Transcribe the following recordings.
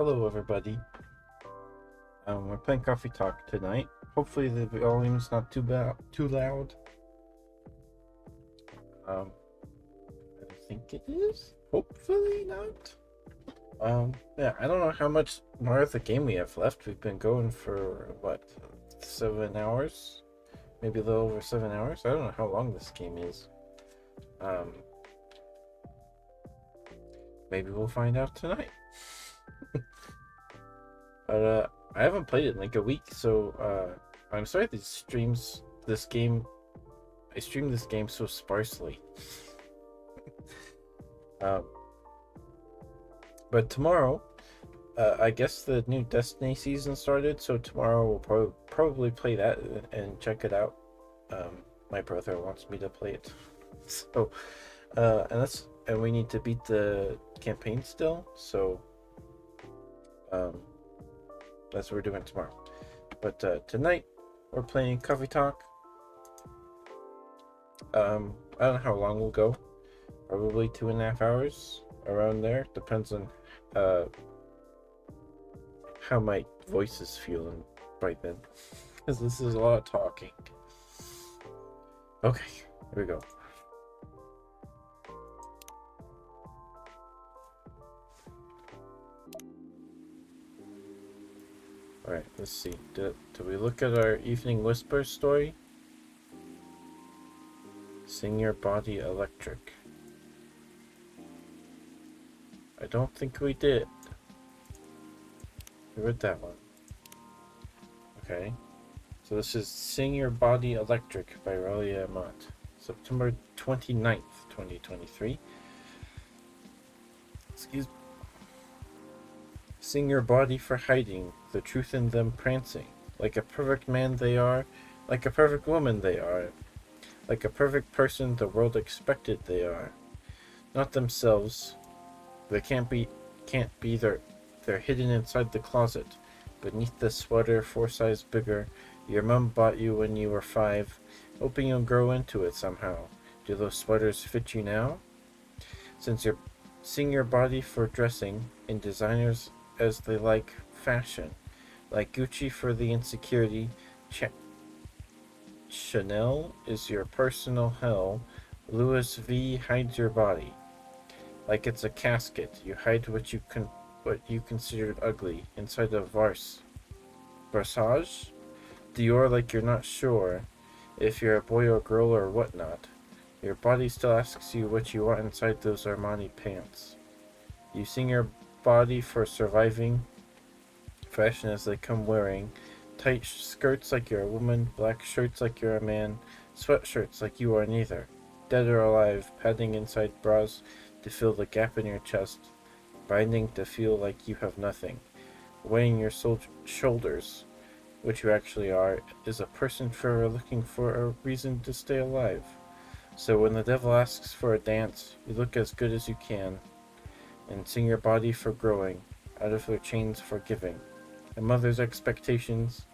Hello, everybody. We're playing Coffee Talk tonight. Hopefully, the volume's not too loud. I think it is. Hopefully not. Yeah, I don't know how much more of the game we have left. We've been going for what, 7 hours? Maybe a little over 7 hours. I don't know how long this game is. Maybe we'll find out tonight. But I haven't played it in like a week, so I'm sorry these streams this game I stream this game so sparsely. But tomorrow, I guess the new Destiny season started, so tomorrow we'll probably play that and check it out. My brother wants me to play it, so and we need to beat the campaign still, so that's what we're doing tomorrow. But tonight we're playing Coffee Talk. I don't know how long we'll go. Probably 2.5 hours, around there. Depends on how my voice is feeling right then, because this is a lot of talking. Okay, here we go. Alright, let's see. Do we look at our Evening Whisper story? Sing Your Body Electric. I don't think we did. We read that one. Okay. So this is Sing Your Body Electric by Aurelia Mott. September 29th, 2023. Excuse me. Sing your body for hiding, the truth in them prancing. Like a perfect man they are, like a perfect woman they are. Like a perfect person the world expected they are. Not themselves. They can't be they're hidden inside the closet. Beneath the sweater 4 sizes bigger your mom bought you when you were 5, hoping you'll grow into it somehow. Do those sweaters fit you now? Since you're sing your body for dressing in designers as they like fashion. Like Gucci for the insecurity, Chanel is your personal hell. Louis V hides your body. Like it's a casket, you hide what you considered ugly inside a Varsage? Dior like you're not sure if you're a boy or girl or whatnot. Your body still asks you what you want inside those Armani pants. You sing your body for surviving fashion as they come wearing. Tight skirts like you're a woman, black shirts like you're a man, sweatshirts like you are neither. Dead or alive, padding inside bras to fill the gap in your chest, binding to feel like you have nothing. Weighing your shoulders, which you actually are, is a person forever looking for a reason to stay alive. So when the devil asks for a dance, you look as good as you can, and sing your body for growing, out of their chains for giving. A mother's expectations,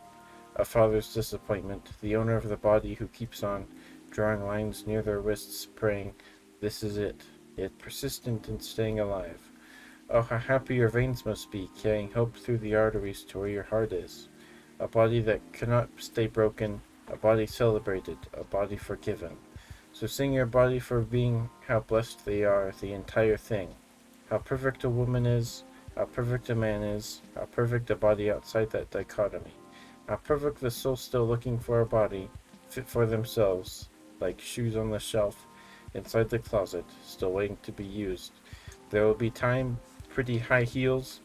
a father's disappointment, the owner of the body who keeps on drawing lines near their wrists, praying, this is it, yet persistent in staying alive. Oh, how happy your veins must be, carrying hope through the arteries to where your heart is. A body that cannot stay broken, a body celebrated, a body forgiven. So sing your body for being how blessed they are, the entire thing. How perfect a woman is, how perfect a man is, how perfect a body outside that dichotomy. How perfect the soul still looking for a body, fit for themselves, like shoes on the shelf, inside the closet, still waiting to be used. There will be time, pretty high heels.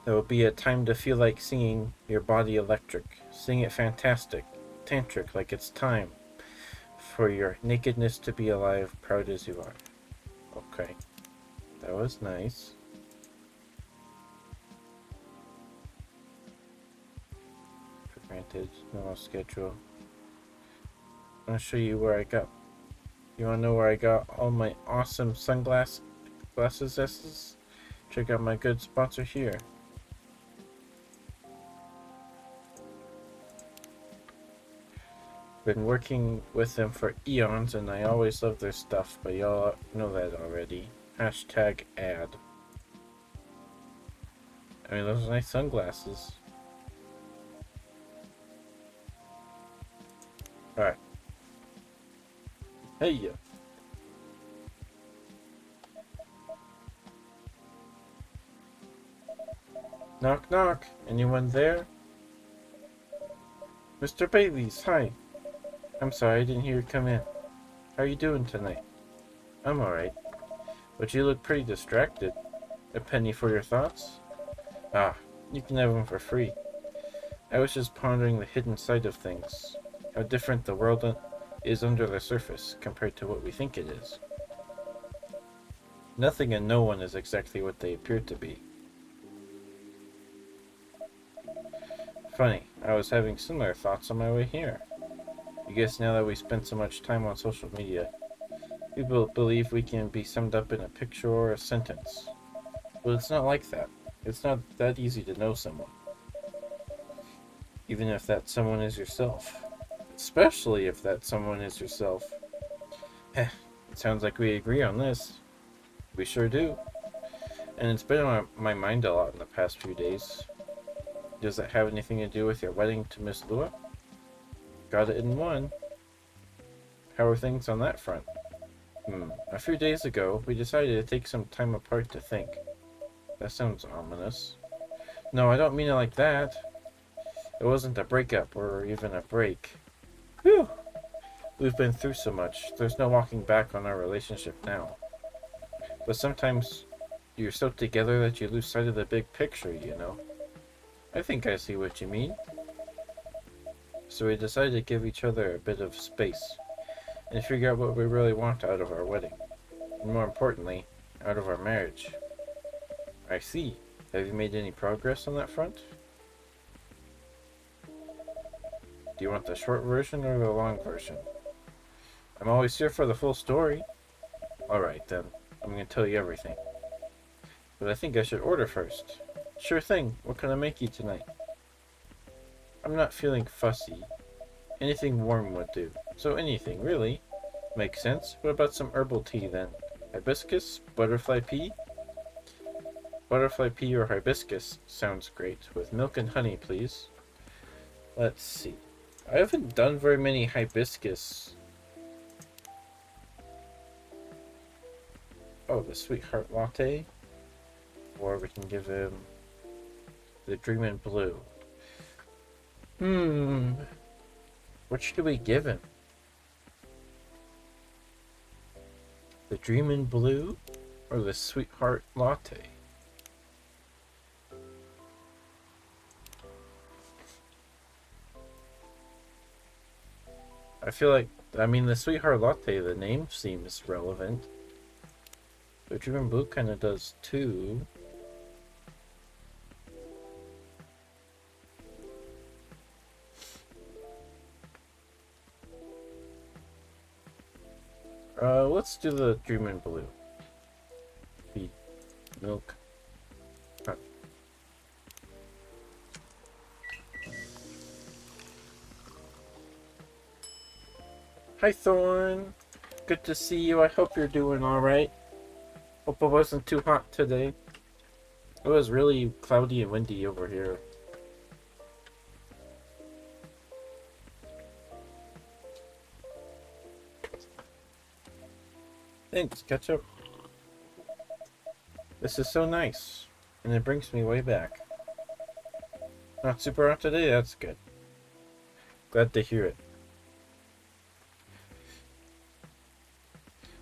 There will be a time to feel like singing your body electric. Sing it fantastic, tantric, like it's time for your nakedness to be alive, proud as you are. Okay. That was nice. For granted, no schedule. I'm gonna show you where I got. You wanna know where I got all my awesome glasses? Check out my good sponsor here. Been working with them for eons, and I always love their stuff, but y'all know that already. Hashtag ad. I mean, those are nice sunglasses. Alright. Hey, ya. Knock, knock. Anyone there? Mr. Bailey's, hi. I'm sorry, I didn't hear you come in. How are you doing tonight? I'm alright. But you look pretty distracted. A penny for your thoughts? Ah, you can have them for free. I was just pondering the hidden side of things. How different the world is under the surface compared to what we think it is. Nothing and no one is exactly what they appear to be. Funny, I was having similar thoughts on my way here. I guess now that we spend so much time on social media, people believe we can be summed up in a picture or a sentence. But it's not like that. It's not that easy to know someone. Even if that someone is yourself. Especially if that someone is yourself. It sounds like we agree on this. We sure do. And it's been on my mind a lot in the past few days. Does that have anything to do with your wedding to Miss Lua? Got it in one. How are things on that front? A few days ago, we decided to take some time apart to think. That sounds ominous. No, I don't mean it like that. It wasn't a breakup or even a break. Whew! We've been through so much, there's no walking back on our relationship now. But sometimes you're so together that you lose sight of the big picture, you know. I think I see what you mean. So we decided to give each other a bit of space and figure out what we really want out of our wedding. And more importantly, out of our marriage. I see. Have you made any progress on that front? Do you want the short version or the long version? I'm always here for the full story. Alright then, I'm gonna tell you everything. But I think I should order first. Sure thing, what can I make you tonight? I'm not feeling fussy. Anything warm would do. So anything, really. Makes sense. What about some herbal tea then? Hibiscus? Butterfly pea? Butterfly pea or hibiscus sounds great. With milk and honey, please. Let's see. I haven't done very many hibiscus. Oh, the sweetheart latte. Or we can give him the Dreamin' Blue. Which do we give him? The Dreamin' Blue or the Sweetheart Latte? I feel like, I mean, the Sweetheart Latte, the name seems relevant. The Dreamin' Blue kind of does too. Let's do the Dreamin' Blue. Feed milk. Huh. Hi Thorn. Good to see you. I hope you're doing alright. Hope it wasn't too hot today. It was really cloudy and windy over here. Thanks, Ketchup. This is so nice, and it brings me way back. Not super hot today, that's good. Glad to hear it.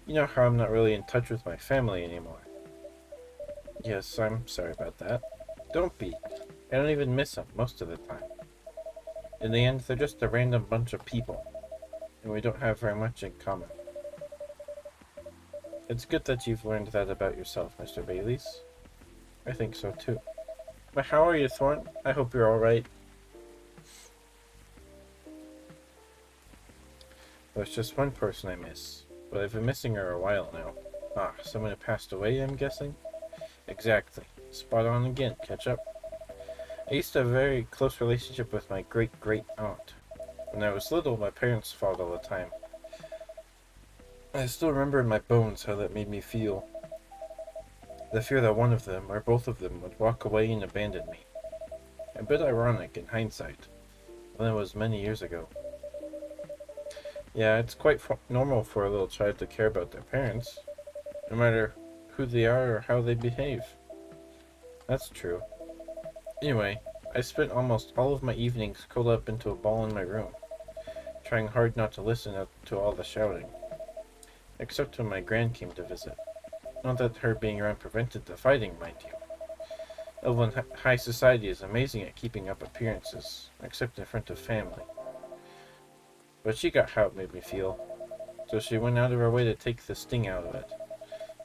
You know how I'm not really in touch with my family anymore. Yes, I'm sorry about that. Don't be. I don't even miss them most of the time. In the end, they're just a random bunch of people, and we don't have very much in common. It's good that you've learned that about yourself, Mr. Baileys. I think so too. But how are you, Thorn? I hope you're alright. There's just one person I miss, but I've been missing her a while now. Ah, someone who passed away, I'm guessing? Exactly. Spot on again, Ketchup. I used to have a very close relationship with my great-great-aunt. When I was little, my parents fought all the time. I still remember in my bones how that made me feel. The fear that one of them, or both of them, would walk away and abandon me. A bit ironic in hindsight, when it was many years ago. Yeah, it's quite normal for a little child to care about their parents, no matter who they are or how they behave. That's true. Anyway, I spent almost all of my evenings curled up into a ball in my room, trying hard not to listen to all the shouting. Except when my gran came to visit. Not that her being around prevented the fighting, mind you. Elven high society is amazing at keeping up appearances, except in front of family. But she got how it made me feel, so she went out of her way to take the sting out of it.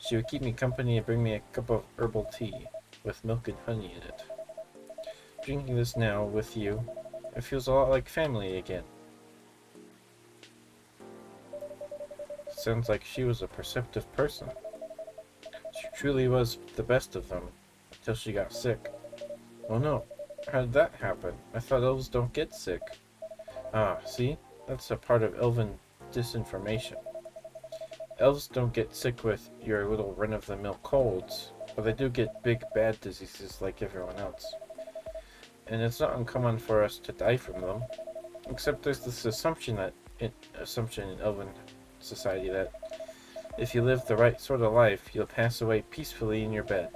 She would keep me company and bring me a cup of herbal tea, with milk and honey in it. Drinking this now, with you, it feels a lot like family again. Sounds like she was a perceptive person. She truly was the best of them, until she got sick. Oh no, how did that happen? I thought elves don't get sick. Ah, see? That's a part of elven disinformation. Elves don't get sick with your little run-of-the-mill colds, but they do get big bad diseases like everyone else. And it's not uncommon for us to die from them, except there's this assumption in elven society that if you live the right sort of life, you'll pass away peacefully in your bed.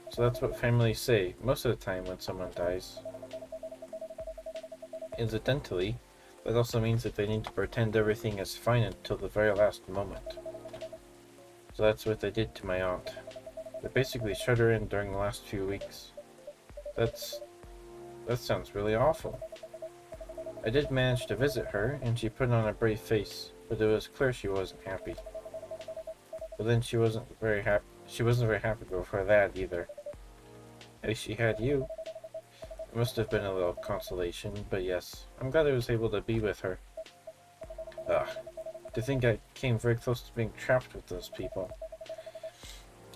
So that's what families say most of the time when someone dies. Incidentally, that also means that they need to pretend everything is fine until the very last moment. So that's what they did to my aunt. They basically shut her in during the last few weeks. That sounds really awful. I did manage to visit her, and she put on a brave face, but it was clear she wasn't happy. But then she wasn't very happy before that either. At least she had you. It must have been a little consolation, but yes, I'm glad I was able to be with her. Ugh, to think I came very close to being trapped with those people.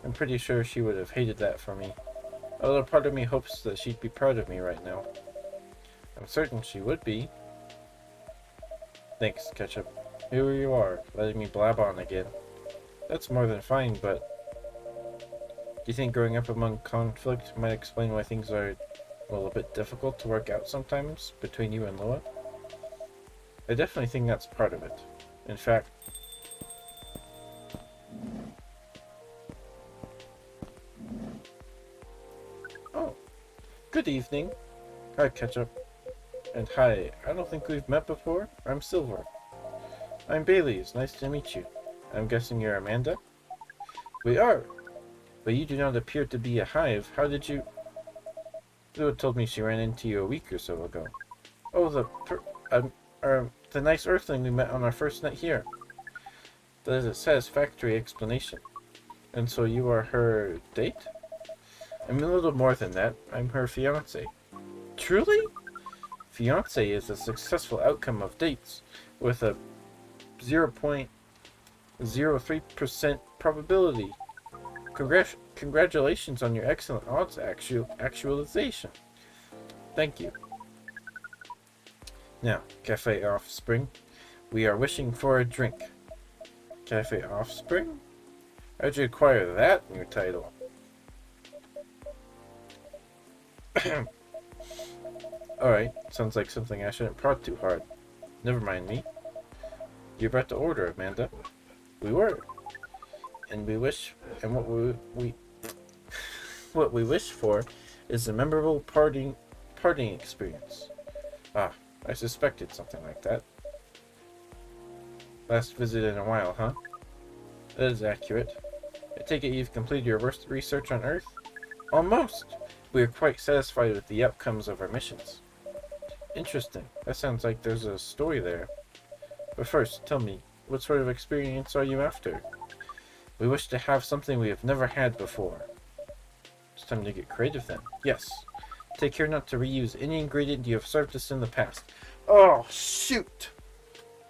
I'm pretty sure she would have hated that for me. A little part of me hopes that she'd be proud of me right now. I'm certain she would be. Thanks, Ketchup. Here you are, letting me blab on again. That's more than fine, but... do you think growing up among conflict might explain why things are, well, a bit difficult to work out sometimes between you and Loa? I definitely think that's part of it. In fact... Oh, good evening. Hi, Ketchup. And hi, I don't think we've met before. I'm Silver. I'm Bailey, it's nice to meet you. I'm guessing you're Amanda? We are! But you do not appear to be a hive. How did you... Lua told me she ran into you a week or so ago. Oh, the nice earthling we met on our first night here. That is a satisfactory explanation. And so you are her date? I'm a little more than that. I'm her fiancé. Truly? Fiancé is a successful outcome of dates, with a 0.03% probability. Congratulations on your excellent odds actualization. Thank you. Now, Cafe Offspring, we are wishing for a drink. Cafe Offspring? How'd you acquire that new title? Alright, sounds like something I shouldn't prod too hard. Never mind me. You're about to order, Amanda. We were. And what we wish for is a memorable partying experience. Ah, I suspected something like that. Last visit in a while, huh? That is accurate. I take it you've completed your research on Earth? Almost! We are quite satisfied with the outcomes of our missions. Interesting. That sounds like there's a story there. But first, tell me, what sort of experience are you after? We wish to have something we have never had before. It's time to get creative then. Yes. Take care not to reuse any ingredient you have served us in the past. Oh, shoot!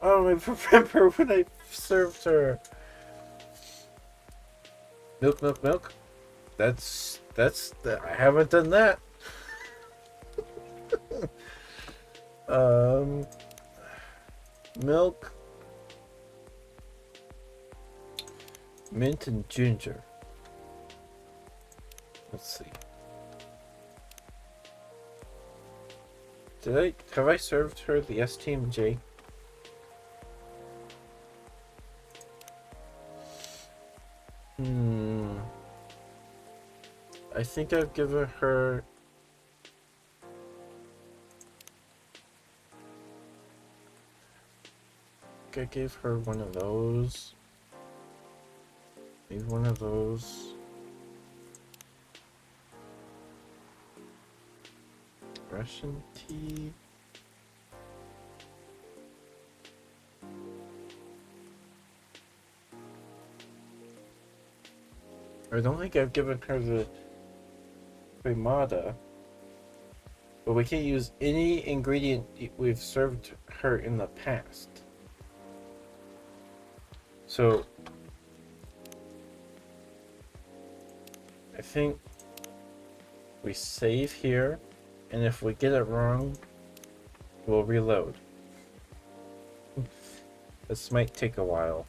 I don't even remember when I served her. Milk, milk, milk. I haven't done that. Milk, mint and ginger. Let's see. Have I served her the STMJ? I think I've given her... I gave her one of those. Maybe one of those. Russian tea. I don't think I've given her the Remada. But we can't use any ingredient we've served her in the past. So I think we save here, and if we get it wrong, we'll reload. This might take a while.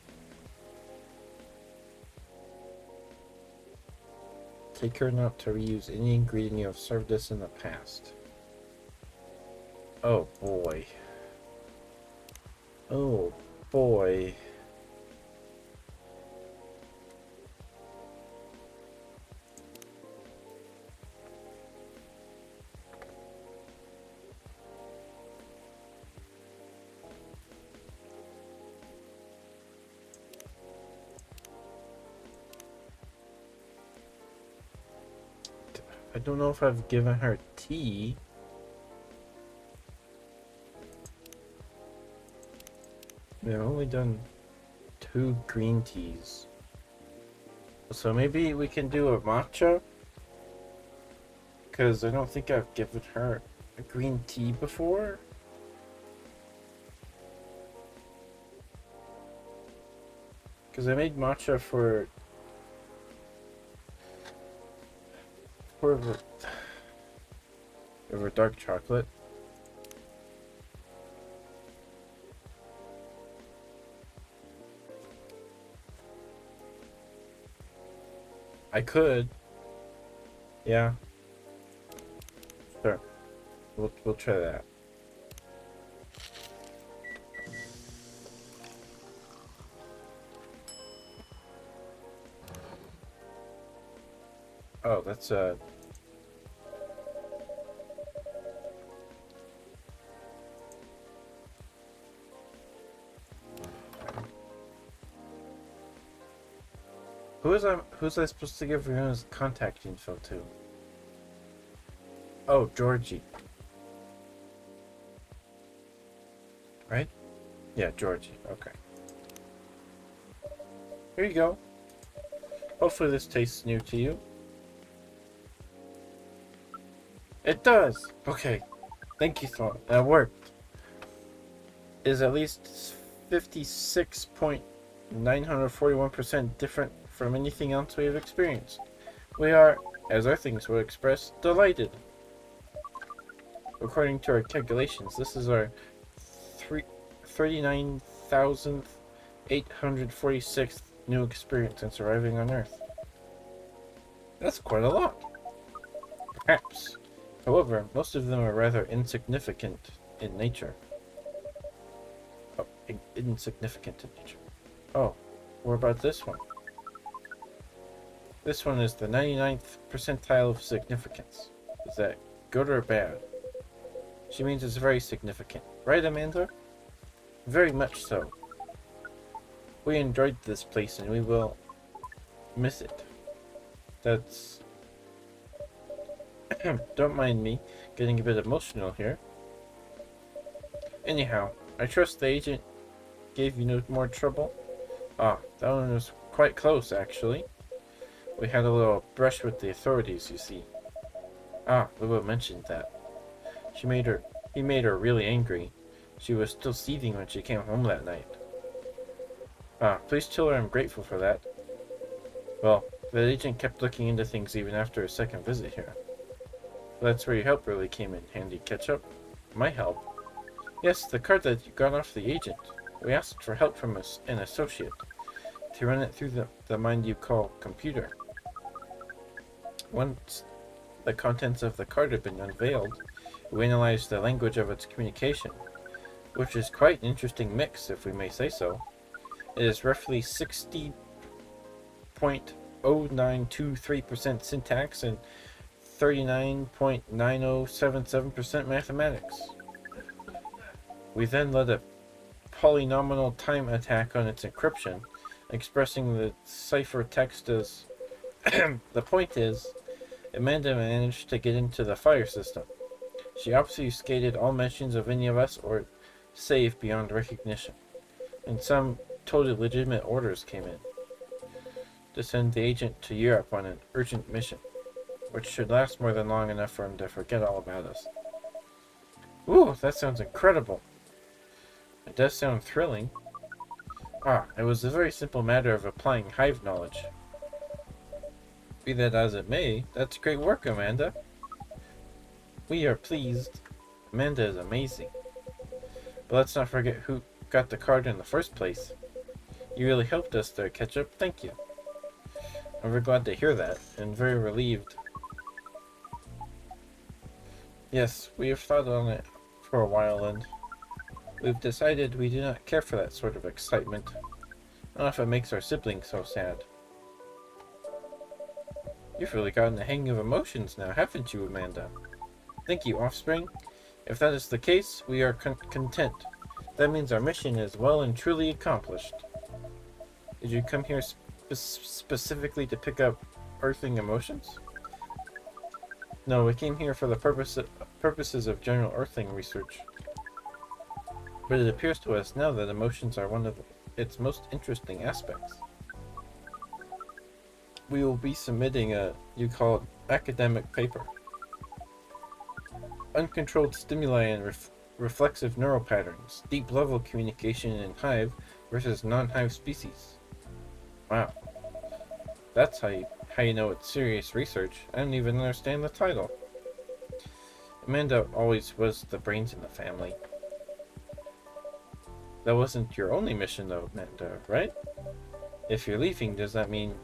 Take care not to reuse any ingredient you have served us in the past. Oh boy. Oh boy. I don't know if I've given her tea. We've only done 2 green teas. So maybe we can do a matcha? Because I don't think I've given her a green tea before. Because I made matcha for dark chocolate. I could. Yeah. Sure. We'll try that. Oh, that's who's I supposed to give Riona's contact info to? Oh, Georgie. Right? Yeah, Georgie. Okay. Here you go. Hopefully this tastes new to you. It does! Okay. Thank you, Thought. That worked. Is at least 56.941% different from anything else we have experienced. We are, as our things would express, delighted. According to our calculations, this is our 39,846th new experience since arriving on Earth. That's quite a lot. Perhaps. However, most of them are rather insignificant in nature. Oh, insignificant in nature. Oh, what about this one? This one is the 99th percentile of significance. Is that good or bad? She means it's very significant. Right, Amanda? Very much so. We enjoyed this place and we will miss it. That's... Don't mind me getting a bit emotional here. Anyhow, I trust the agent gave you no more trouble. Ah, that one was quite close, actually. We had a little brush with the authorities, you see. Ah, Lua mentioned that. He made her really angry. She was still seething when she came home that night. Ah, please tell her I'm grateful for that. Well, the agent kept looking into things even after his second visit here. That's where your help really came in handy, Ketchup. My help? Yes, the card that you got off the agent. We asked for help from an associate to run it through the mind you call computer. Once the contents of the card have been unveiled, we analyze the language of its communication, which is quite an interesting mix, if we may say so. It is roughly 60.0923% syntax and 39.9077% mathematics. We then led a polynomial time attack on its encryption, expressing the cipher text as the point is, Amanda managed to get into the fire system. She obfuscated all mentions of any of us or saved beyond recognition, and some totally legitimate orders came in to send the agent to Europe on an urgent mission, which should last more than long enough for him to forget all about us. Ooh, that sounds incredible. It does sound thrilling. It was a very simple matter of applying hive knowledge. Be that as it may, that's great work, Amanda. We are pleased. Amanda is amazing. But let's not forget who got the card in the first place. You really helped us there, Ketchup. Thank you. I'm very glad to hear that, and very relieved. Yes, we have thought on it for a while, and we've decided we do not care for that sort of excitement. Not if it makes our siblings so sad. You've really gotten the hang of emotions now, haven't you, Amanda? Thank you, Offspring. If that is the case, we are content. That means our mission is well and truly accomplished. Did you come here specifically to pick up earthing emotions? No, we came here for the purposes of general earthing research. But it appears to us now that emotions are one of its most interesting aspects. We will be submitting you call it, academic paper. Uncontrolled stimuli and reflexive neural patterns, deep-level communication in hive versus non-hive species. Wow. That's how you know it's serious research. I don't even understand the title. Amanda always was the brains in the family. That wasn't your only mission though, Amanda, right? If you're leaving, does that mean...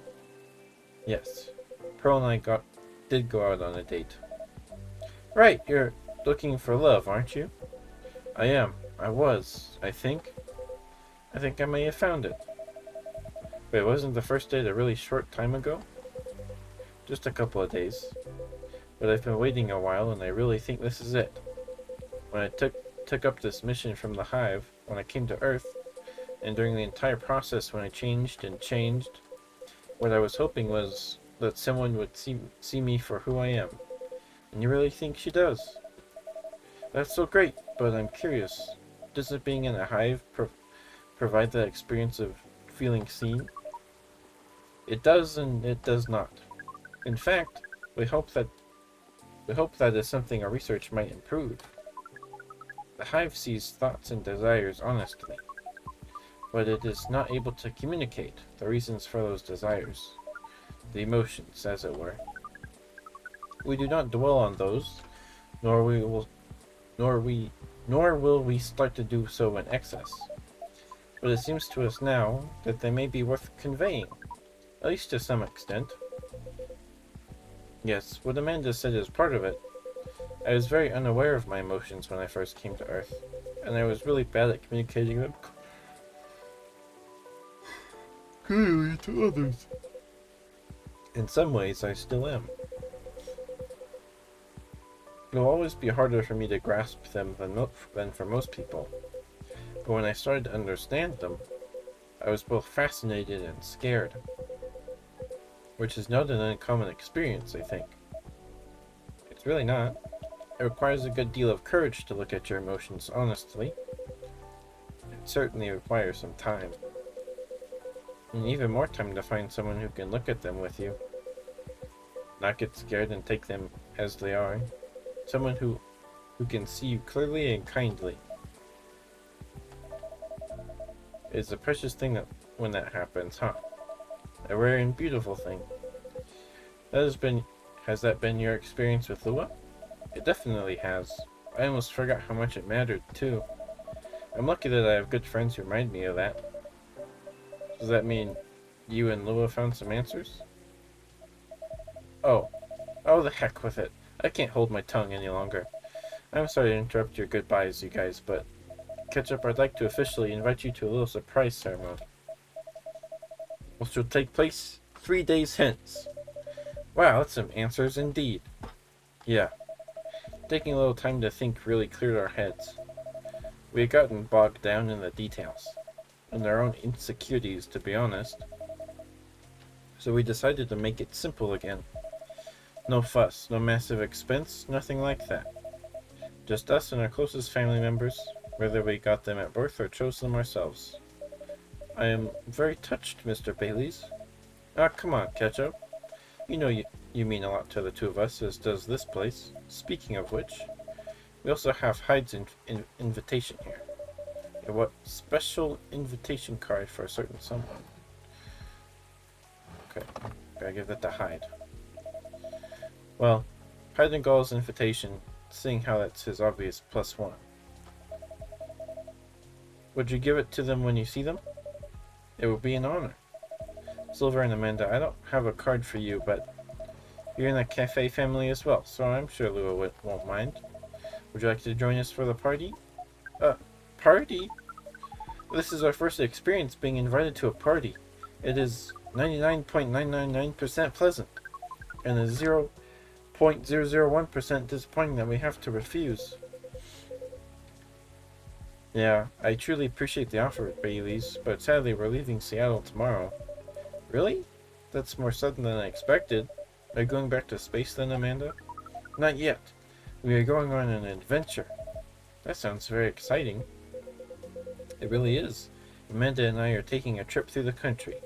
Yes. Pearl and I did go out on a date. Right, you're looking for love, aren't you? I am. I was, I think. I think I may have found it. Wait, wasn't the first date a really short time ago? Just a couple of days. But I've been waiting a while, and I really think this is it. When I took up this mission from the hive, when I came to Earth, and during the entire process when I changed and changed, what I was hoping was that someone would see me for who I am. And you really think she does? That's so great, but I'm curious. Doesn't being in a hive provide that experience of feeling seen? It does and it does not. In fact, we hope that is something our research might improve. The hive sees thoughts and desires honestly, but it is not able to communicate the reasons for those desires, the emotions, as it were. We do not dwell on those, nor will we start to do so in excess. But it seems to us now that they may be worth conveying, at least to some extent. Yes, what Amanda said is part of it. I was very unaware of my emotions when I first came to Earth, and I was really bad at communicating them clearly to others. In some ways, I still am. It will always be harder for me to grasp them than for most people, but when I started to understand them, I was both fascinated and scared, which is not an uncommon experience, I think. It's really not. It requires a good deal of courage to look at your emotions honestly. It certainly requires some time. And even more time to find someone who can look at them with you. Not get scared and take them as they are. Someone who can see you clearly and kindly. It's a precious thing when that happens, huh? A rare and beautiful thing. Has that been your experience with Lua? It definitely has. I almost forgot how much it mattered, too. I'm lucky that I have good friends who remind me of that. Does that mean you and Lua found some answers? Oh, Oh, the heck with it. I can't hold my tongue any longer. I'm sorry to interrupt your goodbyes, you guys, but Ketchup, I'd like to officially invite you to a little surprise ceremony, which will take place 3 days hence. Wow, that's some answers indeed. Yeah. Taking a little time to think really cleared our heads. We had gotten bogged down in the details, and our own insecurities, to be honest. So we decided to make it simple again. No fuss, no massive expense, nothing like that. Just us and our closest family members, whether we got them at birth or chose them ourselves. I am very touched, Mr. Baileys. Ah, come on, Ketchup. You know you mean a lot to the two of us, as does this place. Speaking of which, we also have Hyde's invitation here. A what special invitation card for a certain someone. Okay, gotta give that to Hyde. Well, Hyde and Gall's invitation, seeing how that's his obvious +1. Would you give it to them when you see them? It would be an honor. Silver and Amanda, I don't have a card for you, but you're in the cafe family as well, so I'm sure Lua won't mind. Would you like to join us for the party? Party? This is our first experience being invited to a party. It is 99.999% pleasant, and a 0.001% disappointing that we have to refuse. Yeah, I truly appreciate the offer, Baileys, but sadly we're leaving Seattle tomorrow. Really? That's more sudden than I expected. Are you going back to space then, Amanda? Not yet. We are going on an adventure. That sounds very exciting. It really is. Amanda and I are taking a trip through the country.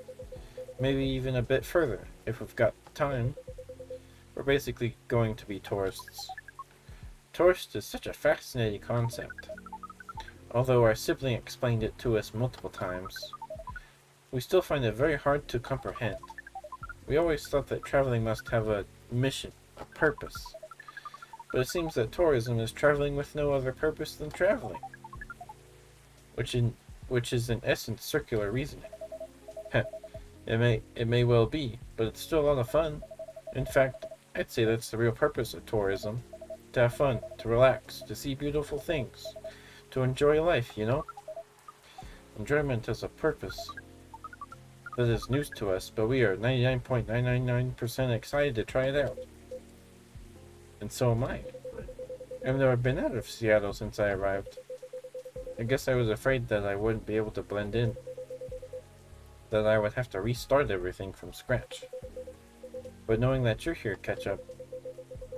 Maybe even a bit further, if we've got time. We're basically going to be tourists. Tourist is such a fascinating concept. Although our sibling explained it to us multiple times, we still find it very hard to comprehend. We always thought that traveling must have a mission, a purpose. But it seems that tourism is traveling with no other purpose than traveling. Which is in essence circular reasoning. It may well be, but it's still a lot of fun. In fact, I'd say that's the real purpose of tourism. To have fun, to relax, to see beautiful things. To enjoy life, you know? Enjoyment as a purpose. That is news to us, but we are 99.999% excited to try it out. And so am I. I've never been out of Seattle since I arrived. I guess I was afraid that I wouldn't be able to blend in. That I would have to restart everything from scratch. But knowing that you're here, Ketchup,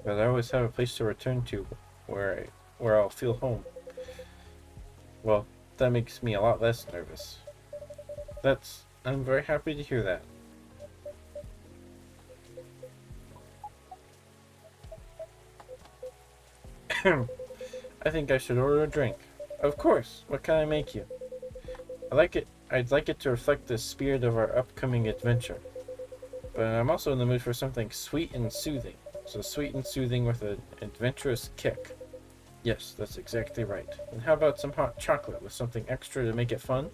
that I always have a place to return to where I'll feel home. Well, that makes me a lot less nervous. I'm very happy to hear that. I think I should order a drink. Of course, what can I make you? I'd like it to reflect the spirit of our upcoming adventure. But I'm also in the mood for something sweet and soothing. So sweet and soothing with an adventurous kick. Yes, that's exactly right. And how about some hot chocolate with something extra to make it fun?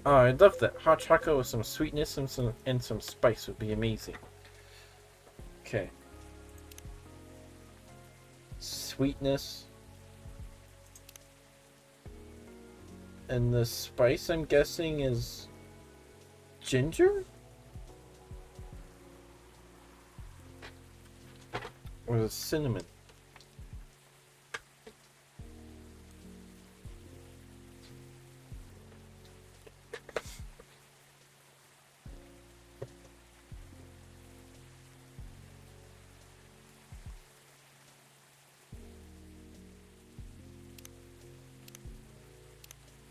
Oh, I'd love that. Hot chocolate with some sweetness and some spice would be amazing. Okay. Sweetness. And the spice, I'm guessing, is ginger? Or the cinnamon?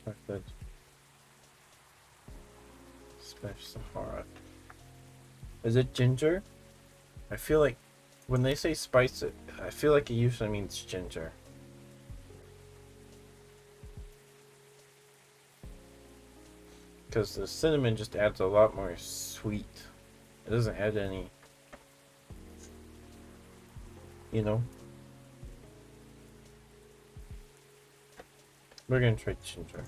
Chocolate. Smash Sahara. Is it ginger? I feel like when they say spice, I feel like it usually means ginger. Because the cinnamon just adds a lot more sweet. It doesn't add any, you know. We're gonna try ginger.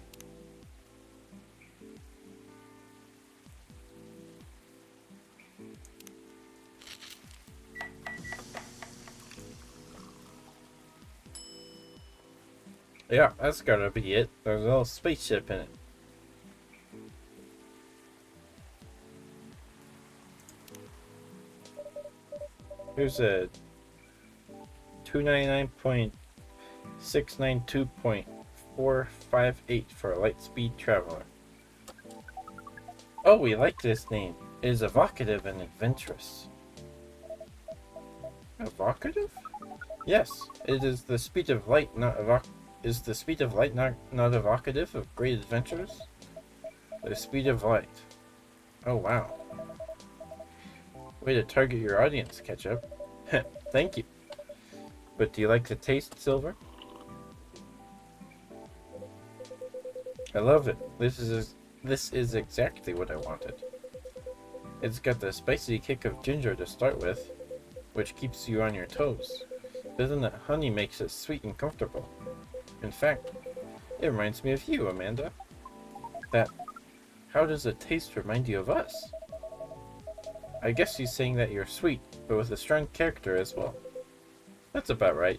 Yeah, that's gotta be it. There's a little spaceship in it. Here's a 299.692.458 for a light speed traveler. Oh, we like this name. It is evocative and adventurous. Evocative? Yes, it is the speed of light, Is the speed of light not evocative of great adventures? The speed of light. Oh wow. Way to target your audience, Ketchup. Thank you. But do you like the taste, Silver? I love it. This is exactly what I wanted. It's got the spicy kick of ginger to start with, which keeps you on your toes. But then the honey makes it sweet and comfortable. In fact, it reminds me of you, Amanda. How does the taste remind you of us? I guess she's saying that you're sweet, but with a strong character as well. That's about right.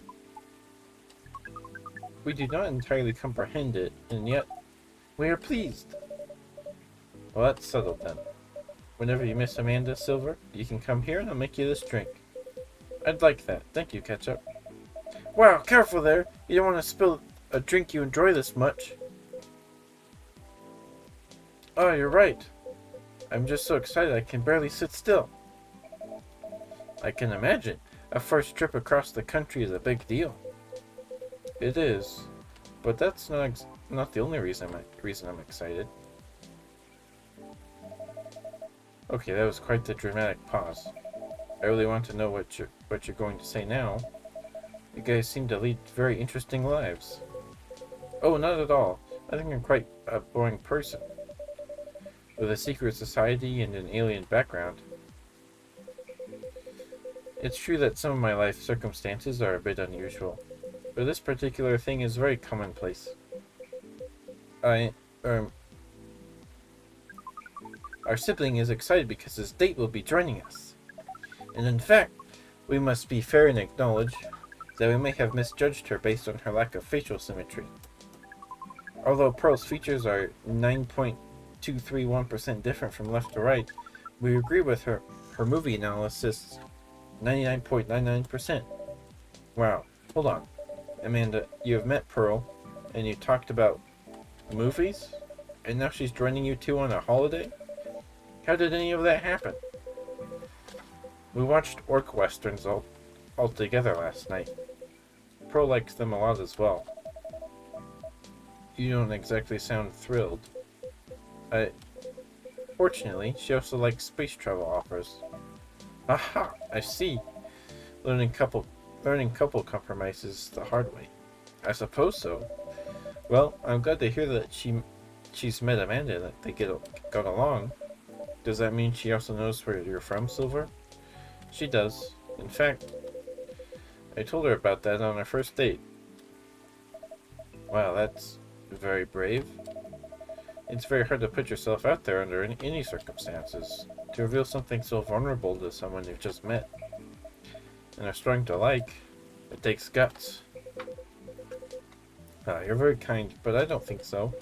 We do not entirely comprehend it, and yet we are pleased. Well, that's settled then. Whenever you miss Amanda, Silver, you can come here and I'll make you this drink. I'd like that. Thank you, Ketchup. Wow, careful there! You don't want to spill a drink you enjoy this much. Oh, you're right. I'm just so excited I can barely sit still. I can imagine. A first trip across the country is a big deal. It is, but that's not the only reason I'm excited. Okay, that was quite the dramatic pause. I really want to know what you're going to say now. You guys seem to lead very interesting lives. Oh, not at all. I think I'm quite a boring person. With a secret society and an alien background. It's true that some of my life circumstances are a bit unusual, but this particular thing is very commonplace. Our sibling is excited because his date will be joining us. And in fact, we must be fair and acknowledge that we may have misjudged her based on her lack of facial symmetry. Although Pearl's features are 9.231% different from left to right, we agree with her movie analysis 99.99%. Wow, hold on. Amanda, you have met Pearl, and you talked about movies? And now she's joining you two on a holiday? How did any of that happen? We watched orc westerns all together last night. Pearl likes them a lot as well. You don't exactly sound thrilled. Fortunately, she also likes space travel offers. Aha! I see. Learning couple compromises the hard way. I suppose so. Well, I'm glad to hear that she's met Amanda and that they got along. Does that mean she also knows where you're from, Silver? She does. In fact, I told her about that on our first date. Wow, that's very brave. It's very hard to put yourself out there under any circumstances. To reveal something so vulnerable to someone you've just met and are starting to like, it takes guts. You're very kind, but I don't think so.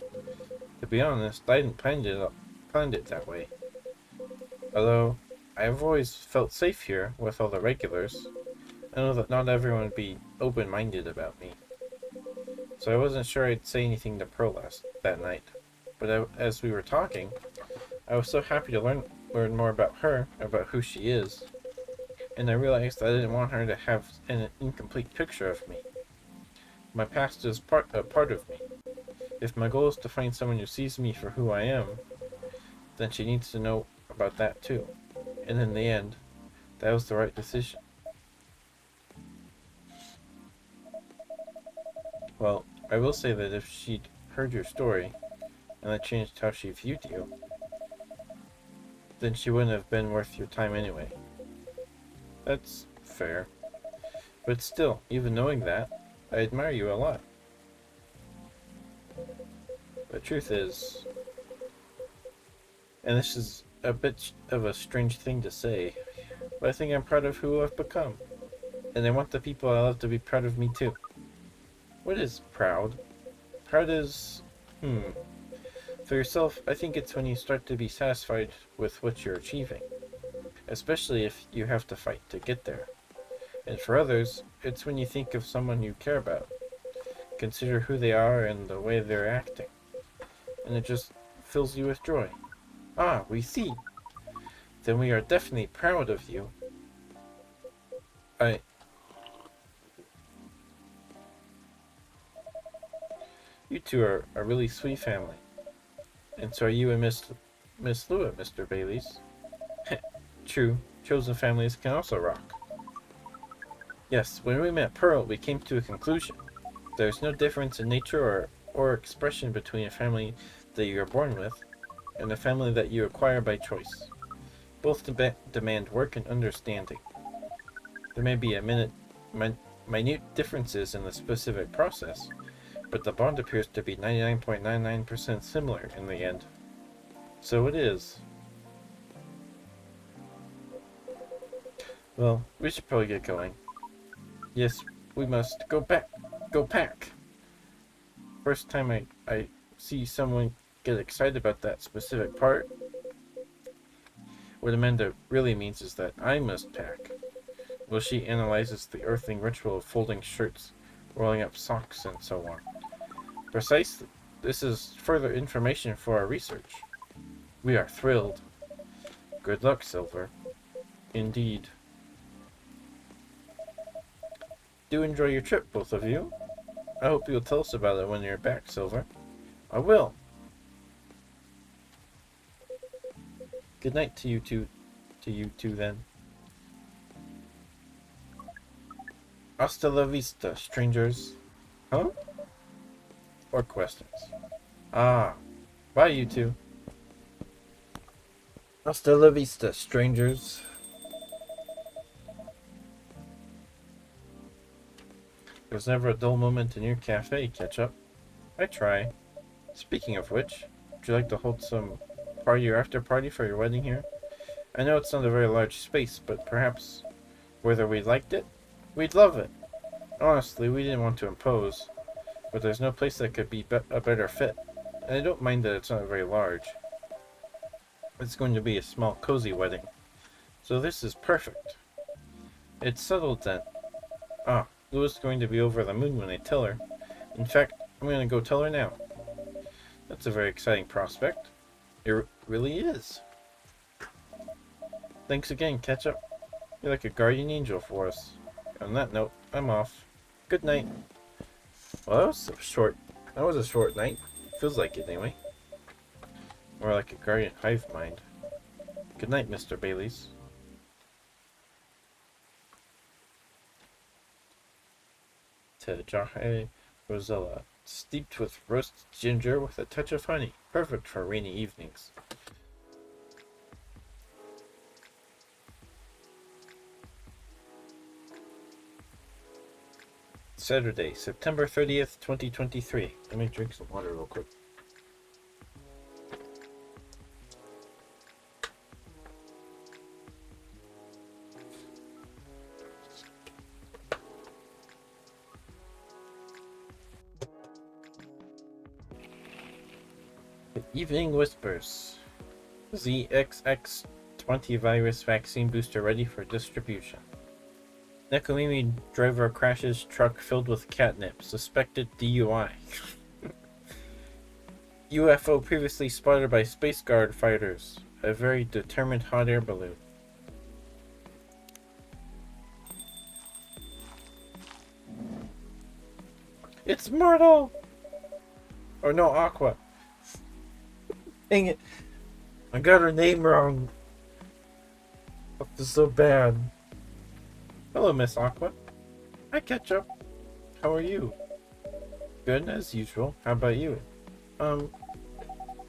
To be honest, I didn't planned it that way. Although, I've always felt safe here with all the regulars. I know that not everyone would be open-minded about me. So I wasn't sure I'd say anything to Pearl that night. But as we were talking, I was so happy to learn more about her, about who she is. And I realized I didn't want her to have an incomplete picture of me. My past is a part of me. If my goal is to find someone who sees me for who I am, then she needs to know about that too. And in the end, that was the right decision. Well, I will say that if she'd heard your story, and that changed how she viewed you, then she wouldn't have been worth your time anyway. That's fair. But still, even knowing that, I admire you a lot. The truth is, and this is a bit of a strange thing to say, but I think I'm proud of who I've become. And I want the people I love to be proud of me too. What is proud? Hard is... For yourself, I think it's when you start to be satisfied with what you're achieving. Especially if you have to fight to get there. And for others, it's when you think of someone you care about. Consider who they are and the way they're acting. And it just fills you with joy. Ah, we see. Then we are definitely proud of you. You two are a really sweet family. And so are you and Miss Lewitt, Mr. Baileys. True, chosen families can also rock. Yes, when we met Pearl, we came to a conclusion. There's no difference in nature or expression between a family that you are born with and a family that you acquire by choice. Both demand work and understanding. There may be minute differences in the specific process, but the bond appears to be 99.99% similar in the end. So it is. Well, we should probably get going. Yes, we must go back. Go pack. First time I see someone get excited about that specific part. What Amanda really means is that I must pack. Well, she analyzes the earthling ritual of folding shirts, rolling up socks, and so on. Precisely. This is further information for our research. We are thrilled. Good luck, Silver. Indeed. Do enjoy your trip, both of you. I hope you'll tell us about it when you're back, Silver. I will. Good night to you two. Then. Hasta la vista, strangers. Huh? Or questions. Ah. Bye, you two. Hasta la vista, strangers. There's never a dull moment in your cafe, Ketchup. I try. Speaking of which, would you like to hold some party or after party for your wedding here? I know it's not a very large space, but perhaps whether we liked it? We'd love it. Honestly, we didn't want to impose, but there's no place that could be a better fit, and I don't mind that it's not very large. It's going to be a small, cozy wedding, so this is perfect. It's settled then. Ah, Louis is going to be over the moon when I tell her. In fact, I'm going to go tell her now. That's a very exciting prospect. It really is. Thanks again, Ketchup. You're like a guardian angel for us. On that note, I'm off. Good night. Well, that was a short night. Feels like it anyway. More like a guardian hive mind. Good night, Mr. Baileys. To Jahe Rosella, steeped with roasted ginger with a touch of honey. Perfect for rainy evenings. Saturday, September 30th, 2023. Let me drink some water real quick. The Evening Whispers. ZXX20 virus vaccine booster ready for distribution. Nekomimi driver crashes truck filled with catnip. Suspected DUI. UFO previously spotted by Space Guard fighters. A very determined hot air balloon. It's Myrtle! Or no, Aqua. Dang it. I got her name wrong. This is so bad. Hello, Miss Aqua. Hi, Ketchup. How are you? Good, as usual. How about you?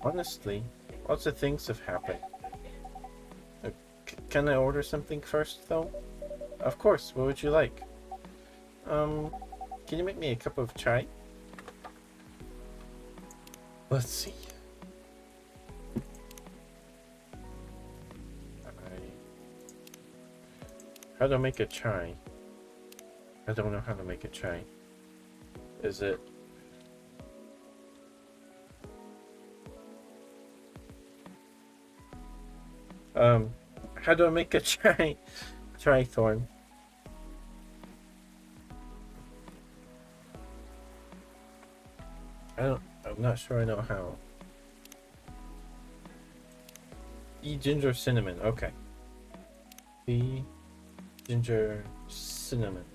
Honestly, lots of things have happened. Can I order something first, though? Of course, what would you like? Can you make me a cup of chai? Let's see. How to make a chai? I don't know how to make a chai. Is it Um, how do I make a tri-thorn? I'm not sure I know how. Ginger cinnamon. Okay. Ginger cinnamon.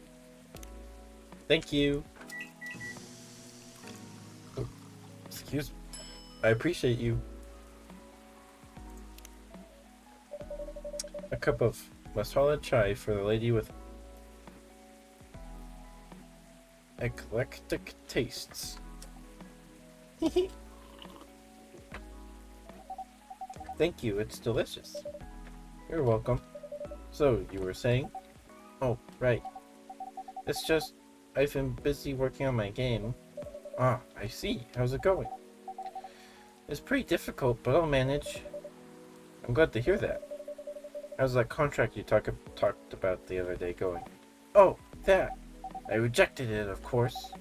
Thank you. Oh, excuse me. I appreciate you. A cup of masala chai for the lady with eclectic tastes. Thank you, it's delicious. You're welcome. So, you were saying? Oh, right. It's just, I've been busy working on my game. Ah, I see. How's it going? It's pretty difficult, but I'll manage. I'm glad to hear that. How's that contract you talked about the other day going? Oh, that! I rejected it, of course.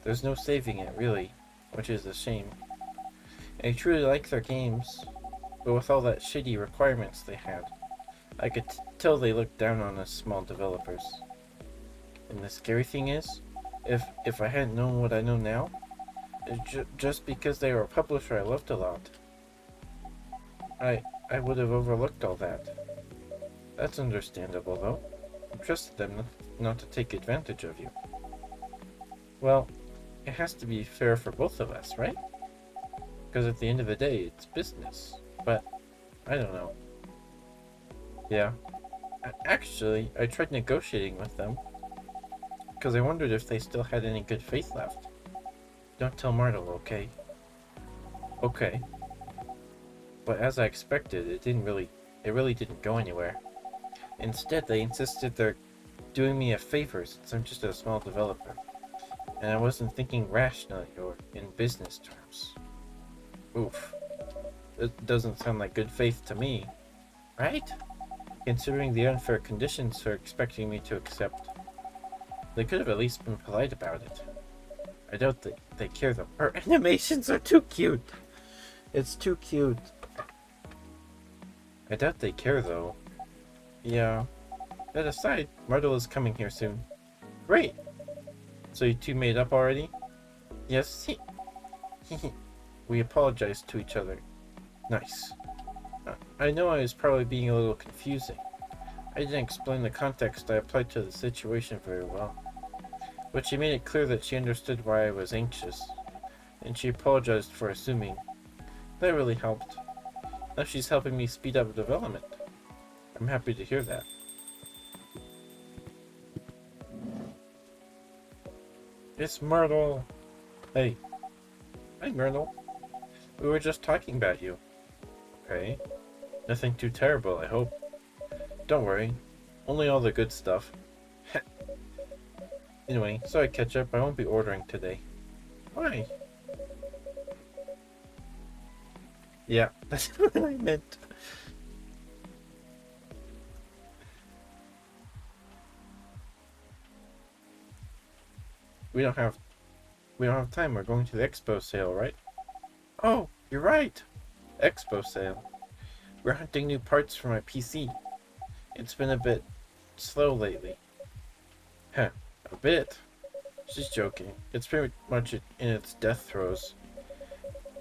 There's no saving it, really, which is a shame. I truly like their games, but with all that shitty requirements they had, I could tell they looked down on us small developers. And the scary thing is, if I hadn't known what I know now, just because they were a publisher I loved a lot, I would have overlooked all that. That's understandable, though. I trusted them not to take advantage of you. Well, it has to be fair for both of us, right? Because at the end of the day, it's business. But, I don't know. Yeah. Actually, I tried negotiating with them. Because I wondered if they still had any good faith left. Don't tell Martel, okay? Okay. But as I expected, it really didn't go anywhere. Instead, they insisted they're doing me a favor since I'm just a small developer. And I wasn't thinking rationally or in business terms. Oof. It doesn't sound like good faith to me. Right? Considering the unfair conditions they're expecting me to accept. They could have at least been polite about it. I doubt they care though. Her animations are too cute. It's too cute. I doubt they care though. Yeah. That aside, Myrtle is coming here soon. Great! So you two made up already? Yes. We apologized to each other. Nice. I know I was probably being a little confusing. I didn't explain the context I applied to the situation very well. But she made it clear that she understood why I was anxious, and she apologized for assuming. That really helped. Now she's helping me speed up development. I'm happy to hear that. It's Myrtle! Hey. Hi, Myrtle. We were just talking about you. Okay. Nothing too terrible, I hope. Don't worry. Only all the good stuff. Anyway, sorry Ketchup, I won't be ordering today. Why? Yeah, that's what I meant. We don't have time. We're going to the expo sale, right? Oh, you're right. Expo sale. We're hunting new parts for my PC. It's been a bit slow lately. Huh, a bit? She's joking. It's pretty much in its death throes.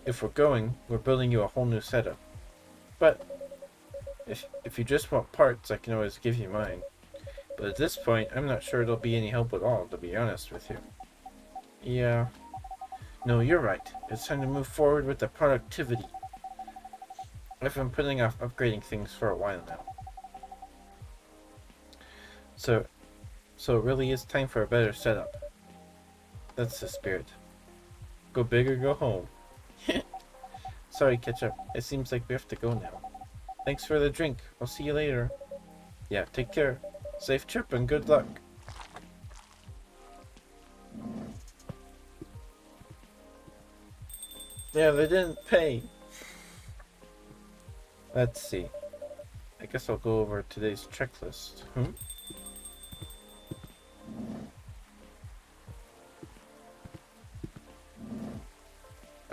If we're going, we're building you a whole new setup. But if you just want parts, I can always give you mine. But at this point, I'm not sure it'll be any help at all, to be honest with you. Yeah. No, you're right. It's time to move forward with the productivity. I've been putting off upgrading things for a while now. So it really is time for a better setup. That's the spirit. Go big or go home. Sorry, Ketchup. It seems like we have to go now. Thanks for the drink. I'll see you later. Yeah, take care. Safe trip and good luck. Yeah, they didn't pay. Let's see. I guess I'll go over today's checklist.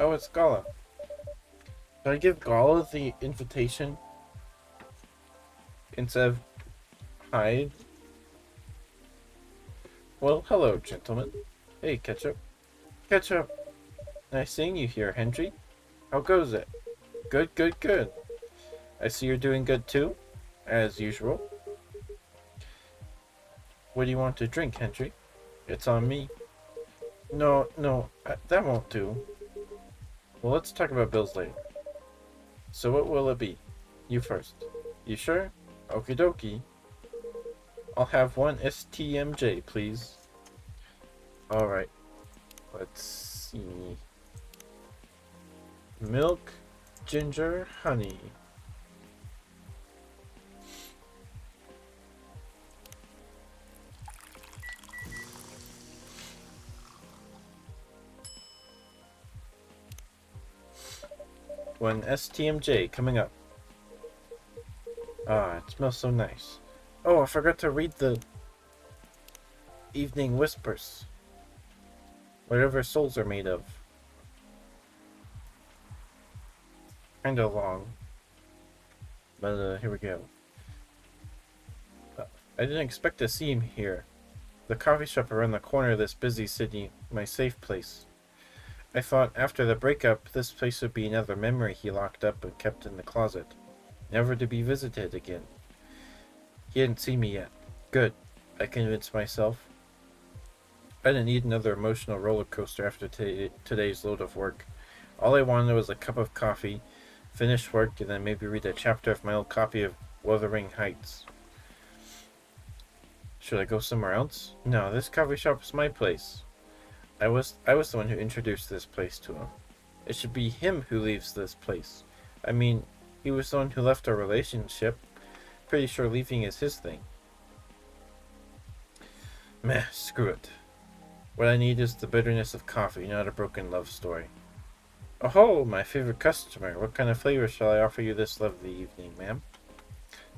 Oh, it's Gala. Did I give Gala the invitation? instead of hide. Well, hello, gentlemen. Hey, Ketchup. Ketchup! Nice seeing you here, Hendry. How goes it? Good, good, good. I see you're doing good too, as usual. What do you want to drink, Hendry? It's on me. No, no, that won't do. Well, let's talk about bills later. So what will it be? You first. You sure? Okie dokie. I'll have one STMJ, please. Alright. Let's see. Milk, ginger, honey. One STMJ coming up. Ah, it smells so nice. Oh, I forgot to read the evening whispers. Whatever souls are made of. Kinda long. But here we go. I didn't expect to see him here. The coffee shop around the corner of this busy city, my safe place. I thought after the breakup, this place would be another memory he locked up and kept in the closet, never to be visited again. He hadn't seen me yet. Good, I convinced myself. I didn't need another emotional roller coaster after today's load of work. All I wanted was a cup of coffee, finish work, and then maybe read a chapter of my old copy of Wuthering Heights. Should I go somewhere else? No, this coffee shop is my place. I was the one who introduced this place to him. It should be him who leaves this place. I mean, he was the one who left our relationship. Pretty sure leaving is his thing. Meh, screw it. What I need is the bitterness of coffee, not a broken love story. Oh, my favorite customer. What kind of flavor shall I offer you this lovely evening, ma'am?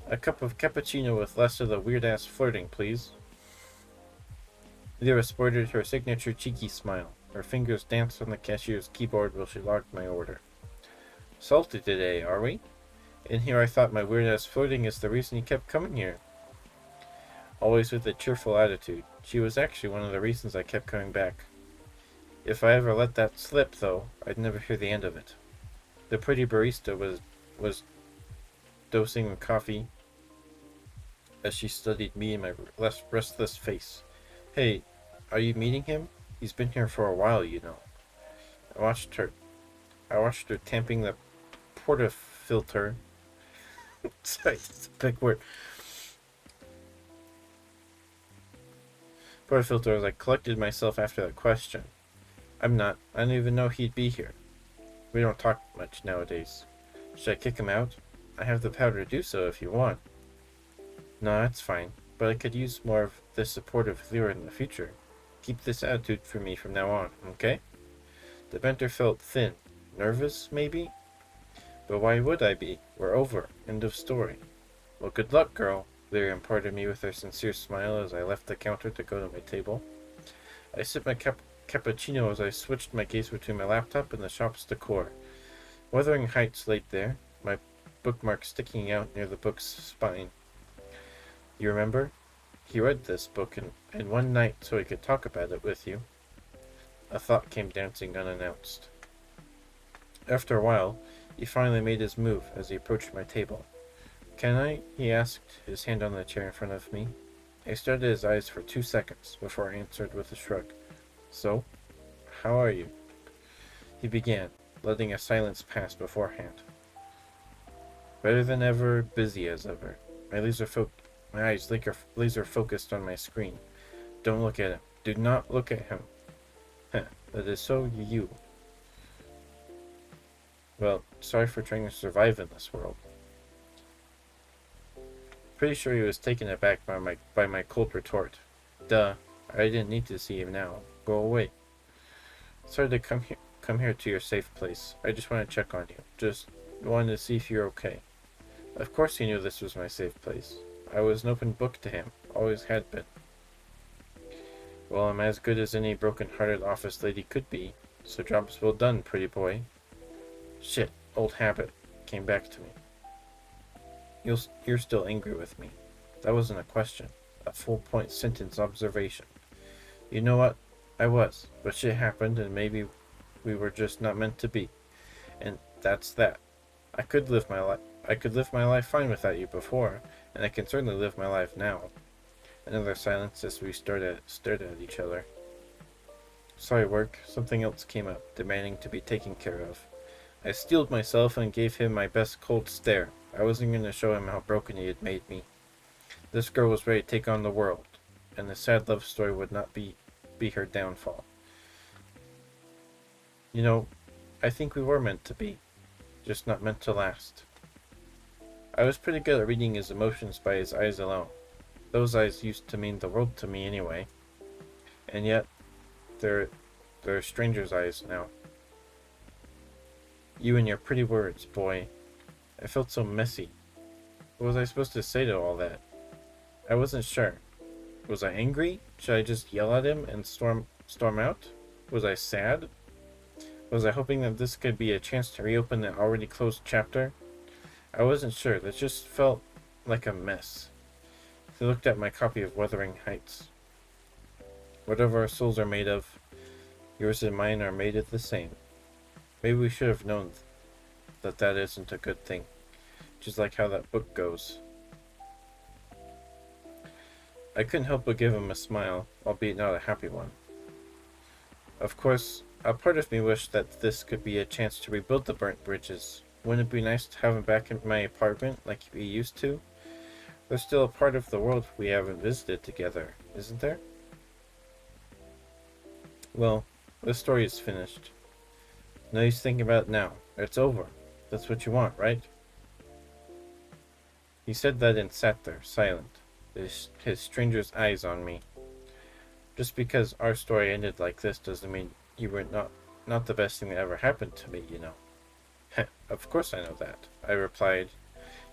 A cup of cappuccino with less of the weird-ass flirting, please. Lyra sported her signature cheeky smile. Her fingers danced on the cashier's keyboard while she logged my order. Salty today, are we? In here I thought my weird-ass flirting is the reason you kept coming here. Always with a cheerful attitude. She was actually one of the reasons I kept coming back. If I ever let that slip, though, I'd never hear the end of it. The pretty barista was dosing with coffee as she studied me and my restless face. Hey, are you meeting him? He's been here for a while, you know. I watched her tamping the portafilter. Sorry, it's a big word. Portafilter as I collected myself after that question. I don't even know he'd be here. We don't talk much nowadays. Should I kick him out? I have the power to do so if you want. No, that's fine, but I could use more of this supportive Lyra in the future. Keep this attitude for me from now on, okay? The banter felt thin. Nervous, maybe? But why would I be? We're over. End of story. Well, good luck, girl, Lyra imparted me with her sincere smile as I left the counter to go to my table. I sipped my cappuccino as I switched my gaze between my laptop and the shop's decor. Wuthering Heights laid there, my bookmark sticking out near the book's spine. You remember? He read this book in one night so he could talk about it with you. A thought came dancing unannounced. After a while, he finally made his move as he approached my table. Can I? He asked, his hand on the chair in front of me. I stared at his eyes for 2 seconds before I answered with a shrug. So, how are you? He began, letting a silence pass beforehand. Better than ever, busy as ever. My eyes laser focused on my screen. Don't look at him. Do not look at him. Heh, that is so you. Well, sorry for trying to survive in this world. Pretty sure he was taken aback by my cold retort. Duh, I didn't need to see him now. Go away. Sorry to come here to your safe place. I just want to check on you. Just wanted to see if you're okay. Of course he knew this was my safe place. I was an open book to him. Always had been. Well, I'm as good as any broken-hearted office lady could be. So job's well done, pretty boy. Shit, old habit. Came back to me. You're still angry with me. That wasn't a question. A full-point sentence observation. You know what? I was. But shit happened and maybe we were just not meant to be. And that's that. I could live my life. I could live my life fine without you before, and I can certainly live my life now. Another silence as we stared at each other. Sorry, work. Something else came up, demanding to be taken care of. I steeled myself and gave him my best cold stare. I wasn't going to show him how broken he had made me. This girl was ready to take on the world, and the sad love story would not be her downfall. You know, I think we were meant to be, just not meant to last. I was pretty good at reading his emotions by his eyes alone. Those eyes used to mean the world to me anyway. And yet, they're strangers' eyes now. You and your pretty words, boy. I felt so messy. What was I supposed to say to all that? I wasn't sure. Was I angry? Should I just yell at him and storm out? Was I sad? Was I hoping that this could be a chance to reopen the already closed chapter? I wasn't sure. That just felt like a mess. I looked at my copy of Wuthering Heights. Whatever our souls are made of, yours and mine are made of the same. Maybe we should have known that isn't a good thing. Just like how that book goes. I couldn't help but give him a smile, albeit not a happy one. Of course, a part of me wished that this could be a chance to rebuild the burnt bridges. Wouldn't it be nice to have him back in my apartment like we used to? There's still a part of the world we haven't visited together, isn't there? Well, the story is finished. No use thinking about it now. It's over. That's what you want, right? He said that and sat there, silent, his stranger's eyes on me. Just because our story ended like this doesn't mean you were not the best thing that ever happened to me, you know. Of course I know that, I replied,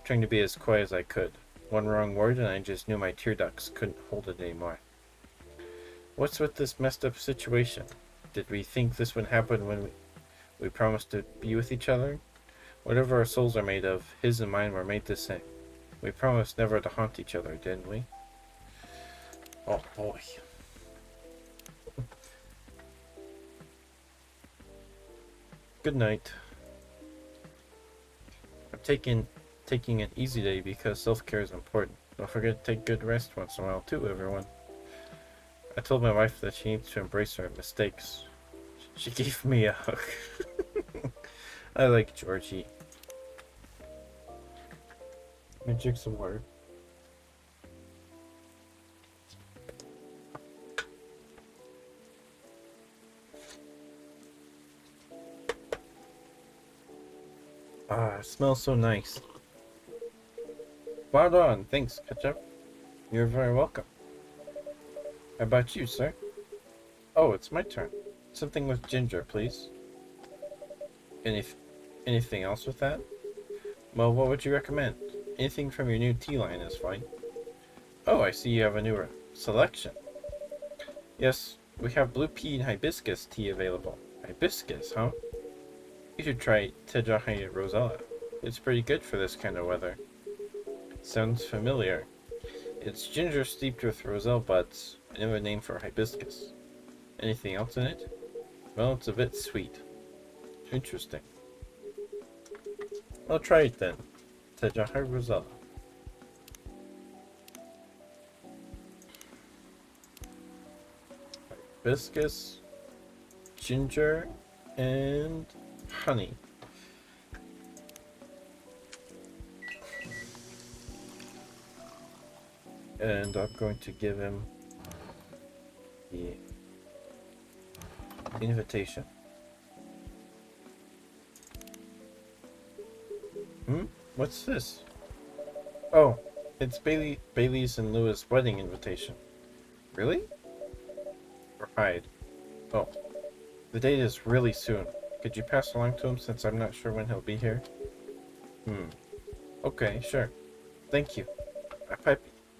trying to be as quiet as I could. One wrong word and I just knew my tear ducts couldn't hold it anymore. What's with this messed up situation? Did we think this would happen when we promised to be with each other? Whatever our souls are made of, his and mine were made the same. We promised never to haunt each other, didn't we? Oh boy. Good night. I'm taking an easy day because self-care is important. Don't forget to take good rest once in a while too, everyone. I told my wife that she needs to embrace her mistakes. She gave me a hug. I like Georgie. Let me drink some water. Ah, it smells so nice. Spot on. Thanks, Ketchup. You're very welcome. How about you, sir? Oh, it's my turn. Something with ginger, please. Anything else with that? Well, what would you recommend? Anything from your new tea line is fine. Oh, I see you have a newer selection. Yes, we have blue pea and hibiscus tea available. Hibiscus, huh? You should try Tejahe Rosella. It's pretty good for this kind of weather. Sounds familiar. It's ginger steeped with roselle buds, another name for hibiscus. Anything else in it? Well, it's a bit sweet. Interesting. I'll try it then. Tejahe Rosella. Hibiscus, ginger, and honey. And I'm going to give him the invitation. What's this? Oh, it's Bailey's and Lewis' wedding invitation. Really? Or Hyde. Oh, the date is really soon. Could you pass along to him since I'm not sure when he'll be here? Okay, sure. Thank you.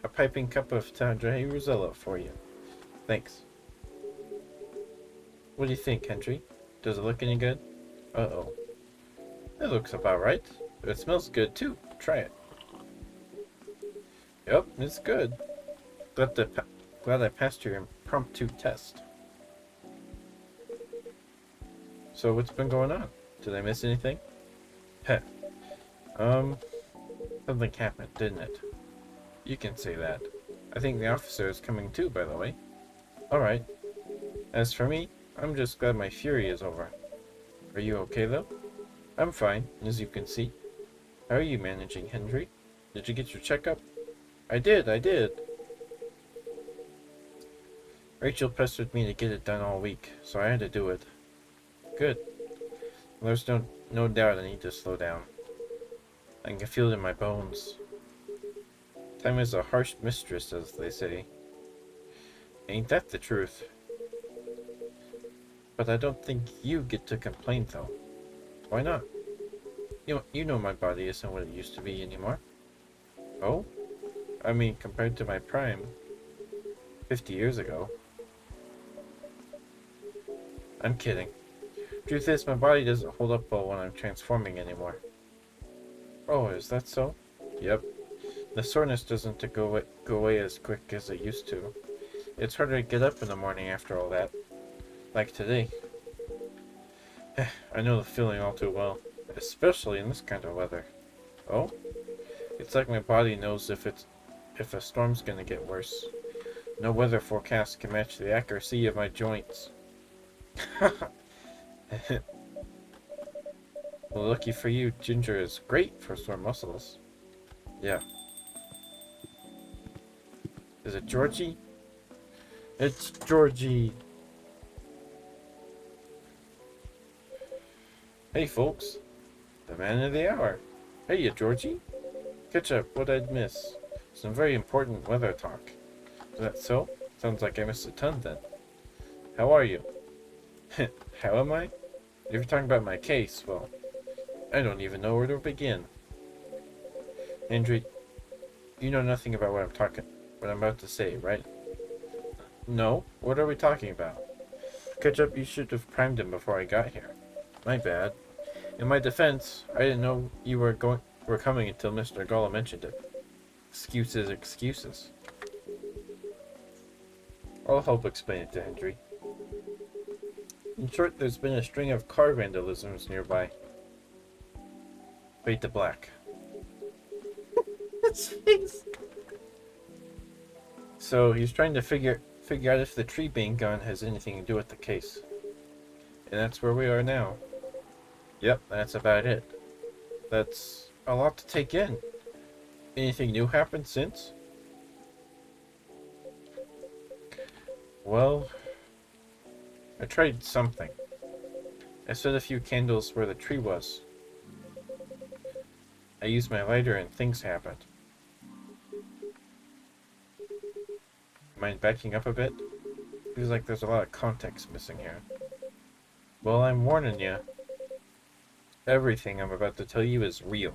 A piping cup of Tejahe Rosella for you. Thanks. What do you think, Henry? Does it look any good? Uh-oh. It looks about right. It smells good too. Try it. Yep, it's good. Glad I passed your impromptu test. So what's been going on? Did I miss anything? Heh. Um, something happened, didn't it? You can say that. I think the officer is coming too, by the way. Alright. As for me, I'm just glad my fury is over. Are you okay, though? I'm fine, as you can see. How are you managing, Henry? Did you get your checkup? I did. Rachel pestered me to get it done all week, so I had to do it. Good. There's no doubt I need to slow down. I can feel it in my bones. Time is a harsh mistress, as they say. Ain't that the truth? But I don't think you get to complain, though. Why not? You know my body isn't what it used to be anymore. Oh? I mean, compared to my prime, 50 years ago. I'm kidding. Truth is, my body doesn't hold up well when I'm transforming anymore. Oh, is that so? Yep. The soreness doesn't go away as quick as it used to. It's harder to get up in the morning after all that. Like today. I know the feeling all too well. Especially in this kind of weather. Oh? It's like my body knows if a storm's gonna get worse. No weather forecast can match the accuracy of my joints. Well, lucky for you, ginger is great for sore muscles. Yeah. Is it Georgie? It's Georgie! Hey folks, the man of the hour. Hey you, Georgie. Catch up, what I'd miss. Some very important weather talk. Is that so? Sounds like I missed a ton then. How are you? How am I? If you're talking about my case, well, I don't even know where to begin. Andrew, you know nothing about what I'm about to say, right? No? What are we talking about? Ketchup, you should have primed him before I got here. My bad. In my defense, I didn't know you were coming until Mr. Gala mentioned it. Excuses. I'll help explain it to Hendry. In short, there's been a string of car vandalisms nearby. Fade to black. Jeez. So he's trying to figure out if the tree being gone has anything to do with the case. And that's where we are now. Yep, that's about it. That's a lot to take in. Anything new happened since? Well, I tried something. I set a few candles where the tree was. I used my lighter and things happened. Mind backing up a bit? Feels like there's a lot of context missing here. Well, I'm warning you. Everything I'm about to tell you is real.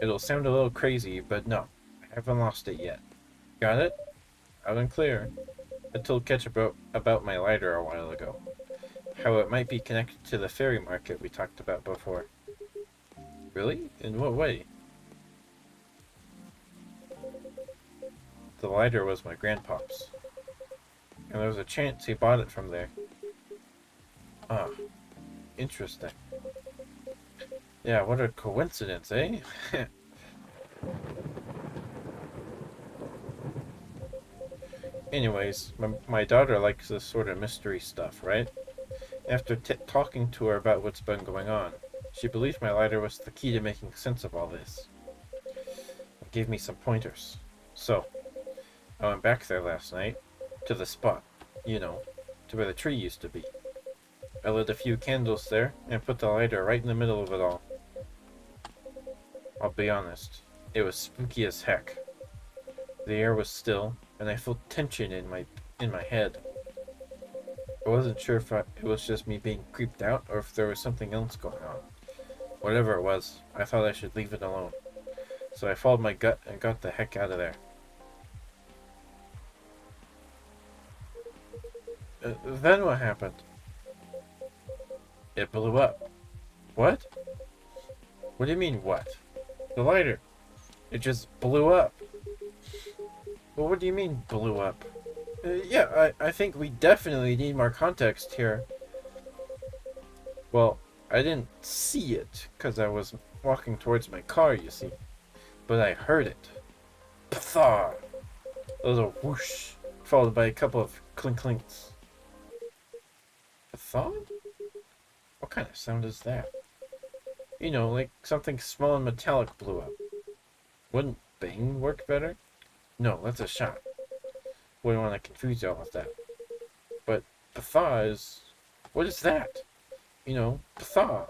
It'll sound a little crazy, but no, I haven't lost it yet. Got it? Out and clear. I told Ketchup about my lighter a while ago. How it might be connected to the fairy market we talked about before. Really? In what way? The lighter was my grandpa's. And there was a chance he bought it from there. Ah, interesting. Yeah, what a coincidence, eh? Anyways, my daughter likes this sort of mystery stuff, right? After talking to her about what's been going on, she believed my lighter was the key to making sense of all this. It gave me some pointers. So, I went back there last night, to the spot, you know, to where the tree used to be. I lit a few candles there, and put the lighter right in the middle of it all. I'll be honest, it was spooky as heck. The air was still, and I felt tension in my head. I wasn't sure if it was just me being creeped out, or if there was something else going on. Whatever it was, I thought I should leave it alone. So I followed my gut and got the heck out of there. Then what happened? It blew up. What? What do you mean, what? The lighter. It just blew up. Well, what do you mean, blew up? Yeah, I think we definitely need more context here. Well, I didn't see it, because I was walking towards my car, you see. But I heard it. Pthaw! There was a whoosh, followed by a couple of clink clinks. Pthaw? What kind of sound is that? You know, like something small and metallic blew up. Wouldn't bang work better? No, that's a shot. Wouldn't want to confuse y'all with that. But pthaw is... What is that? You know, pthaw.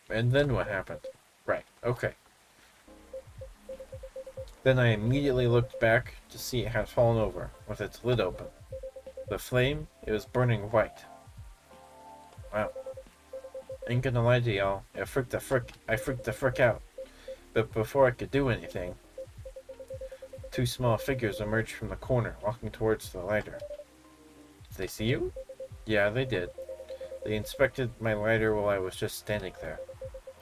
And then what happened? Right, okay. Then I immediately looked back to see it had fallen over, with its lid open. The flame, it was burning white. Wow. Ain't gonna lie to y'all, I freaked the frick out. But before I could do anything, two small figures emerged from the corner, walking towards the lighter. Did they see you? Yeah, they did. They inspected my lighter while I was just standing there.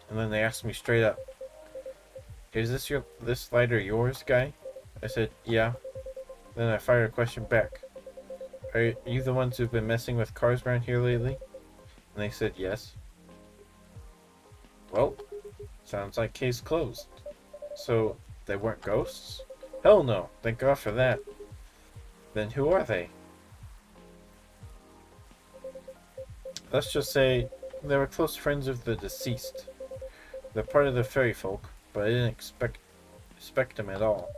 And then they asked me straight up, "Is this lighter yours, guy?" I said, "Yeah." Then I fired a question back. "Are you the ones who've been messing with cars around here lately?" And they said yes. Well, sounds like case closed. So, they weren't ghosts? Hell no, thank God for that. Then who are they? Let's just say they were close friends of the deceased. They're part of the fairy folk, but I didn't expect them at all.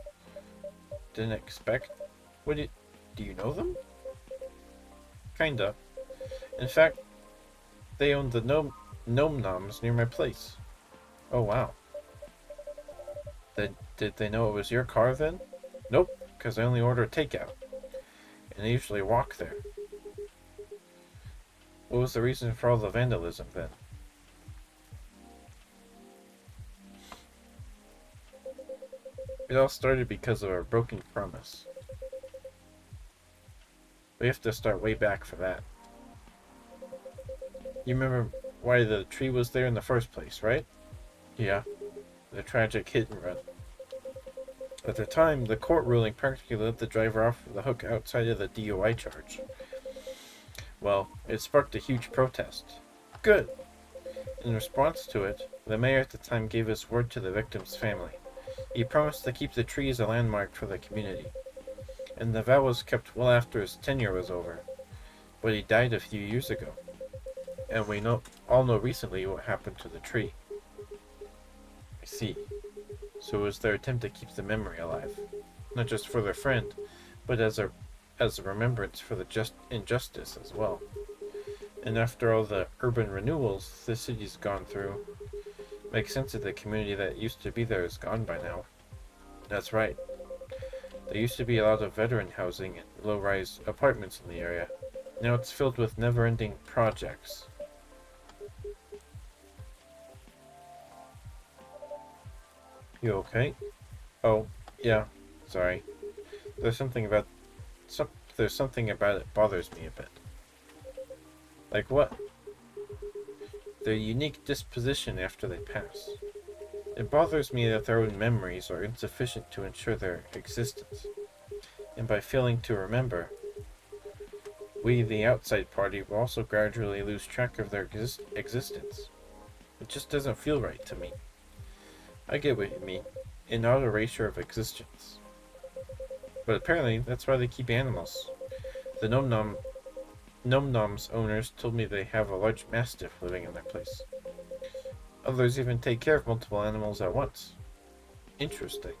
Didn't expect? Do you know them? Kinda. In fact, they owned the gnome noms near my place. Oh wow. Did they know it was your car then? Nope, because I only order takeout. And I usually walk there. What was the reason for all the vandalism then? It all started because of our broken promise. We have to start way back for that. You remember why the tree was there in the first place, right? Yeah, the tragic hit and run. At the time, the court ruling practically let the driver off the hook outside of the DUI charge. Well, it sparked a huge protest. Good! In response to it, the mayor at the time gave his word to the victim's family. He promised to keep the tree as a landmark for the community. And the vow was kept well after his tenure was over. But he died a few years ago. And we all know recently what happened to the tree. I see. So it was their attempt to keep the memory alive. Not just for their friend, but as a remembrance for the injustice as well. And after all the urban renewals the city's gone through, makes sense that the community that used to be there is gone by now. That's right. There used to be a lot of veteran housing and low-rise apartments in the area. Now it's filled with never-ending projects. You okay? Oh, yeah. Sorry. There's something about it bothers me a bit. Like what? Their unique disposition after they pass. It bothers me that their own memories are insufficient to ensure their existence. And by failing to remember, we, the outside party, will also gradually lose track of their existence. It just doesn't feel right to me. I get what you mean. An auto-erasure of existence. But apparently, that's why they keep animals. The Gnome Nom's owners told me they have a large mastiff living in their place. Others even take care of multiple animals at once. Interesting.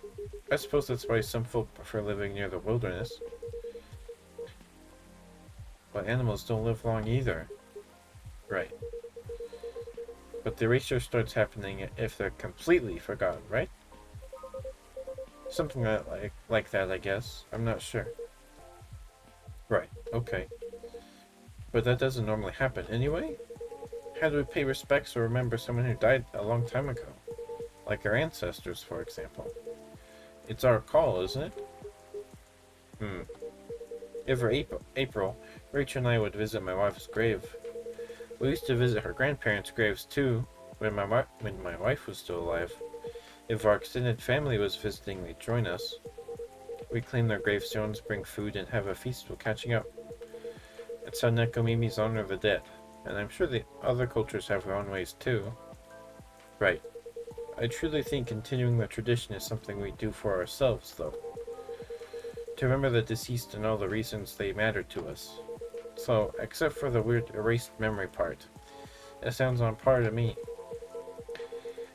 I suppose that's why some folk prefer living near the wilderness. But animals don't live long either. Right. But the erasure starts happening if they're completely forgotten, right? Something like that, I guess. I'm not sure. Right, okay. But that doesn't normally happen anyway? How do we pay respects or remember someone who died a long time ago? Like our ancestors, for example. It's our call, isn't it? Every April, Rachel and I would visit my wife's grave. We used to visit her grandparents' graves too, when my wife was still alive. If our extended family was visiting, they'd join us. We clean their gravestones, bring food, and have a feast while catching up. It's how Nekomimis honor the dead, and I'm sure the other cultures have their own ways too. Right. I truly think continuing the tradition is something we do for ourselves, though. To remember the deceased and all the reasons they mattered to us. So, except for the weird erased memory part, it sounds on par to me.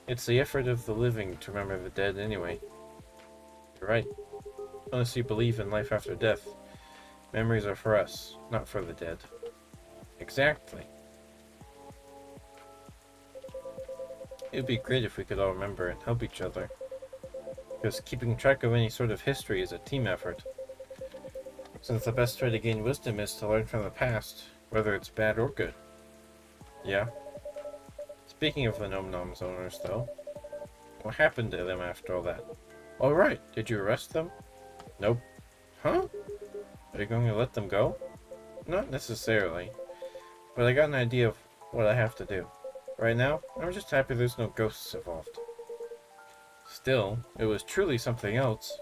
It's the effort of the living to remember the dead anyway. You're right. Unless you believe in life after death, memories are for us, not for the dead. Exactly. It'd be great if we could all remember and help each other. Because keeping track of any sort of history is a team effort. Since the best way to gain wisdom is to learn from the past, whether it's bad or good. Yeah. Speaking of the Nom Noms owners, though, what happened to them after all that? Alright, did you arrest them? Nope. Huh? Are you going to let them go? Not necessarily, but I got an idea of what I have to do. Right now, I'm just happy there's no ghosts involved. Still, it was truly something else.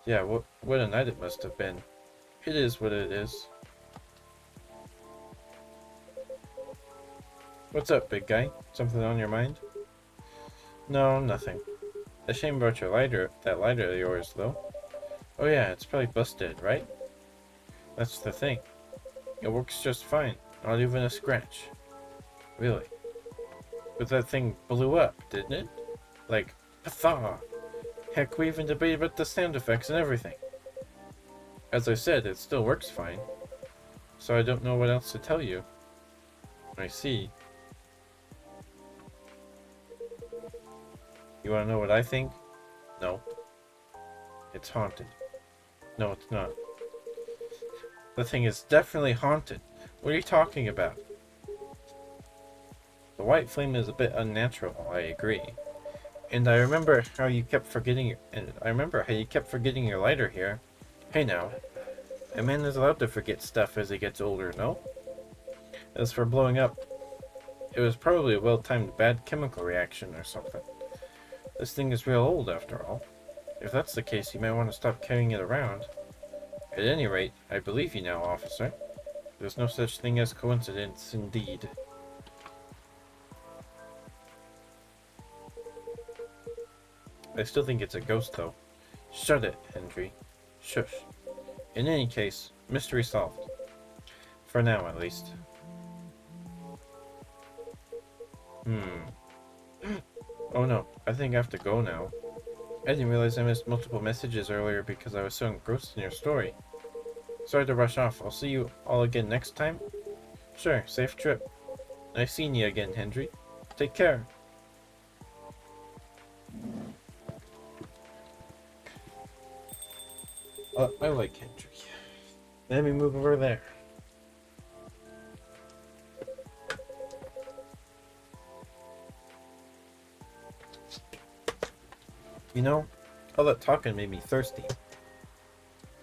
Yeah, what a night it must have been. It is what it is. What's up, big guy? Something on your mind? No, nothing. A shame about your lighter, that lighter of yours, though. Oh yeah, it's probably busted, right? That's the thing. It works just fine, not even a scratch. Really. But that thing blew up, didn't it? Like, patha! Heck, we even debated about the sound effects and everything. As I said, it still works fine. So I don't know what else to tell you. I see. You wanna know what I think? No. It's haunted. No, it's not. The thing is definitely haunted. What are you talking about? The white flame is a bit unnatural, I agree. And I remember how you kept forgetting your lighter here. Hey now, a man is allowed to forget stuff as he gets older, no? As for blowing up, it was probably a well-timed bad chemical reaction or something. This thing is real old after all. If that's the case, you might want to stop carrying it around. At any rate, I believe you now, officer. There's no such thing as coincidence, indeed. I still think it's a ghost, though. Shut it, Henry. Shush. In any case, mystery solved. For now, at least. Oh no, I think I have to go now. I didn't realize I missed multiple messages earlier because I was so engrossed in your story. Sorry to rush off. I'll see you all again next time. Sure, safe trip. Nice seeing you again, Henry. Take care. I like Henry. Let me move over there. You know, all that talking made me thirsty.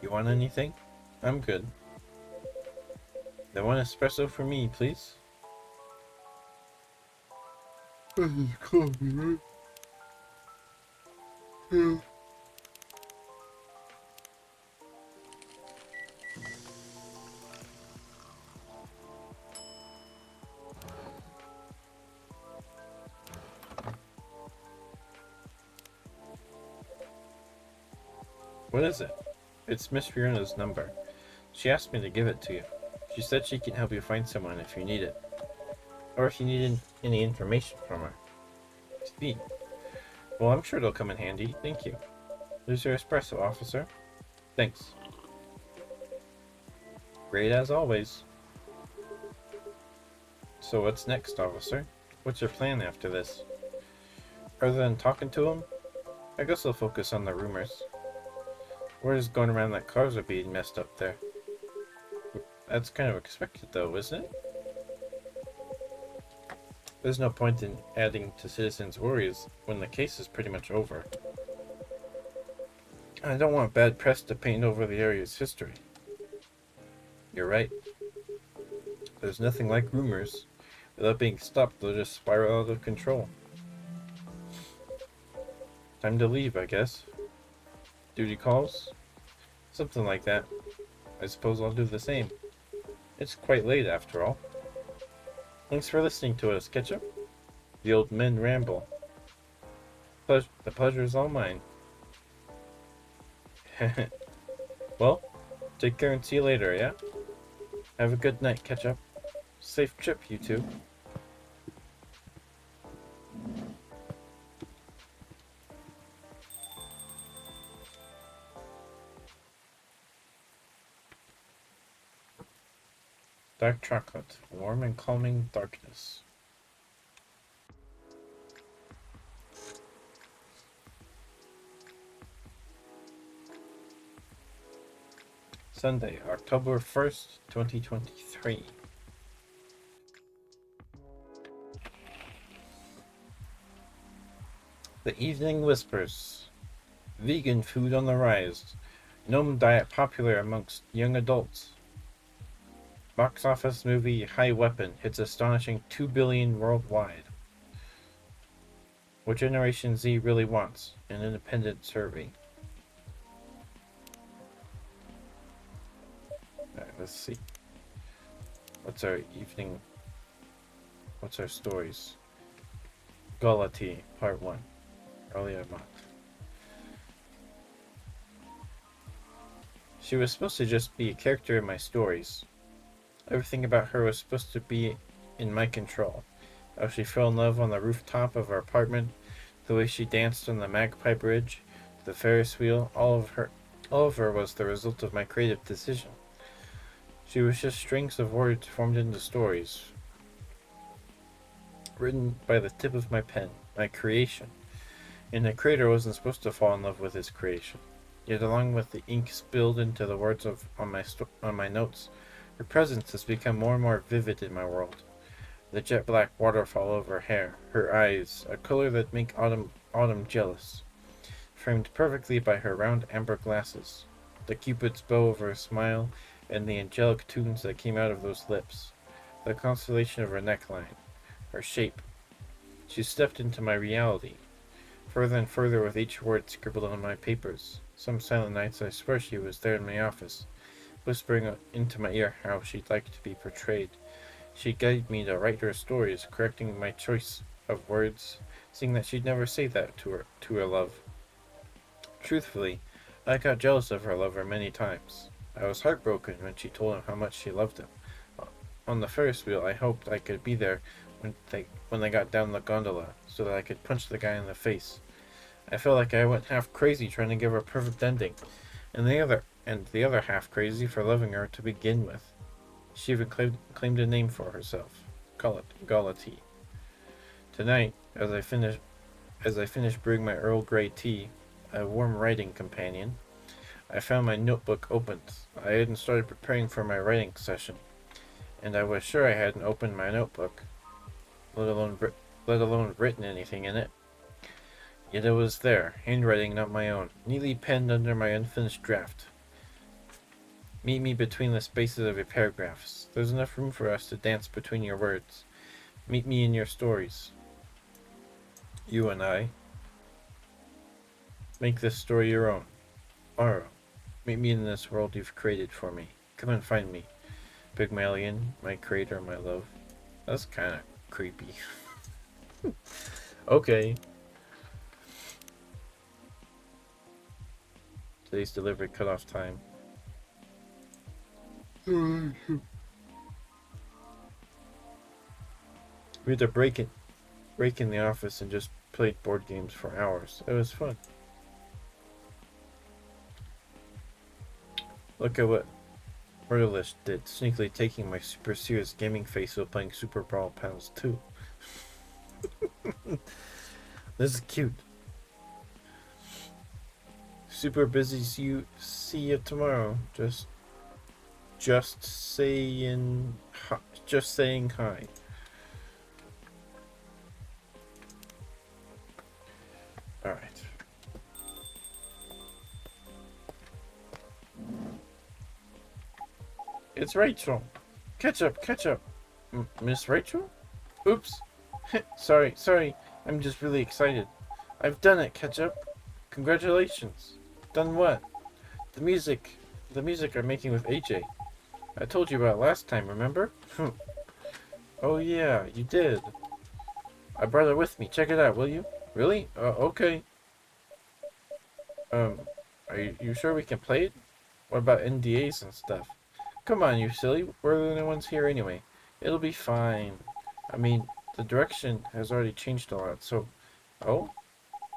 You want anything? I'm good. Then one espresso for me, please. This is coffee, right? Yeah. What is it? It's Miss Fiona's number. She asked me to give it to you. She said she can help you find someone if you need it. Or if you need any information from her. See. Well, I'm sure it'll come in handy. Thank you. There's your espresso, officer. Thanks. Great as always. So what's next, officer? What's your plan after this? Other than talking to him? I guess I'll focus on the rumors. Word is going around that cars are being messed up there. That's kind of expected though, isn't it? There's no point in adding to citizens' worries when the case is pretty much over. I don't want bad press to paint over the area's history. You're right. There's nothing like rumors. Without being stopped, they'll just spiral out of control. Time to leave, I guess. Duty calls? Something like that. I suppose I'll do the same. It's quite late after all. Thanks for listening to us, Ketchup. The old men ramble. The pleasure's all mine. Well, take care and see you later, yeah? Have a good night, Ketchup. Safe trip, you two. Dark chocolate. Warm and calming darkness. Sunday, October 1st, 2023. The Evening Whispers. Vegan food on the rise. Gnome diet popular amongst young adults. Box office movie High Weapon hits astonishing 2 billion worldwide. What Generation Z really wants? An independent survey. Alright, let's see. What's our stories? Galati, Part 1. Earlier month. She was supposed to just be a character in my stories. Everything about her was supposed to be in my control. How she fell in love on the rooftop of our apartment, the way she danced on the Magpie Bridge, the Ferris wheel, all of her was the result of my creative decision. She was just strings of words formed into stories, written by the tip of my pen, my creation. And the creator wasn't supposed to fall in love with his creation. Yet along with the ink spilled into the words on my notes, her presence has become more and more vivid in my world. The jet black waterfall of her hair, her eyes, a color that make autumn jealous, framed perfectly by her round amber glasses, the cupid's bow of her smile, and the angelic tunes that came out of those lips, the constellation of her neckline, her shape. She stepped into my reality, further and further with each word scribbled on my papers. Some silent nights I swear she was there in my office, whispering into my ear how she'd like to be portrayed. She'd guide me to write her stories, correcting my choice of words, seeing that she'd never say that to her love. Truthfully, I got jealous of her lover many times. I was heartbroken when she told him how much she loved him. On the Ferris wheel, I hoped I could be there when they got down the gondola, so that I could punch the guy in the face. I felt like I went half crazy trying to give her a perfect ending, and the other half crazy for loving her to begin with. She even claimed a name for herself. Call it Galati. Tonight, as I finished brewing my Earl Grey tea, a warm writing companion, I found my notebook opened. I hadn't started preparing for my writing session, and I was sure I hadn't opened my notebook, let alone written anything in it. Yet it was there, handwriting not my own, neatly penned under my unfinished draft. Meet me between the spaces of your paragraphs. There's enough room for us to dance between your words. Meet me in your stories. You and I. Make this story your own. Aro, meet me in this world you've created for me. Come and find me. Pygmalion, my creator, my love. That's kinda creepy. Okay. Today's delivery cutoff time. We had to break in the office and just played board games for hours. It was fun. Look at what Murderlist did, sneakily taking my super serious gaming face while playing Super Brawl Pals 2. This is cute. Super busy. See you tomorrow. Just saying hi. All right. It's Rachel. Catch up. Miss Rachel? Oops. Sorry. I'm just really excited. I've done it, Ketchup. Congratulations. Done what? The music. The music I'm making with AJ. I told you about it last time, remember? Oh yeah, you did. I brought it with me. Check it out, will you? Really? Okay. Um, are you sure we can play it? What about NDAs and stuff? Come on, you silly. We're the only ones here anyway. It'll be fine. I mean, the direction has already changed a lot, so... Oh?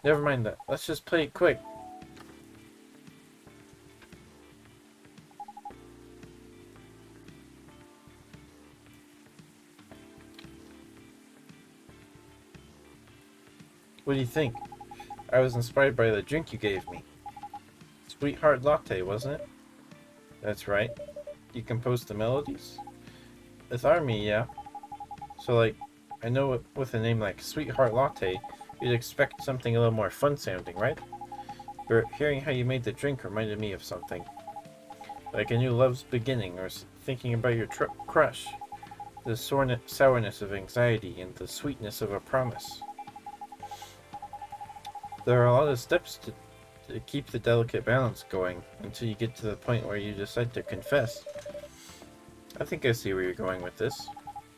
Never mind that. Let's just play it quick. What do you think? I was inspired by the drink you gave me. Sweetheart Latte, wasn't it? That's right. You composed the melodies? With Army, yeah. So, like, I know with a name like Sweetheart Latte, you'd expect something a little more fun sounding, right? But hearing how you made the drink reminded me of something. Like a new love's beginning, or thinking about your crush. The sourness of anxiety and the sweetness of a promise. There are a lot of steps to keep the delicate balance going until you get to the point where you decide to confess. I think I see where you're going with this.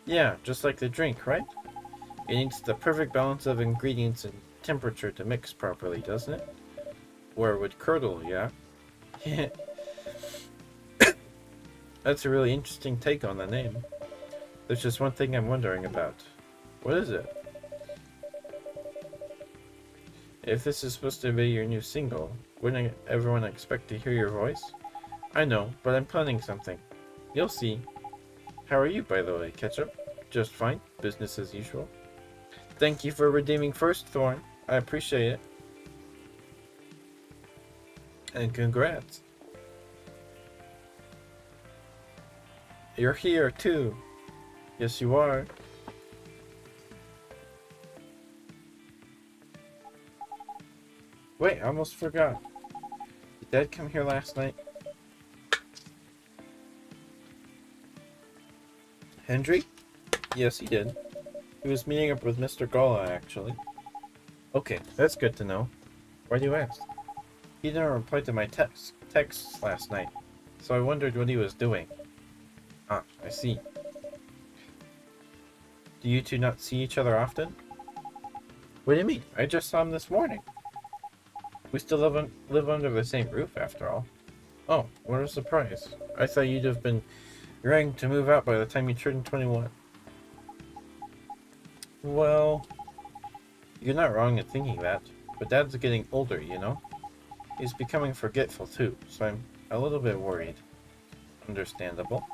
Yeah, just like the drink, right? It needs the perfect balance of ingredients and temperature to mix properly, doesn't it? Or it would curdle, yeah? That's a really interesting take on the name. There's just one thing I'm wondering about. What is it? If this is supposed to be your new single, wouldn't everyone expect to hear your voice? I know, but I'm planning something. You'll see. How are you, by the way, Ketchup? Just fine. Business as usual. Thank you for redeeming first, Thorn. I appreciate it. And congrats. You're here, too. Yes, you are. Wait, I almost forgot. Did Dad come here last night? Hendry? Yes, he did. He was meeting up with Mr. Gala, actually. Okay, that's good to know. Why do you ask? He didn't reply to my texts last night, so I wondered what he was doing. Ah, I see. Do you two not see each other often? What do you mean? I just saw him this morning. We still live under the same roof, after all. Oh, what a surprise. I thought you'd have been ready to move out by the time you turned 21. Well, you're not wrong in thinking that, but Dad's getting older, you know? He's becoming forgetful too, so I'm a little bit worried. Understandable.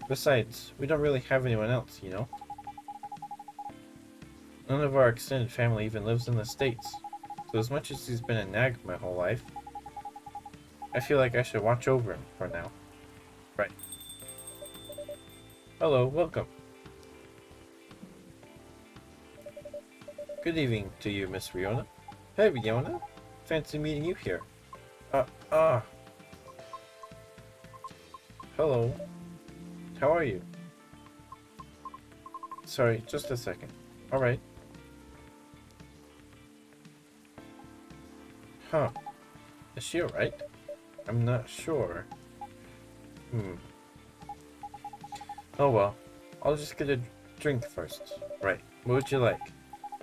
Besides, we don't really have anyone else, you know? None of our extended family even lives in the States, so as much as he's been a nag my whole life, I feel like I should watch over him for now. Right. Hello, welcome. Good evening to you, Miss Riona. Hey, Riona. Fancy meeting you here. Hello. How are you? Sorry, just a second. Alright. Huh. Is she alright? I'm not sure. Oh well. I'll just get a drink first. Right. What would you like?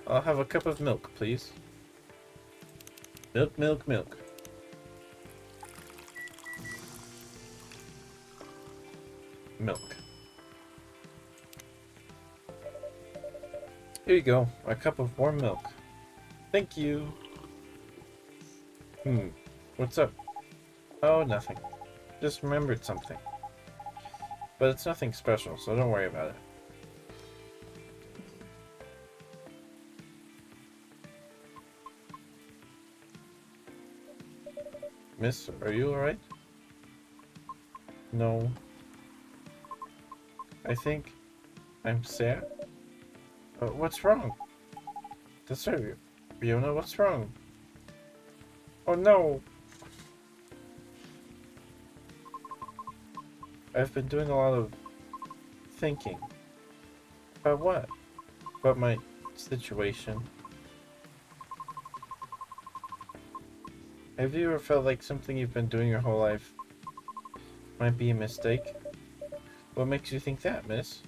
I'll have a cup of milk, please. Milk, milk, milk. Milk. Here you go. A cup of warm milk. Thank you. What's up? Oh, nothing. Just remembered something. But it's nothing special, so don't worry about it. Miss, are you alright? No. I think I'm sad. What's wrong? That's right, Fiona, what's wrong? Oh no! I've been doing a lot of thinking. About what? About my situation. Have you ever felt like something you've been doing your whole life might be a mistake? What makes you think that, miss?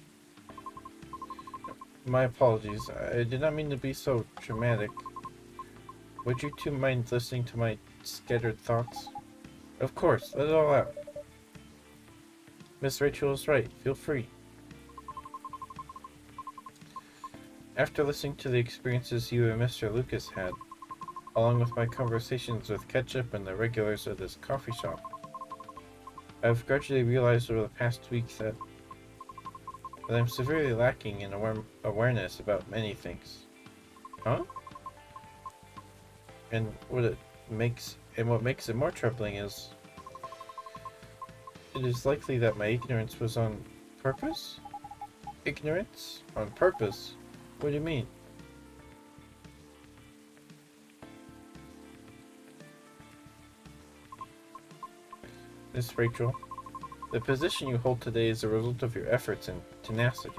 My apologies. I did not mean to be so dramatic. Would you two mind listening to my scattered thoughts? Of course, let it all out. Miss Rachel is right. Feel free. After listening to the experiences you and Mr. Lucas had, along with my conversations with Ketchup and the regulars of this coffee shop, I've gradually realized over the past week that I'm severely lacking in awareness about many things. Huh? And what makes it more troubling is it is likely that my ignorance was on purpose? Ignorance? On purpose? What do you mean? Miss Rachel, the position you hold today is a result of your efforts and tenacity.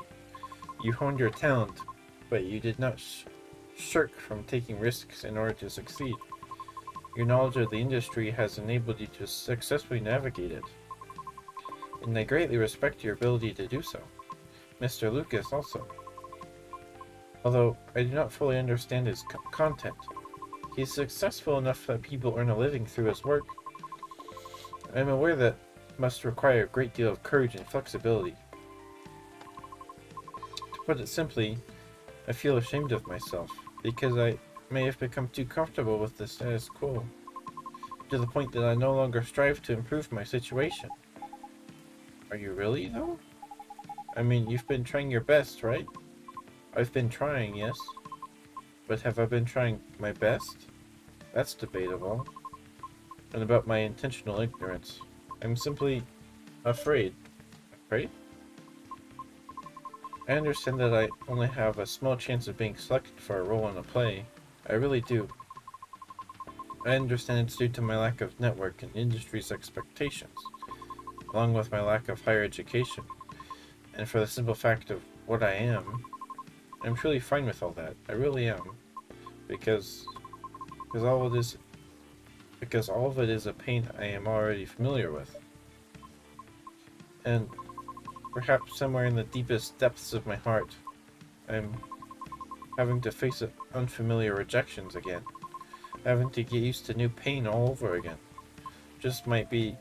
You honed your talent, but you did not shirk from taking risks in order to succeed. Your knowledge of the industry has enabled you to successfully navigate it, and I greatly respect your ability to do so. Mr. Lucas also. Although I do not fully understand his content, he is successful enough that people earn a living through his work. I am aware that must require a great deal of courage and flexibility. To put it simply, I feel ashamed of myself, because I may have become too comfortable with the status quo, to the point that I no longer strive to improve my situation. Are you really, though? I mean, you've been trying your best, right? I've been trying, yes. But have I been trying my best? That's debatable. And about my intentional ignorance, I'm simply afraid. Afraid? I understand that I only have a small chance of being selected for a role in a play. I really do. I understand it's due to my lack of network and industry's expectations, along with my lack of higher education, and for the simple fact of what I am. I'm truly fine with all that. I really am. Because all of it is a pain I am already familiar with. And perhaps somewhere in the deepest depths of my heart, I'm having to face unfamiliar rejections again. Having to get used to new pain all over again. Just might be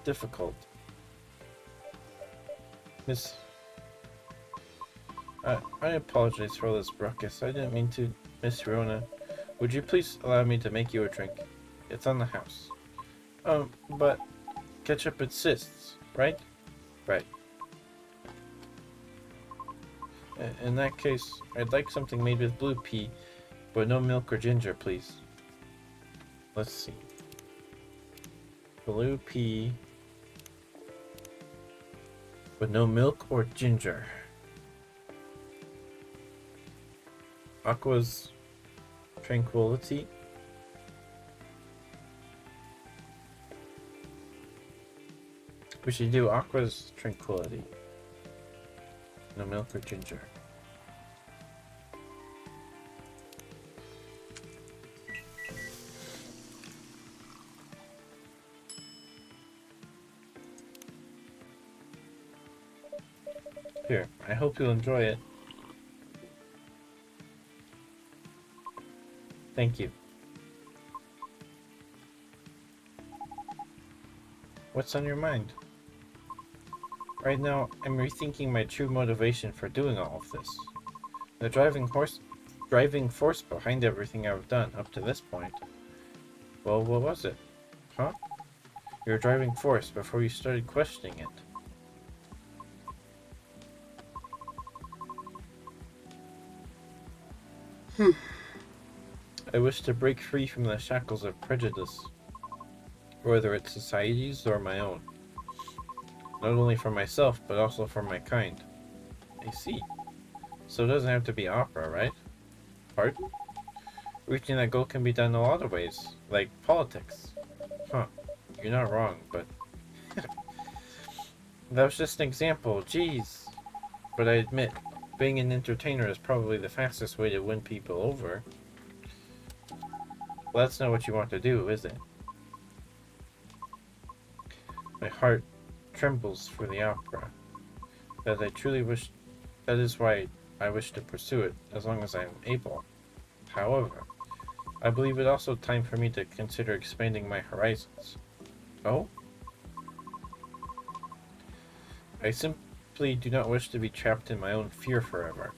difficult. Miss, I apologize for all this ruckus. I didn't mean to, Miss Rona. Would you please allow me to make you a drink? It's on the house. But Ketchup insists, right? Right. In that case, I'd like something made with blue pea, but no milk or ginger, please. Let's see. Blue pea with no milk or ginger. Aqua's Tranquility. We should do Aqua's Tranquility. No milk or ginger. Here, I hope you'll enjoy it. Thank you. What's on your mind? Right now, I'm rethinking my true motivation for doing all of this. The driving force behind everything I've done up to this point. Well, what was it? Huh? Your driving force before you started questioning it. I wish to break free from the shackles of prejudice, whether it's society's or my own. Not only for myself, but also for my kind. I see. So it doesn't have to be opera, right? Pardon? Reaching that goal can be done a lot of ways, like politics. Huh. You're not wrong, but... That was just an example, jeez. But I admit, being an entertainer is probably the fastest way to win people over. Well, that's not what you want to do, is it? My heart trembles for the opera. That I truly wish. That is why I wish to pursue it, as long as I am able. However, I believe it also time for me to consider expanding my horizons. Oh? I simply do not wish to be trapped in my own fear forever.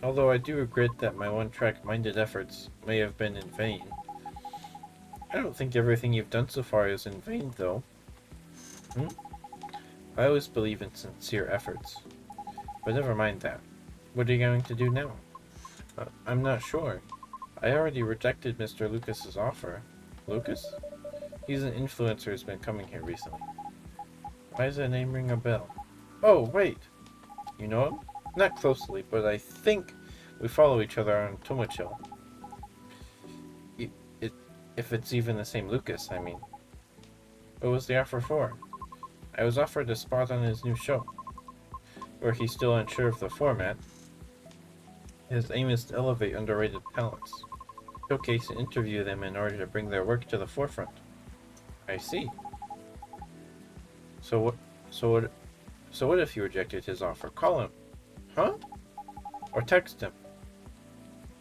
Although I do regret that my one-track-minded efforts may have been in vain. I don't think everything you've done so far is in vain, though. Hmm? I always believe in sincere efforts. But never mind that. What are you going to do now? I'm not sure. I already rejected Mr. Lucas's offer. Lucas? He's an influencer who's been coming here recently. Why does that name ring a bell? Oh, wait! You know him? Not closely, but I think we follow each other on Tomochill. If it's even the same Lucas, I mean. What was the offer for? I was offered a spot on his new show. Where he's still unsure of the format. His aim is to elevate underrated talents. Showcase and interview them in order to bring their work to the forefront. I see. So what? So what if you rejected his offer? Call him. Huh? Or text him.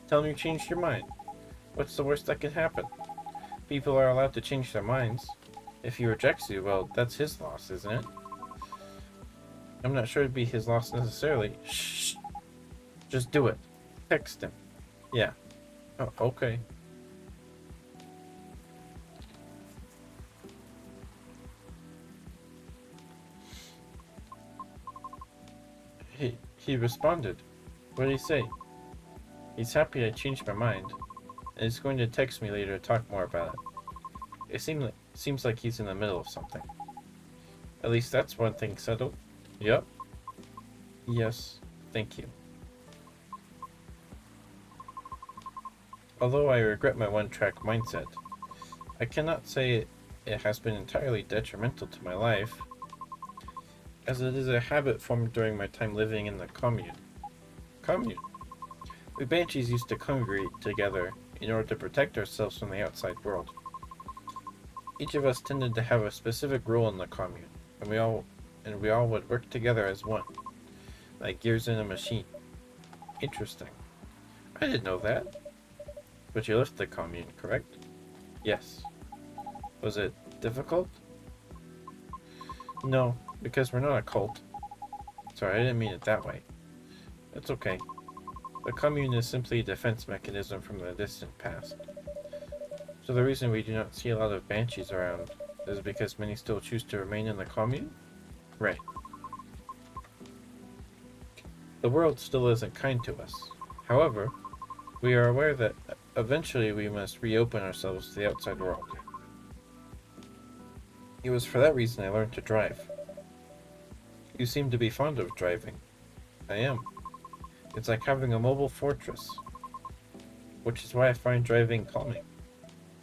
Tell him you changed your mind. What's the worst that could happen? People are allowed to change their minds. If he rejects you, well, that's his loss, isn't it? I'm not sure it'd be his loss necessarily. Shh. Just do it. Text him. Yeah. Oh, okay. He responded. What did he say? He's happy I changed my mind, and he's going to text me later to talk more about it. It seems like he's in the middle of something. At least that's one thing settled. Yup. Yes, thank you. Although I regret my one-track mindset, I cannot say it has been entirely detrimental to my life, as it is a habit formed during my time living in the commune. Commune? We banshees used to congregate together in order to protect ourselves from the outside world. Each of us tended to have a specific role in the commune, and we all would work together as one, like gears in a machine. Interesting. I didn't know that. But you left the commune, correct? Yes. Was it difficult? No, because we're not a cult. Sorry, I didn't mean it that way. It's okay. The commune is simply a defense mechanism from the distant past. So the reason we do not see a lot of banshees around is because many still choose to remain in the commune? Right. The world still isn't kind to us. However, we are aware that eventually we must reopen ourselves to the outside world. It was for that reason I learned to drive. You seem to be fond of driving. I am. It's like having a mobile fortress. Which is why I find driving calming.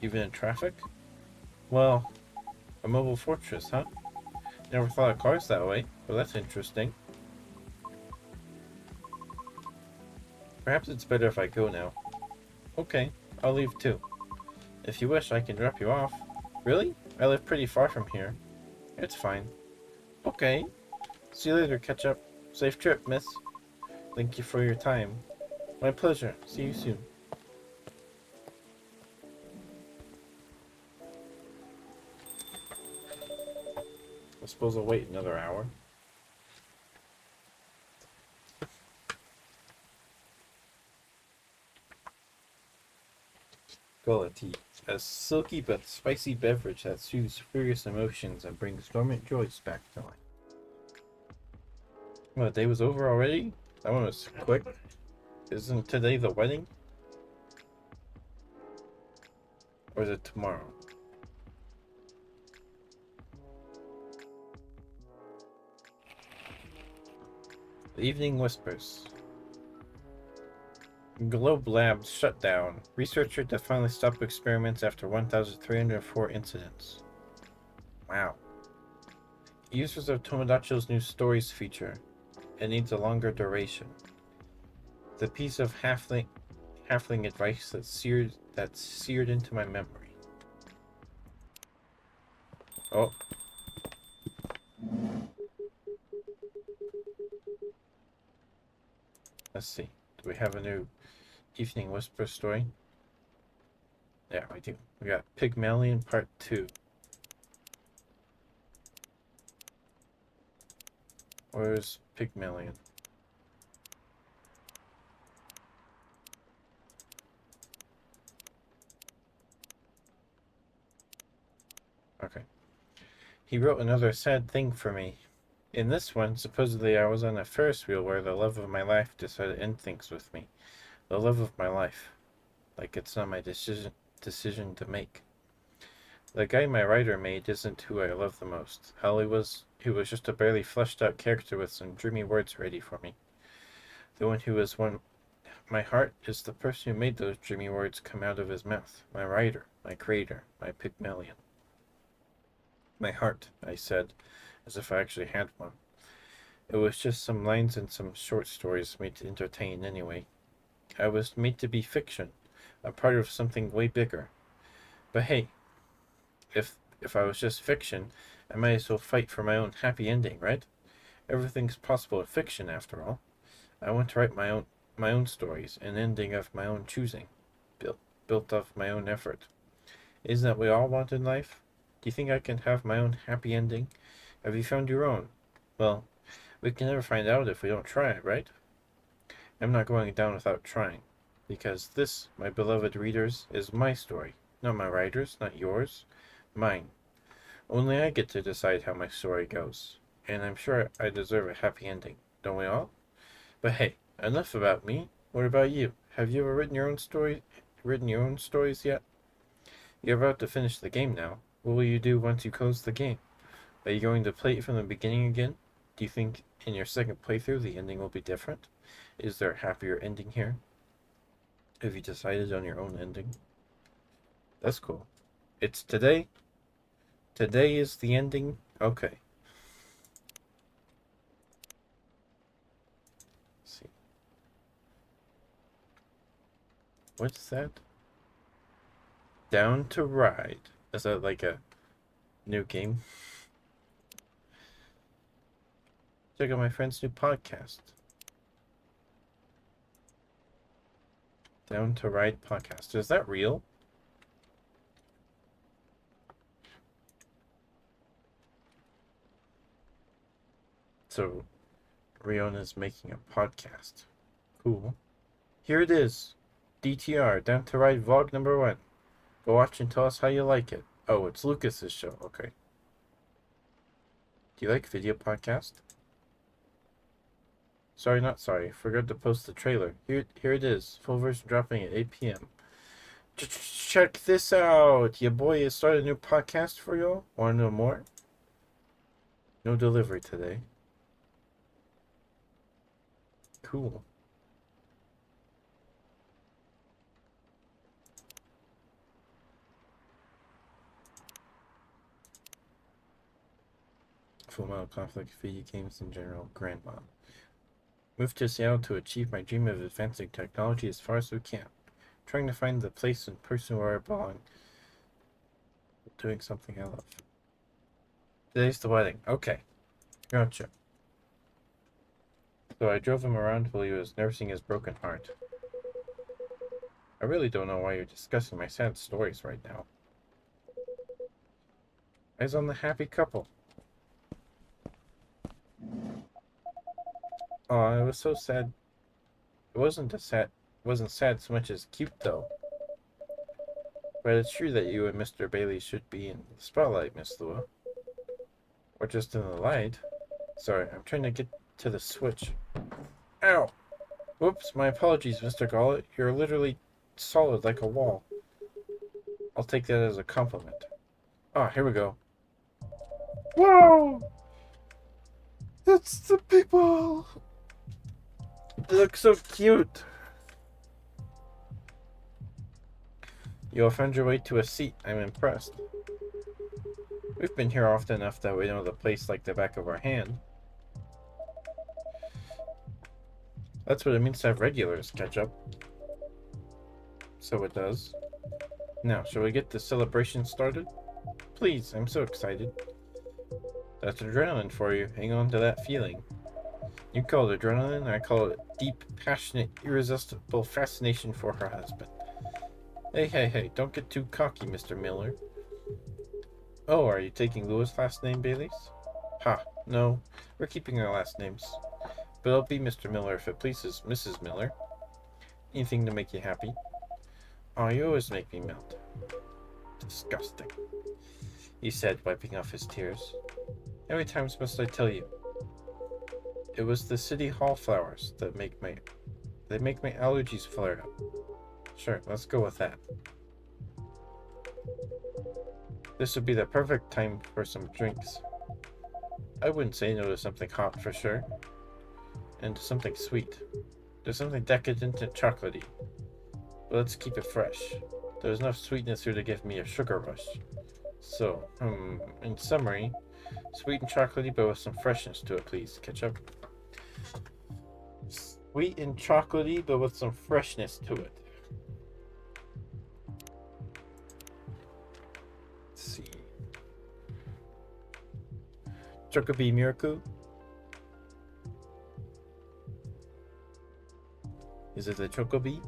Even in traffic? Well, a mobile fortress, huh? Never thought of cars that way, but that's interesting. Perhaps it's better if I go now. Okay, I'll leave too. If you wish, I can drop you off. Really? I live pretty far from here. It's fine. Okay. See you later, Ketchup. Safe trip, miss. Thank you for your time. My pleasure. See you soon. I suppose I'll wait another hour. Cola tea. A silky but spicy beverage that soothes furious emotions and brings dormant joys back to life. Well, the day was over already? That one was quick. Isn't today the wedding? Or is it tomorrow? The Evening Whispers. Globe Labs shut down. Researcher to finally stop experiments after 1,304 incidents. Wow. Users of Tomodachi's new stories feature. It needs a longer duration. The piece of halfling advice that's seared into my memory. Oh. Let's see. Do we have a new Evening Whisper story? Yeah, we do. We got Pygmalion Part 2. Where's Pygmalion? Okay. He wrote another sad thing for me. In this one, supposedly I was on a Ferris wheel where the love of my life decided to end things with me. The love of my life. Like it's not my decision to make. The guy my writer made isn't who I love the most. He was just a barely fleshed out character with some dreamy words ready for me. The one who was one my heart is the person who made those dreamy words come out of his mouth. My writer, my creator, my Pygmalion. My heart, I said, as if I actually had one. It was just some lines in some short stories made to entertain anyway. I was made to be fiction, a part of something way bigger. But hey, if I was just fiction, I might as well fight for my own happy ending, right? Everything's possible in fiction, after all. I want to write my own stories, an ending of my own choosing, built of my own effort. Isn't that what we all want in life? Do you think I can have my own happy ending? Have you found your own? Well, we can never find out if we don't try it, right? I'm not going down without trying, because this, my beloved readers, is my story, not my writer's, not yours, mine. Only I get to decide how my story goes, and I'm sure I deserve a happy ending, don't we all? But hey, enough about me. What about you? Have you ever written your own stories yet? You're about to finish the game now. What will you do once you close the game? Are you going to play it from the beginning again? Do you think in your second playthrough the ending will be different? Is there a happier ending here? Have you decided on your own ending? That's cool. It's today? Today is the ending? Okay. Let's see. What's that? Down to Ride. Is that like a new game? Check out my friend's new podcast. Down to Ride podcast. Is that real? So, Riona's making a podcast. Cool. Here it is. DTR, Down to Ride vlog number 1. Go watch and tell us how you like it. Oh, it's Lucas's show. Okay. Do you like video podcast? Sorry, not sorry. Forgot to post the trailer. Here it is. Full version dropping at 8 p.m. Check this out. Your boy has started a new podcast for you. Want to know more? No delivery today. Cool. Full metal conflict, video games in general, grandma. Moved to Seattle to achieve my dream of advancing technology as far as we can. Trying to find the place and person where I belong. Doing something I love. Today's the wedding. Okay. Gotcha. So I drove him around while he was nursing his broken heart. I really don't know why you're discussing my sad stories right now. Eyes on the happy couple. Oh, it was so sad. It wasn't sad so much as cute though. But it's true that you and Mr. Bailey should be in the spotlight, Miss Lua. Or just in the light. Sorry, I'm trying to get to the switch. Ow! Whoops, my apologies, Mr. Gullet. You're literally solid like a wall. I'll take that as a compliment. Ah, here we go. Whoa! It's the people! They look so cute! You'll find your way to a seat. I'm impressed. We've been here often enough that we know the place like the back of our hand. That's what it means to have regulars, Ketchup. So it does. Now, shall we get the celebration started? Please, I'm so excited. That's adrenaline for you. Hang on to that feeling. You call it adrenaline, I call it deep, passionate, irresistible fascination for her husband. Hey, don't get too cocky, Mr. Miller. Oh, are you taking Louis' last name, Bailey's? Ha, no, we're keeping our last names. But I'll be Mr. Miller if it pleases Mrs. Miller. Anything to make you happy. Oh, you always make me melt. Disgusting, he said, wiping off his tears. How many times must I tell you? It was the city hall flowers that make my allergies flare up. Sure, let's go with that. This would be the perfect time for some drinks. I wouldn't say no to something hot for sure. And to something sweet. There's something decadent and chocolatey. But let's keep it fresh. There's enough sweetness here to give me a sugar rush. So, in summary, sweet and chocolatey but with some freshness to it, please. Ketchup. Sweet and chocolatey but with some freshness to it. Let's see. Chocobi Miracle. Is it a Chocobi?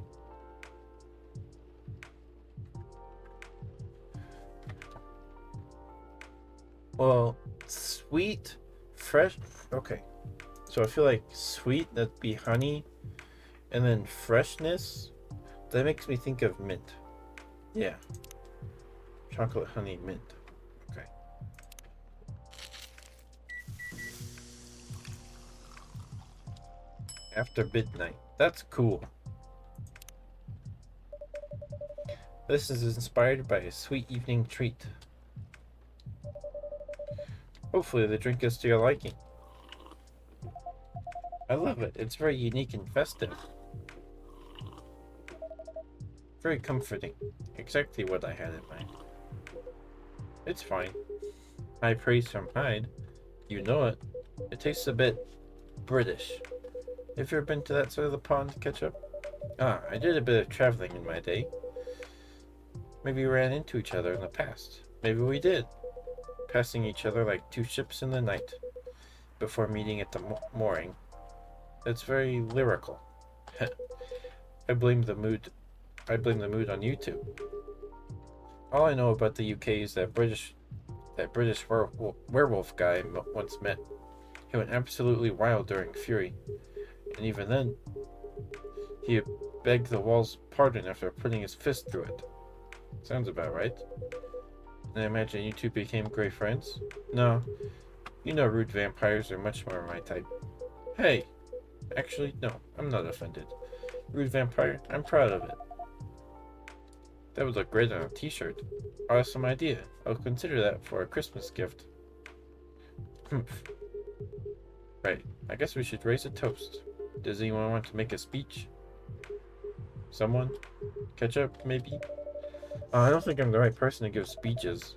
Well, sweet, fresh. Okay. So I feel like sweet, that'd be honey. And then freshness, that makes me think of mint. Yeah. Chocolate, honey, mint. Okay. After midnight. That's cool. This is inspired by a sweet evening treat. Hopefully the drink is to your liking. I love it. It's very unique and festive. Very comforting. Exactly what I had in mind. It's fine. High praise from Hyde. You know it. It tastes a bit British. Have you ever been to that side of the pond, Ketchup? Ah, I did a bit of traveling in my day. Maybe we ran into each other in the past. Maybe we did. Passing each other like two ships in the night. Before meeting at the mooring. It's very lyrical. I blame the mood on you two. All I know about the UK is that British werewolf guy once met. He went absolutely wild during Fury. And even then, he begged the wall's pardon after putting his fist through it. Sounds about right. And I imagine you two became great friends? No. You know rude vampires are much more my type. Hey! Actually, no, I'm not offended. Rude vampire, I'm proud of it. That would look great on a t-shirt. Awesome idea. I'll consider that for a Christmas gift. Right, I guess we should raise a toast. Does anyone want to make a speech? Someone? Ketchup, maybe? I don't think I'm the right person to give speeches.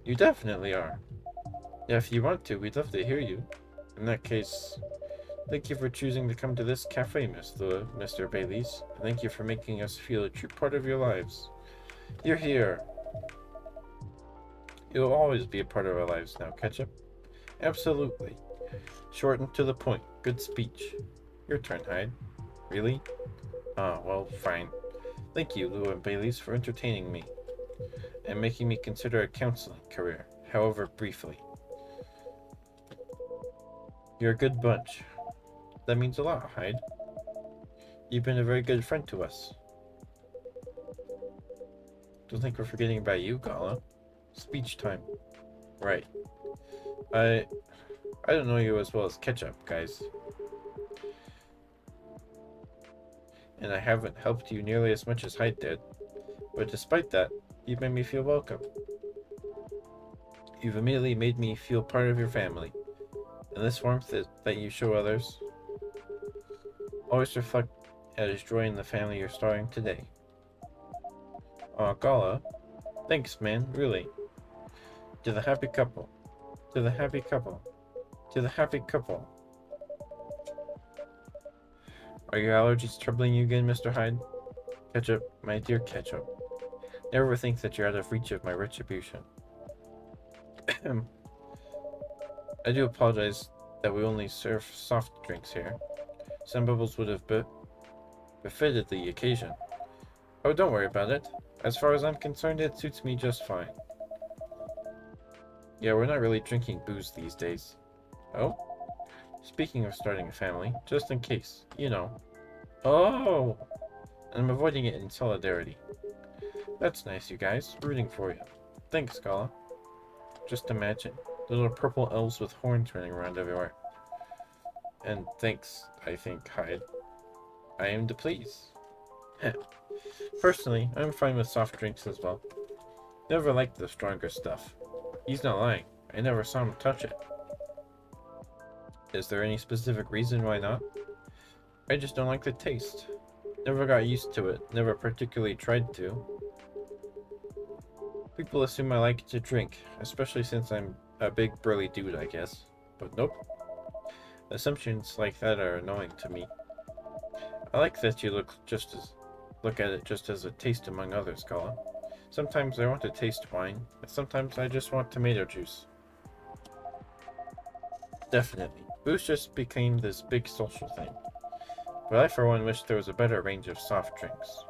You definitely are. Yeah, if you want to, we'd love to hear you. In that case, thank you for choosing to come to this cafe, Mr. Bailey's. And thank you for making us feel a true part of your lives. You're here. You'll always be a part of our lives now, Ketchup. Absolutely. Short and to the point. Good speech. Your turn, Hyde. Really? Well, fine. Thank you, Lou and Bailey's, for entertaining me. And making me consider a counseling career, however briefly. You're a good bunch. That means a lot, Hyde. You've been a very good friend to us. Don't think we're forgetting about you, Gala. Speech time. Right. I don't know you as well as Ketchup, guys. And I haven't helped you nearly as much as Hyde did. But despite that, you've made me feel welcome. You've immediately made me feel part of your family. And this warmth that you show others always reflect as joy in the family you're starting today. Aw, Gala. Thanks, man, really. To the happy couple. To the happy couple. To the happy couple. Are your allergies troubling you again, Mr. Hyde? Ketchup, my dear Ketchup. Never think that you're out of reach of my retribution. I do apologize that we only serve soft drinks here. Some bubbles would have befitted the occasion. Oh, don't worry about it. As far as I'm concerned, it suits me just fine. Yeah, we're not really drinking booze these days. Oh? Speaking of starting a family, just in case, you know. Oh! I'm avoiding it in solidarity. That's nice, you guys. Rooting for you. Thanks, Scala. Just imagine. Little purple elves with horns running around everywhere. And thanks, I think, Hyde. I aim to please. Personally, I'm fine with soft drinks as well. Never liked the stronger stuff. He's not lying. I never saw him touch it. Is there any specific reason why not? I just don't like the taste. Never got used to it. Never particularly tried to. People assume I like to drink, especially since I'm a big burly dude, I guess. But nope. Assumptions like that are annoying to me. I like that you look at it just as a taste among others, Colin. Sometimes I want to taste wine, and sometimes I just want tomato juice. Definitely. Booze just became this big social thing. But I for one wish there was a better range of soft drinks.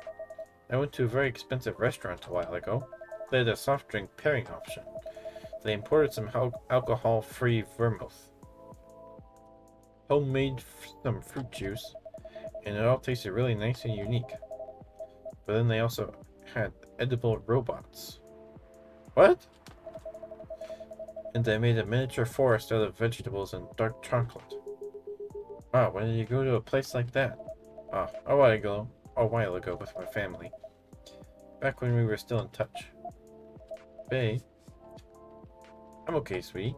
I went to a very expensive restaurant a while ago. They had a soft drink pairing option. They imported some alcohol-free vermouth. Homemade some fruit juice, and it all tasted really nice and unique. But then they also had edible robots. What? And they made a miniature forest out of vegetables and dark chocolate. Wow, when did you go to a place like that? Ah, a while ago with my family. Back when we were still in touch. Bae? I'm okay, sweetie.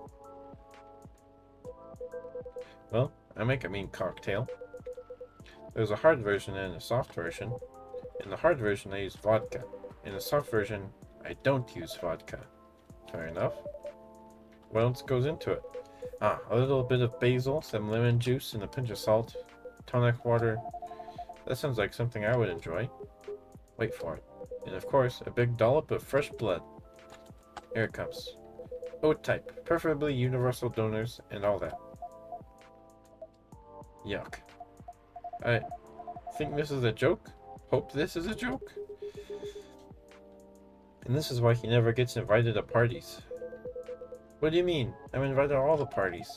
Well, I make a mean cocktail. There's a hard version and a soft version. In the hard version, I use vodka. In the soft version, I don't use vodka. Fair enough. What else goes into it? Ah, a little bit of basil, some lemon juice, and a pinch of salt. Tonic water. That sounds like something I would enjoy. Wait for it. And of course, a big dollop of fresh blood. Here it comes. O-type, preferably universal donors and all that. Yuck. I think this is a joke? Hope this is a joke? And this is why he never gets invited to parties. What do you mean? I'm invited to all the parties.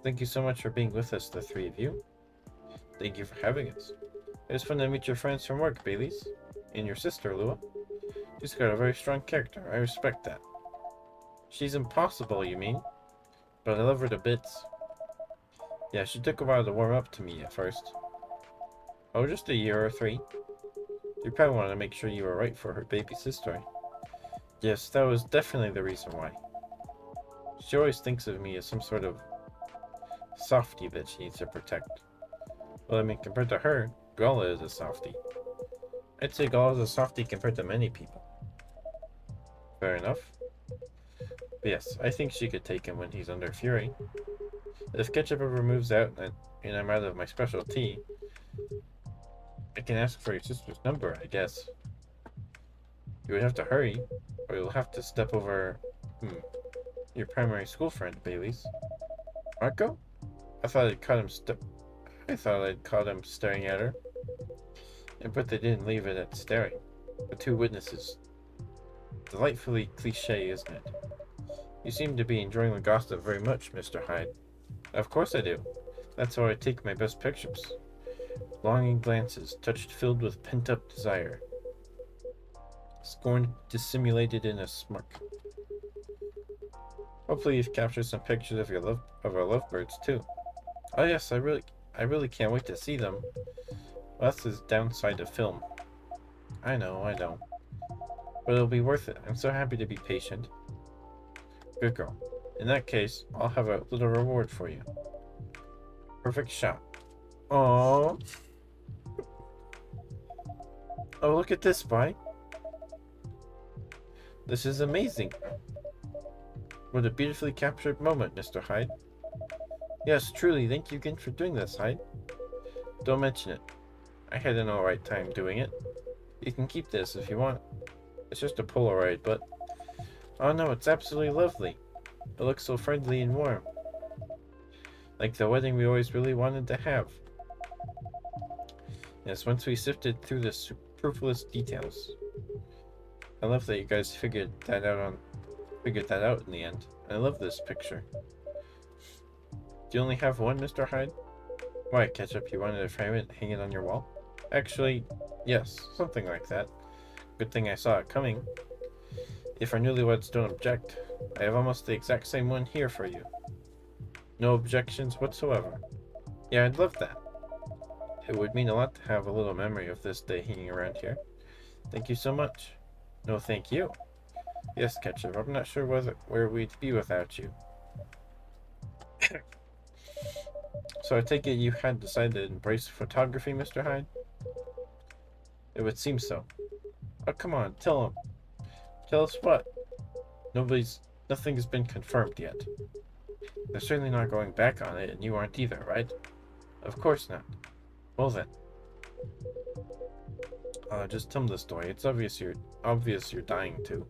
Thank you so much for being with us, the three of you. Thank you for having us. It was fun to meet your friends from work, Baileys. And your sister, Lua. She's got a very strong character. I respect that. She's impossible, you mean? But I love her to bits. Yeah, she took a while to warm up to me at first. Oh, just a year or 3. You probably wanted to make sure you were right for her baby sister. Yes, that was definitely the reason why. She always thinks of me as some sort of softie that she needs to protect. Well, I mean, compared to her, Gala is a softie. I'd say Gala is a softie compared to many people. Fair enough. But yes, I think she could take him when he's under fury. If Ketchup ever moves out and I'm out of my special tea, I can ask for your sister's number, I guess. You would have to hurry, or you'll have to step over, your primary school friend, Bailey's. Marco? I thought I'd caught him staring at her. But they didn't leave it at staring. The 2 witnesses. Delightfully cliché, isn't it? You seem to be enjoying the gossip very much, Mr. Hyde. Of course I do. That's how I take my best pictures. Longing glances, touched filled with pent-up desire. Scorn dissimulated in a smirk. Hopefully you've captured some pictures of our lovebirds too. Oh yes, I really can't wait to see them. Well, that's the downside of film. I know. But it'll be worth it. I'm so happy to be patient. Good girl. In that case, I'll have a little reward for you. Perfect shot. Aww. Oh, look at this, Spy. This is amazing. What a beautifully captured moment, Mr. Hyde. Yes, truly, thank you again for doing this, Hyde. Don't mention it. I had an alright time doing it. You can keep this if you want. It's just a Polaroid, but... Oh no, it's absolutely lovely. It looks so friendly and warm. Like the wedding we always really wanted to have. Yes, once we sifted through the superfluous details. I love that you guys figured that out in the end. I love this picture. Do you only have one, Mr. Hyde? Why, Ketchup, you wanted to frame it and hang it on your wall? Actually, yes, something like that. Good thing I saw it coming. If our newlyweds don't object, I have almost the exact same one here for you. No objections whatsoever. Yeah, I'd love that. It would mean a lot to have a little memory of this day hanging around here. Thank you so much. No, thank you. Yes, Ketchup, I'm not sure where we'd be without you. So I take it you had decided to embrace photography, Mr. Hyde? It would seem so. Oh, come on, tell him. Tell us what? Nothing's been confirmed yet. They're certainly not going back on it, and you aren't either, right? Of course not. Well then. Just tell them the story. It's obvious you're dying to.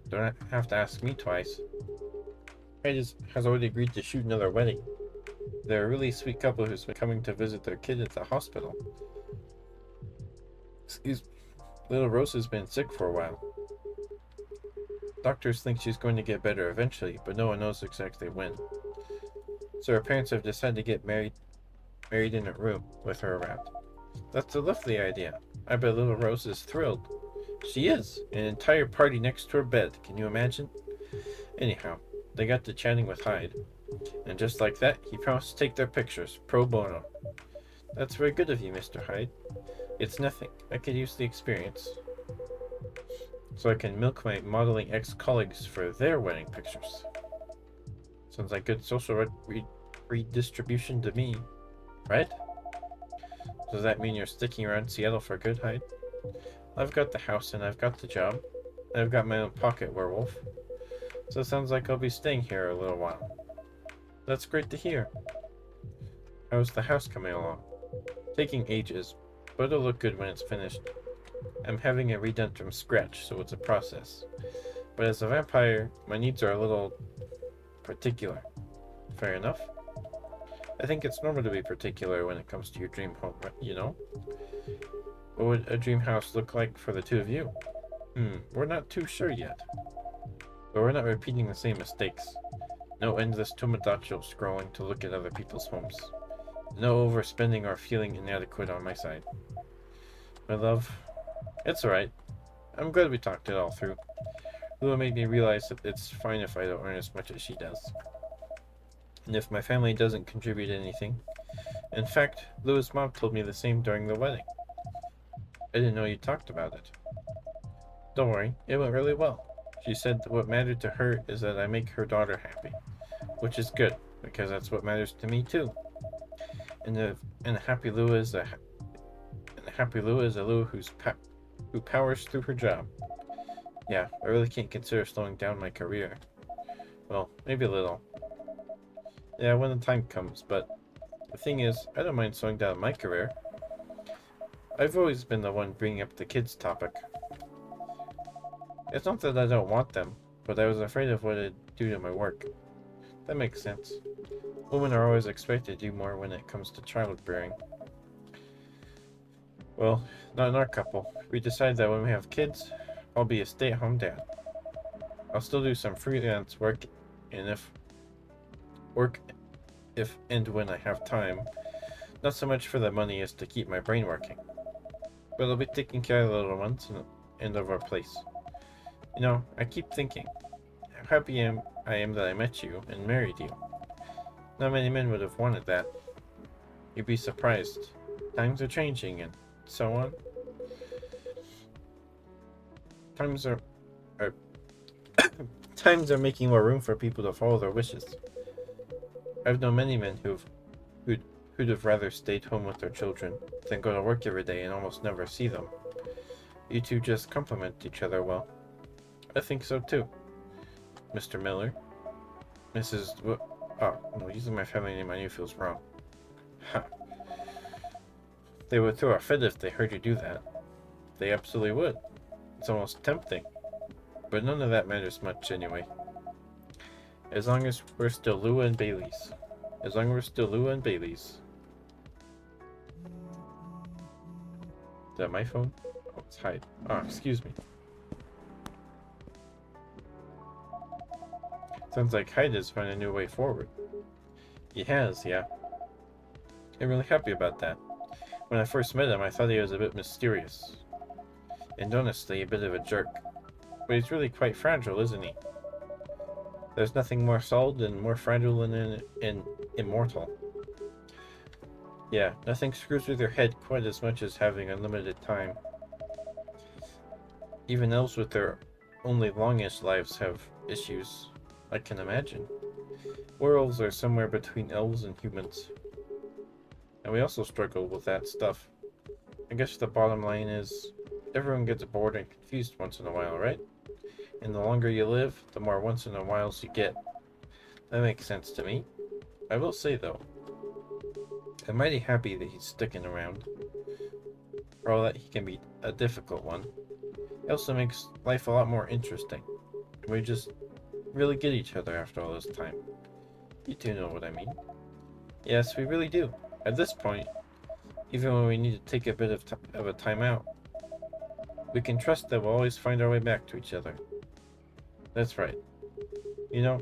Don't have to ask me twice. Hyde has already agreed to shoot another wedding. They're a really sweet couple who's been coming to visit their kid at the hospital. Little Rose has been sick for a while. Doctors think she's going to get better eventually, but no one knows exactly when. So her parents have decided to get married in a room with her around. That's a lovely idea. I bet little Rose is thrilled. She is. An entire party next to her bed. Can you imagine? Anyhow, they got to chatting with Hyde. And just like that, he promised to take their pictures, pro bono. That's very good of you, Mr. Hyde. It's nothing. I could use the experience. So I can milk my modeling ex-colleagues for their wedding pictures. Sounds like good social redistribution to me, right? Does that mean you're sticking around Seattle for good, Hyde? I've got the house and I've got the job. I've got my own pocket werewolf. So it sounds like I'll be staying here a little while. That's great to hear. How's the house coming along? Taking ages, but it'll look good when it's finished. I'm having it redone from scratch, so it's a process. But as a vampire, my needs are a little particular. Fair enough. I think it's normal to be particular when it comes to your dream home, you know? What would a dream house look like for the two of you? We're not too sure yet. But we're not repeating the same mistakes. No endless Tomodachi scrolling to look at other people's homes. No overspending or feeling inadequate on my side. My love, it's alright. I'm glad we talked it all through. Lua made me realize that it's fine if I don't earn as much as she does. And if my family doesn't contribute anything. In fact, Lua's mom told me the same during the wedding. I didn't know you talked about it. Don't worry, it went really well. She said that what mattered to her is that I make her daughter happy. Which is good, because that's what matters to me too. And a happy Lua is a Lua who powers through her job. Yeah, I really can't consider slowing down my career. Well, maybe a little. Yeah, when the time comes, but the thing is, I don't mind slowing down my career. I've always been the one bringing up the kids topic. It's not that I don't want them, but I was afraid of what it'd do to my work. That makes sense. Women are always expected to do more when it comes to childbearing. Well, not in our couple. We decided that when we have kids, I'll be a stay-at-home dad. I'll still do some freelance work, and if and when I have time. Not so much for the money as to keep my brain working. But I'll be taking care of the little ones and of our place. You know, I keep thinking how happy I am that I met you and married you. Not many men would have wanted that. You'd be surprised. Times are changing and so on. Times are times are making more room for people to follow their wishes. I've known many men who'd have rather stayed home with their children than go to work every day and almost never see them. You two just complement each other well. I think so too, Mr. Miller. Mrs. Oh, no, using my family name I knew feels wrong. Huh. They would throw a fit if they heard you do that. They absolutely would. It's almost tempting. But none of that matters much anyway. As long as we're still Lua and Bailey's. As long as we're still Lua and Bailey's. Is that my phone? Oh, it's Hyde. Oh, excuse me. Sounds like Hyde has found a new way forward. He has, yeah. I'm really happy about that. When I first met him, I thought he was a bit mysterious. And honestly, a bit of a jerk. But he's really quite fragile, isn't he? There's nothing more solid and more fragile than immortal. Yeah, nothing screws with your head quite as much as having unlimited time. Even elves with their only longish lives have issues, I can imagine. Werewolves are somewhere between elves and humans. And we also struggle with that stuff. I guess the bottom line is, everyone gets bored and confused once in a while, right? And the longer you live, the more once in a whiles you get. That makes sense to me. I will say though, I'm mighty happy that he's sticking around. For all that he can be a difficult one. It also makes life a lot more interesting. We just really get each other after all this time. You two know what I mean. Yes, we really do. At this point, even when we need to take a bit of a time out, we can trust that we'll always find our way back to each other. That's right. You know,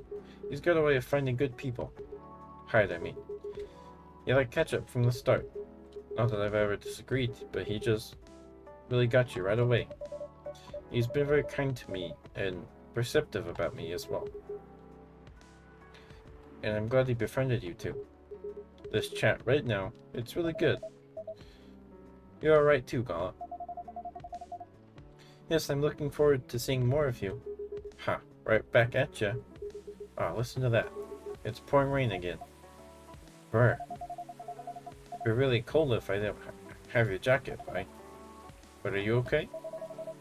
he's got a way of finding good people. Hyde, I mean. You like Ketchup from the start. Not that I've ever disagreed, but he just really got you right away. He's been very kind to me and perceptive about me as well. And I'm glad he befriended you two. This chat right now, it's really good. You're alright too, Gala. Yes, I'm looking forward to seeing more of you. Ha, right back at ya. Ah, listen to that. It's pouring rain again. Brr. It'd be really cold if I didn't have your jacket, right? But are you okay?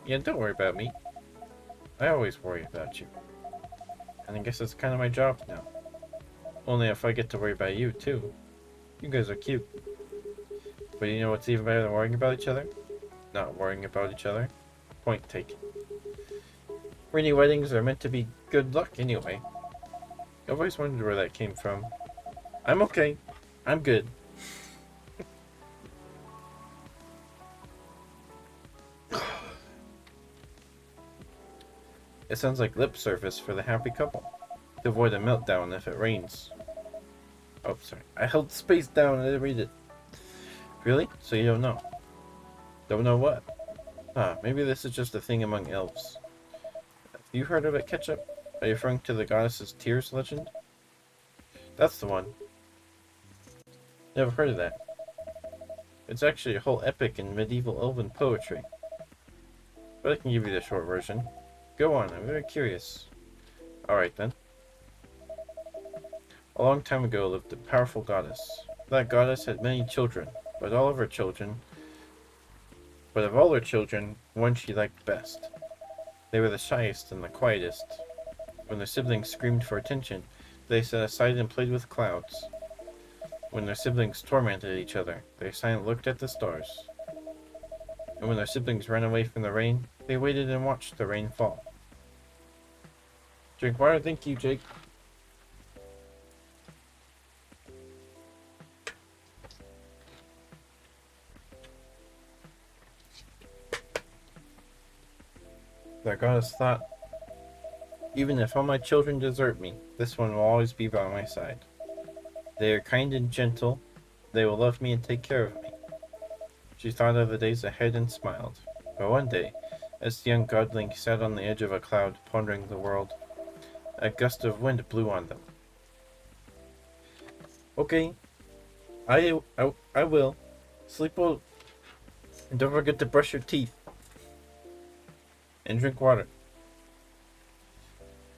Yeah, don't worry about me. I always worry about you. And I guess it's kind of my job now. Only if I get to worry about you, too. You guys are cute. But you know what's even better than worrying about each other? Not worrying about each other. Point taken. Rainy weddings are meant to be good luck anyway. I've always wondered where that came from. I'm okay. I'm good. It sounds like lip service for the happy couple. To avoid a meltdown if it rains. Oh, sorry. I held space down and I didn't read it. Really? So you don't know? Don't know what? Ah, maybe this is just a thing among elves. Have you heard of it, Ketchup? Are you referring to the goddess's tears legend? That's the one. Never heard of that. It's actually a whole epic in medieval elven poetry. But I can give you the short version. Go on, I'm very curious. Alright then. A long time ago lived a powerful goddess. That goddess had many children, but of all her children, one she liked best. They were the shyest and the quietest. When their siblings screamed for attention, they sat aside and played with clouds. When their siblings tormented each other, they silently looked at the stars. And when their siblings ran away from the rain, they waited and watched the rain fall. Drink water, thank you, Jake. The goddess thought, even if all my children desert me, this one will always be by my side. They are kind and gentle. They will love me and take care of me. She thought of the days ahead and smiled. But one day, as the young godling sat on the edge of a cloud, pondering the world, a gust of wind blew on them. Okay, I will. Sleep well. And don't forget to brush your teeth. And drink water.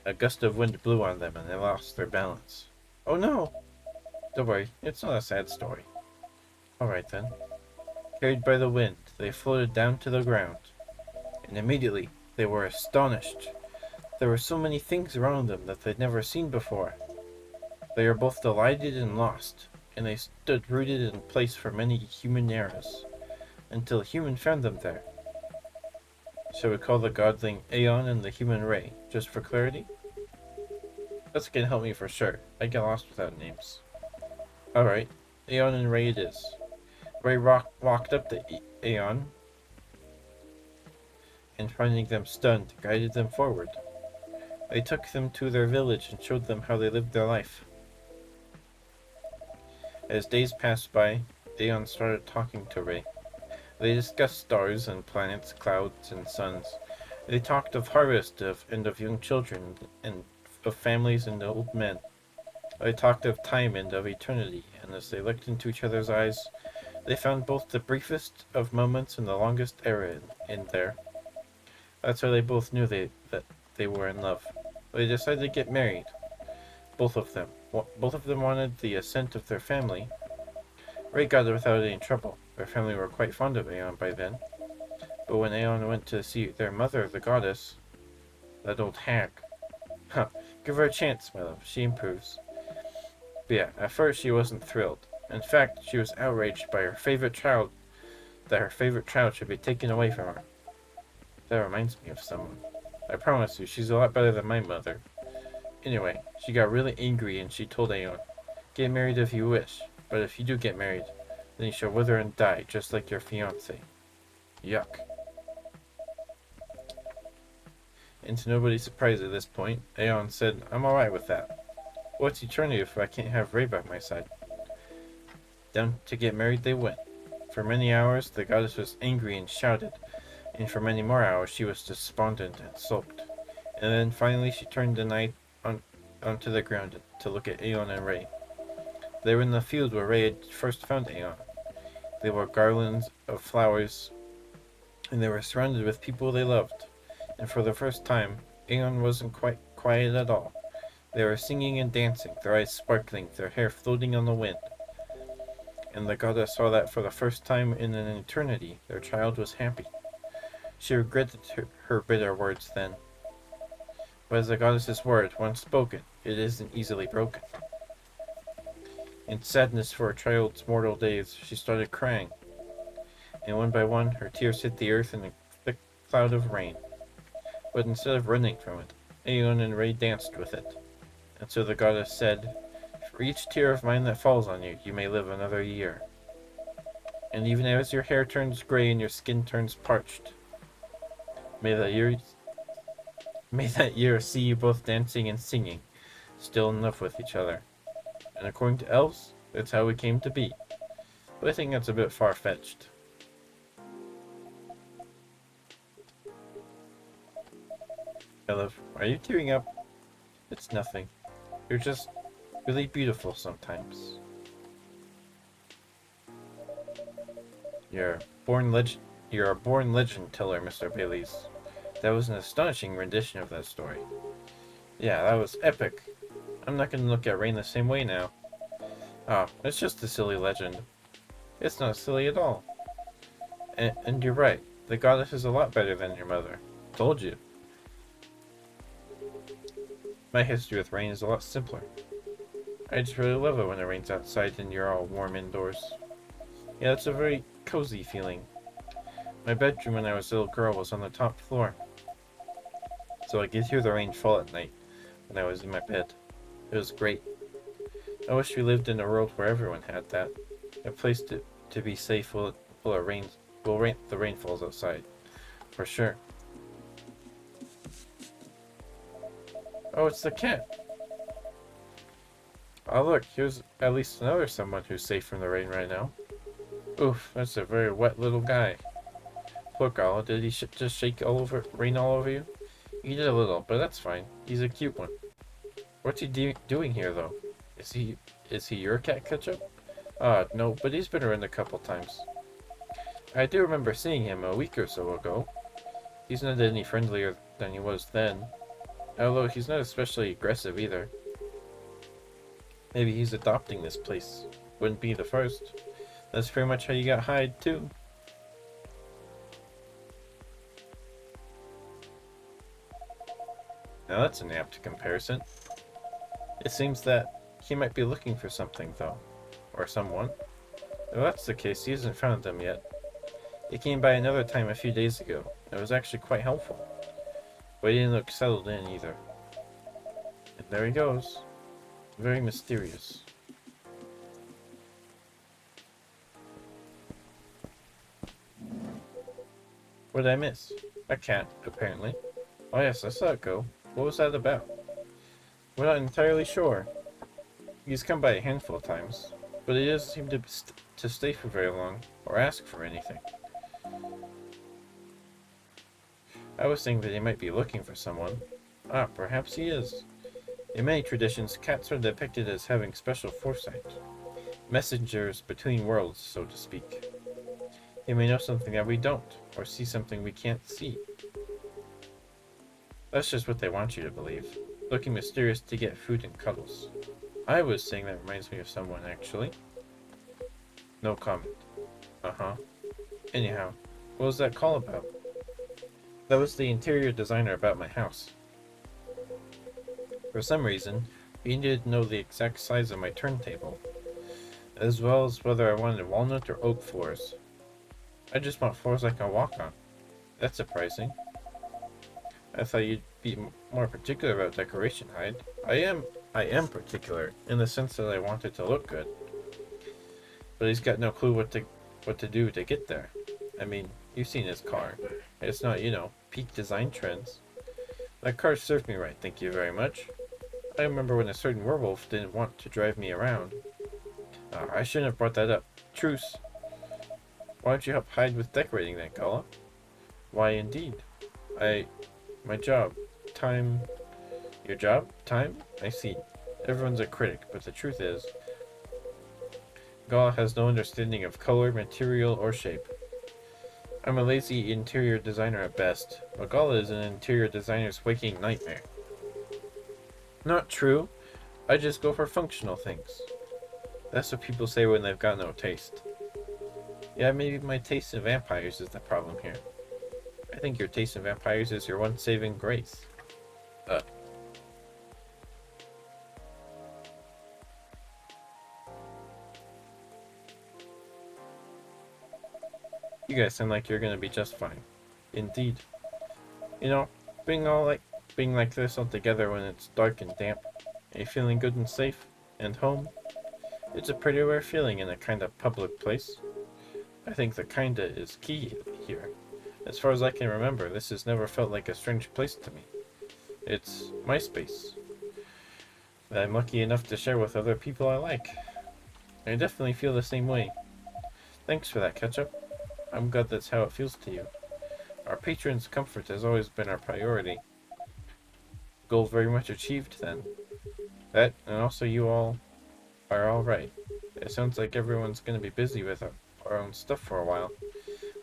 A gust of wind blew on them and they lost their balance. Oh no! Don't worry, it's not a sad story. Alright then. Carried by the wind, they floated down to the ground. And immediately, they were astonished There were so many things around them that they'd never seen before. They were both delighted and lost, and they stood rooted in place for many human eras, until a human found them there. Shall we call the godling Aeon and the human Ray, just for clarity? That's gonna help me for sure. I get lost without names. Alright, Aeon and Ray it is. Ray walked up to Aeon, and finding them stunned, guided them forward. They took them to their village and showed them how they lived their life. As days passed by, Aeon started talking to Ray. They discussed stars and planets, clouds and suns. They talked of harvest and of young children, and of families and old men. They talked of time and of eternity, and as they looked into each other's eyes, they found both the briefest of moments and the longest era in there. That's how they both knew that they were in love. They decided to get married. Both of them. Both of them wanted the assent of their family. Ray got it without any trouble. Their family were quite fond of Aeon by then. But when Aeon went to see their mother, the goddess, that old hag. Huh, give her a chance, my love. She improves. But yeah, at first she wasn't thrilled. In fact, she was outraged by that her favorite child should be taken away from her. That reminds me of someone. I promise you, she's a lot better than my mother. Anyway, she got really angry and she told Aeon, "Get married if you wish, but if you do get married, then you shall wither and die, just like your fiancé." Yuck. And to nobody's surprise at this point, Aeon said, "I'm alright with that. What's eternity if I can't have Ray by my side?" Down to get married they went. For many hours the goddess was angry and shouted, and for many more hours she was despondent and sulked. And then finally she turned the knight onto the ground to look at Aeon and Ray. They were in the field where Ray had first found Aeon. They wore garlands of flowers, and they were surrounded with people they loved. And for the first time, Aeon wasn't quite quiet at all. They were singing and dancing, their eyes sparkling, their hair floating on the wind. And the goddess saw that for the first time in an eternity, their child was happy. She regretted her bitter words then. But as the goddess's word, once spoken, it isn't easily broken. In sadness for her child's mortal days, she started crying. And one by one, her tears hit the earth in a thick cloud of rain. But instead of running from it, Aeon and Ray danced with it. And so the goddess said, "For each tear of mine that falls on you, you may live another year. And even as your hair turns gray and your skin turns parched, may that year see you both dancing and singing, still in love with each other." And according to elves, that's how we came to be. But I think that's a bit far-fetched. Elif, are you tearing up? It's nothing. You're just really beautiful sometimes. You're a born legend teller, Mr. Baileys. That was an astonishing rendition of that story. Yeah, that was epic. I'm not gonna look at Rain the same way now. Oh, it's just a silly legend. It's not silly at all. And you're right. The goddess is a lot better than your mother. Told you. My history with Rain is a lot simpler. I just really love it when it rains outside and you're all warm indoors. Yeah, it's a very cozy feeling. My bedroom when I was a little girl was on the top floor, so I could hear the rain fall at night when I was in my bed. It was great. I wish we lived in a world where everyone had that. A place to be safe while the rain falls outside. For sure. Oh, it's the cat! Oh look, here's at least another someone who's safe from the rain right now. Oof, that's a very wet little guy. Poor Gala, did he just shake rain all over you? He did a little, but that's fine. He's a cute one. What's he doing here, though? Is he your cat, Ketchup? No, but he's been around a couple times. I do remember seeing him a week or so ago. He's not any friendlier than he was then. Although he's not especially aggressive either. Maybe he's adopting this place. Wouldn't be the first. That's pretty much how you got Hyde, too. Now that's an apt comparison. It seems that he might be looking for something, though. Or someone. If that's the case, he hasn't found them yet. He came by another time a few days ago. It was actually quite helpful. But he didn't look settled in either. And there he goes. Very mysterious. What did I miss? A cat, apparently. Oh yes, I saw it go. What was that about? We're not entirely sure. He's come by a handful of times, but he doesn't seem to stay for very long, or ask for anything. I was thinking that he might be looking for someone. Ah, perhaps he is. In many traditions, cats are depicted as having special foresight. Messengers between worlds, so to speak. He may know something that we don't, or see something we can't see. That's just what they want you to believe. Looking mysterious to get food and cuddles. I was saying that reminds me of someone, actually. No comment. Uh-huh. Anyhow, what was that call about? That was the interior designer about my house. For some reason, he needed to know the exact size of my turntable, as well as whether I wanted walnut or oak floors. I just want floors I can walk on. That's surprising. I thought you'd be more particular about decoration, Hyde. I am particular, in the sense that I want it to look good. But he's got no clue what to do to get there. I mean, you've seen his car. It's not, peak design trends. That car served me right, thank you very much. I remember when a certain werewolf didn't want to drive me around. I shouldn't have brought that up. Truce. Why don't you help Hyde with decorating that, Gala? Why, indeed. My job. Time. Your job? Time? I see. Everyone's a critic, but the truth is, Gala has no understanding of color, material, or shape. I'm a lazy interior designer at best, but Gala is an interior designer's waking nightmare. Not true. I just go for functional things. That's what people say when they've got no taste. Yeah, maybe my taste in vampires is the problem here. I think your taste in vampires is your one saving grace. You guys sound like you're gonna be just fine. Indeed. Being like this all together when it's dark and damp, and you're feeling good and safe, and home, it's a pretty rare feeling in a kind of public place. I think the kinda is key here. As far as I can remember, this has never felt like a strange place to me. It's my space that I'm lucky enough to share with other people I like. I definitely feel the same way. Thanks for that, Ketchup. I'm glad that's how it feels to you. Our patrons' comfort has always been our priority. Goal very much achieved, then. That, and also you all are alright. It sounds like everyone's gonna be busy with our own stuff for a while.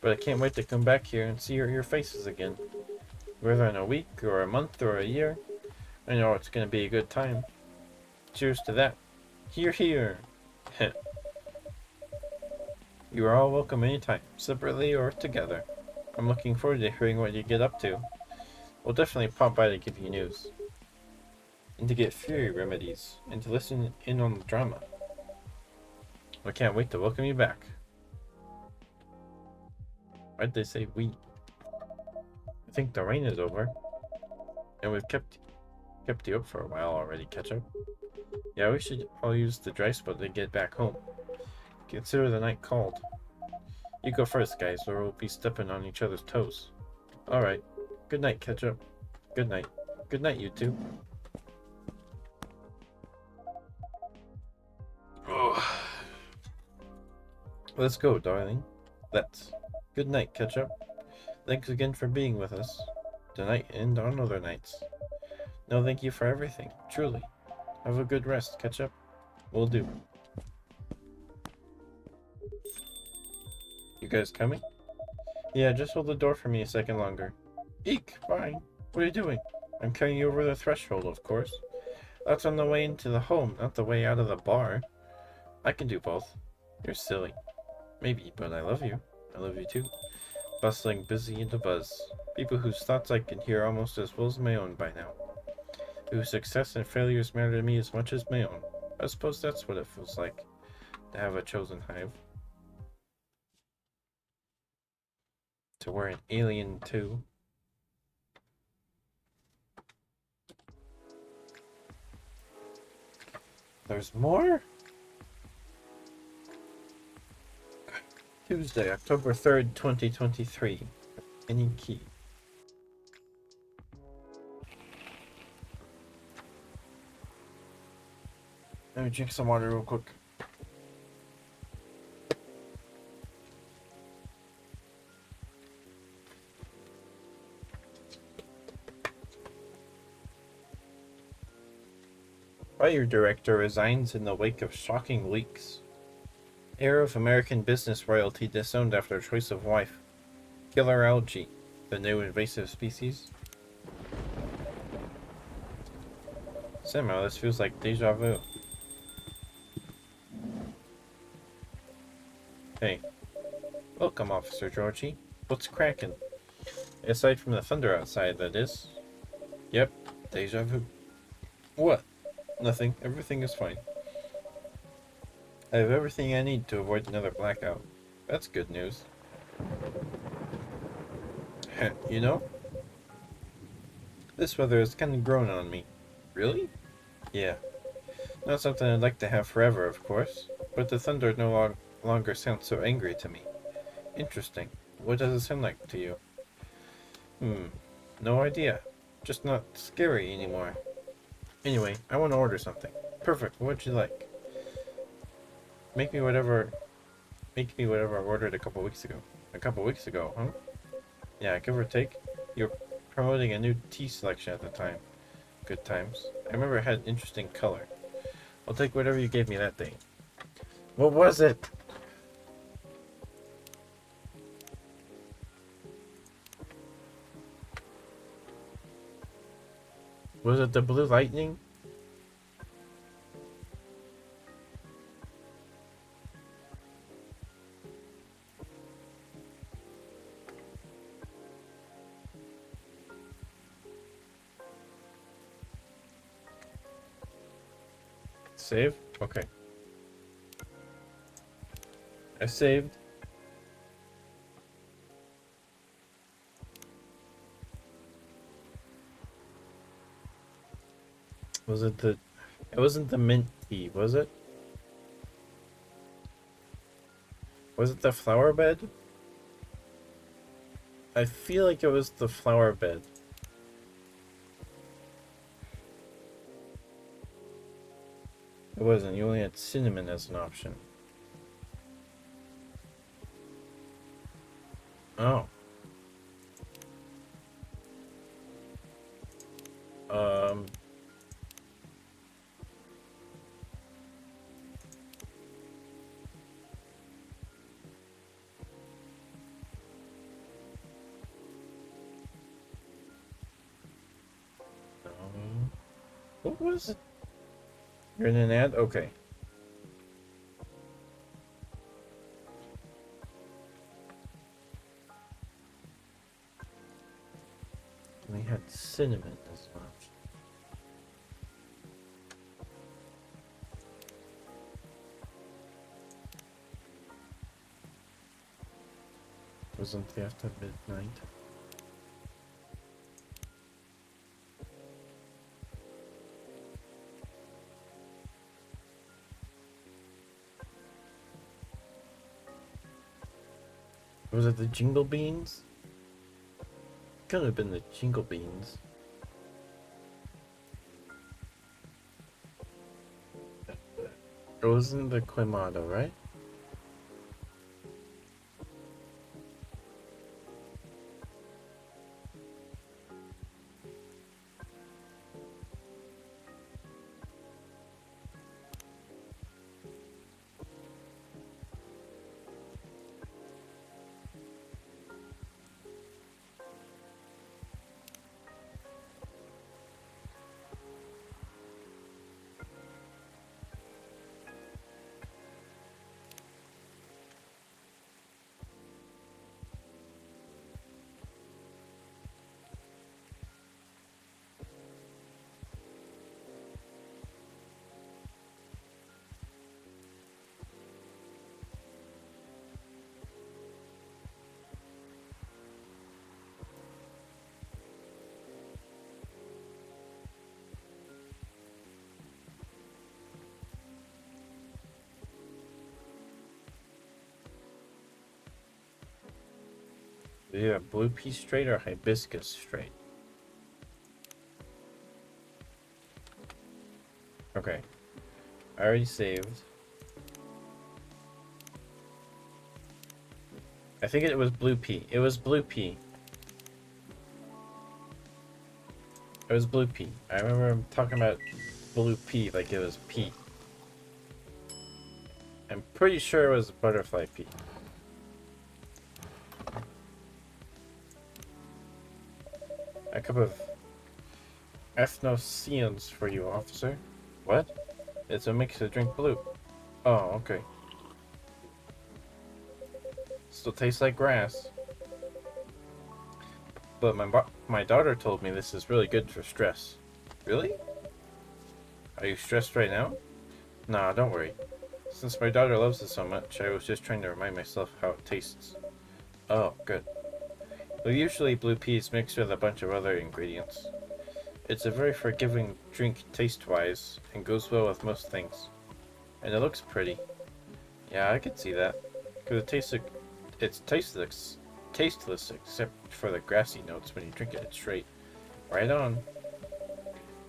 But I can't wait to come back here and see your faces again. Whether in a week, or a month, or a year. I know it's gonna be a good time. Cheers to that. Hear, hear! You are all welcome anytime, separately or together. I'm looking forward to hearing what you get up to. We'll definitely pop by to give you news. And to get fury remedies, and to listen in on the drama. I can't wait to welcome you back. Why'd they say we? I think the rain is over. And we've kept you up for a while already, Ketchup. Yeah, we should all use the dry spell to get back home. Consider the night called. You go first, guys, or we'll be stepping on each other's toes. Alright. Good night, Ketchup. Good night. Good night, you two. Let's go, darling. Let's. Good night, Ketchup. Thanks again for being with us. Tonight and on other nights. No, thank you for everything. Truly. Have a good rest, Ketchup. Will do. You guys coming? Yeah, just hold the door for me a second longer. Eek, fine. What are you doing? I'm carrying you over the threshold, of course. That's on the way into the home, not the way out of the bar. I can do both. You're silly. Maybe, but I love you. I love you too. Bustling, busy, and a buzz. People whose thoughts I can hear almost as well as my own by now. whose success and failures matter to me as much as my own. I suppose that's what it feels like to have a chosen hive. To wear an alien too. There's more? Tuesday, October 3rd, 2023. Any key. Let me drink some water real quick. Fire director resigns in the wake of shocking leaks. Heir of American business royalty disowned after choice of wife. Killer algae, the new invasive species. Somehow this feels like deja vu. Hey. Welcome, Officer Georgie. What's cracking? Aside from the thunder outside, that is. Yep, deja vu. What? Nothing. Everything is fine. I have everything I need to avoid another blackout. That's good news. You know? This weather has kind of grown on me. Really? Yeah. Not something I'd like to have forever, of course. But the thunder no longer sounds so angry to me. Interesting. What does it sound like to you? No idea. Just not scary anymore. Anyway, I want to order something. Perfect. What'd you like? Make me whatever I ordered a couple weeks ago. A couple weeks ago, huh? Yeah, give or take. You're promoting a new tea selection at the time. Good times. I remember it had an interesting color. I'll take whatever you gave me that day. What was it? Was it the blue lightning? Save? Okay. I saved. Was it the... It wasn't the mint tea, was it? Was it the flower bed? I feel like it was the flower bed. It wasn't. You only had cinnamon as an option. Oh. Um... What was it? You're in an ad? Okay. We had cinnamon as an option. Wasn't the after midnight? Was it the jingle beans? Could have been the jingle beans. It wasn't the Clamato, right? Either blue pea straight or hibiscus straight. Okay. I already saved. I think it was blue pea. It was blue pea. It was blue pea. I remember him talking about blue pea like it was pea. I'm pretty sure it was butterfly pea. A cup of ethnocians for you, officer. What? It's what makes the drink blue. Oh, okay. Still tastes like grass. But my daughter told me this is really good for stress. Really? Are you stressed right now? Nah, don't worry. Since my daughter loves it so much, I was just trying to remind myself how it tastes. Oh, good. Well, usually blue pea is mixed with a bunch of other ingredients. It's a very forgiving drink taste-wise, and goes well with most things. And it looks pretty. Yeah, I could see that. Because it's tasteless except for the grassy notes when you drink it straight. Right on.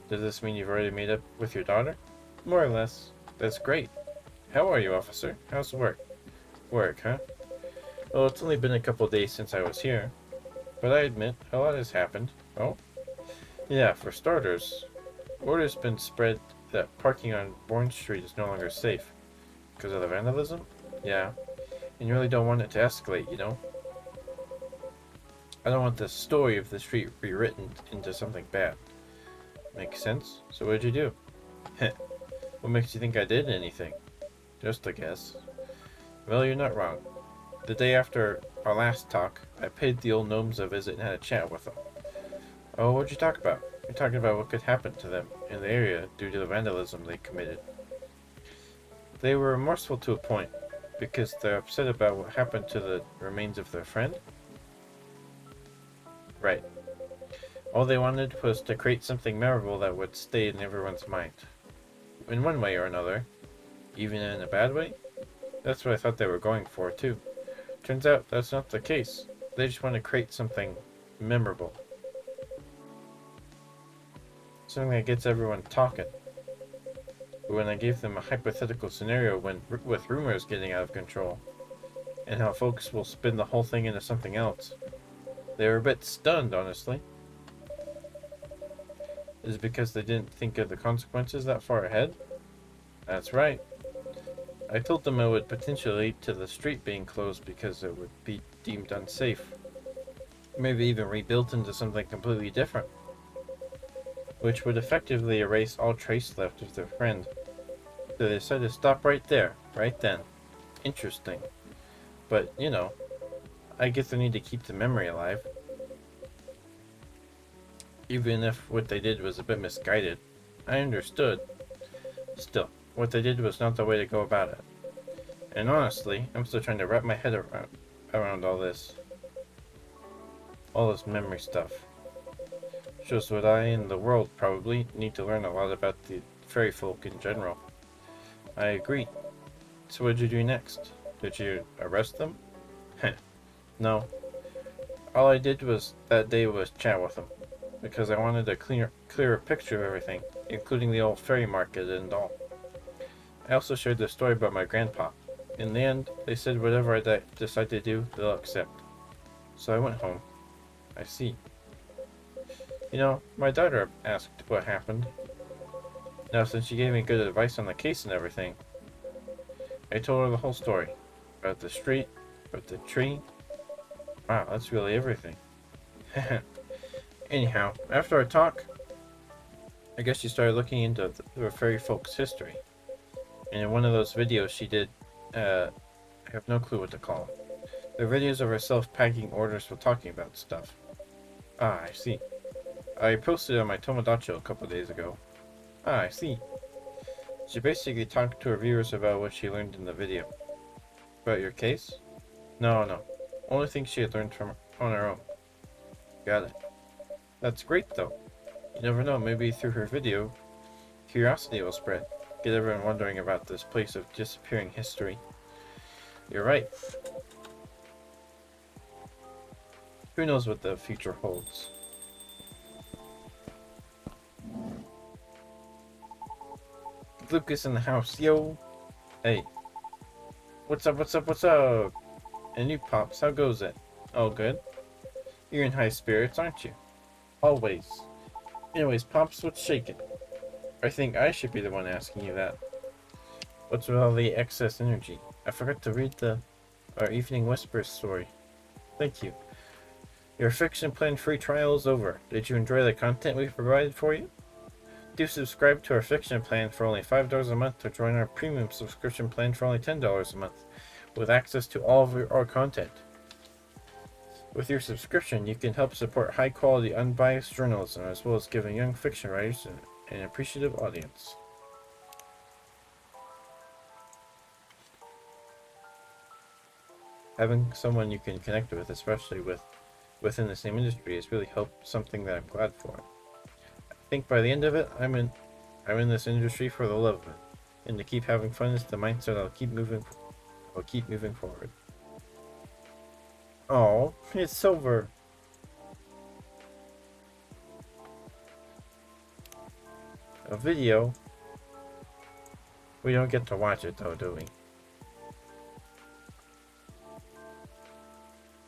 Does this mean you've already made up with your daughter? More or less. That's great. How are you, officer? How's work? Work, huh? Well, it's only been a couple days since I was here. But I admit, a lot has happened. Oh? Yeah, for starters, word been spread that parking on Bourne Street is no longer safe. Because of the vandalism? Yeah. And you really don't want it to escalate, you know? I don't want the story of the street rewritten into something bad. Makes sense? So what did you do? Heh. What makes you think I did anything? Just a guess. Well, you're not wrong. The day after our last talk, I paid the old gnomes a visit and had a chat with them. Oh, what'd you talk about? You're talking about what could happen to them in the area due to the vandalism they committed. They were remorseful to a point, because they're upset about what happened to the remains of their friend. Right. All they wanted was to create something memorable that would stay in everyone's mind. In one way or another. Even in a bad way. That's what I thought they were going for, too. Turns out that's not the case. They just want to create something memorable. Something that gets everyone talking. But when I gave them a hypothetical scenario with rumors getting out of control, and how folks will spin the whole thing into something else, they were a bit stunned, honestly. Is it because they didn't think of the consequences that far ahead? That's right. I told them it would potentially lead to the street being closed because it would be deemed unsafe. Maybe even rebuilt into something completely different. Which would effectively erase all trace left of their friend. So they decided to stop right there, right then. Interesting. But, you know, I guess they need to keep the memory alive. Even if what they did was a bit misguided. I understood. Still, what they did was not the way to go about it. And honestly, I'm still trying to wrap my head around all this. All this memory stuff. Shows what I and the world probably need to learn a lot about the fairy folk in general. I agree. So what did you do next? Did you arrest them? Heh. No. All I did that day was chat with them. Because I wanted a clearer picture of everything, including the old fairy market and all. I also shared the story about my grandpa. In the end, they said whatever I decide to do, they'll accept. So I went home. I see. You know, my daughter asked what happened. Now, since she gave me good advice on the case and everything, I told her the whole story. About the street, about the tree. Wow, that's really everything. Anyhow, after our talk, I guess she started looking into the fairy folks' history. And in one of those videos she did, I have no clue what to call them. They're videos of herself packing orders for talking about stuff. Ah, I see. I posted on my Tomodachi a couple days ago. Ah, I see. She basically talked to her viewers about what she learned in the video. About your case? No. Only things she had learned on her own. Got it. That's great though. You never know, maybe through her video, curiosity will spread. Get everyone wondering about this place of disappearing history. You're right. Who knows what the future holds? Lucas in the house, yo! Hey. What's up, what's up, what's up? And you, Pops, how goes it? All good? You're in high spirits, aren't you? Always. Anyways, Pops, what's shaking? I think I should be the one asking you that. What's with all the excess energy? I forgot to read our Evening Whispers story. Thank you. Your fiction plan free trial is over. Did you enjoy the content we provided for you? Do subscribe to our fiction plan for only $5 a month or join our premium subscription plan for only $10 a month with access to all of our content. With your subscription, you can help support high-quality, unbiased journalism as well as giving young fiction writers an appreciative audience. Having someone you can connect with, especially within the same industry, has really helped, something that I'm glad for. I think by the end of it, I'm in this industry for the love of it, and to keep having fun is the mindset I'll keep moving forward. Oh, it's Silver. A video. We don't get to watch it though, do we?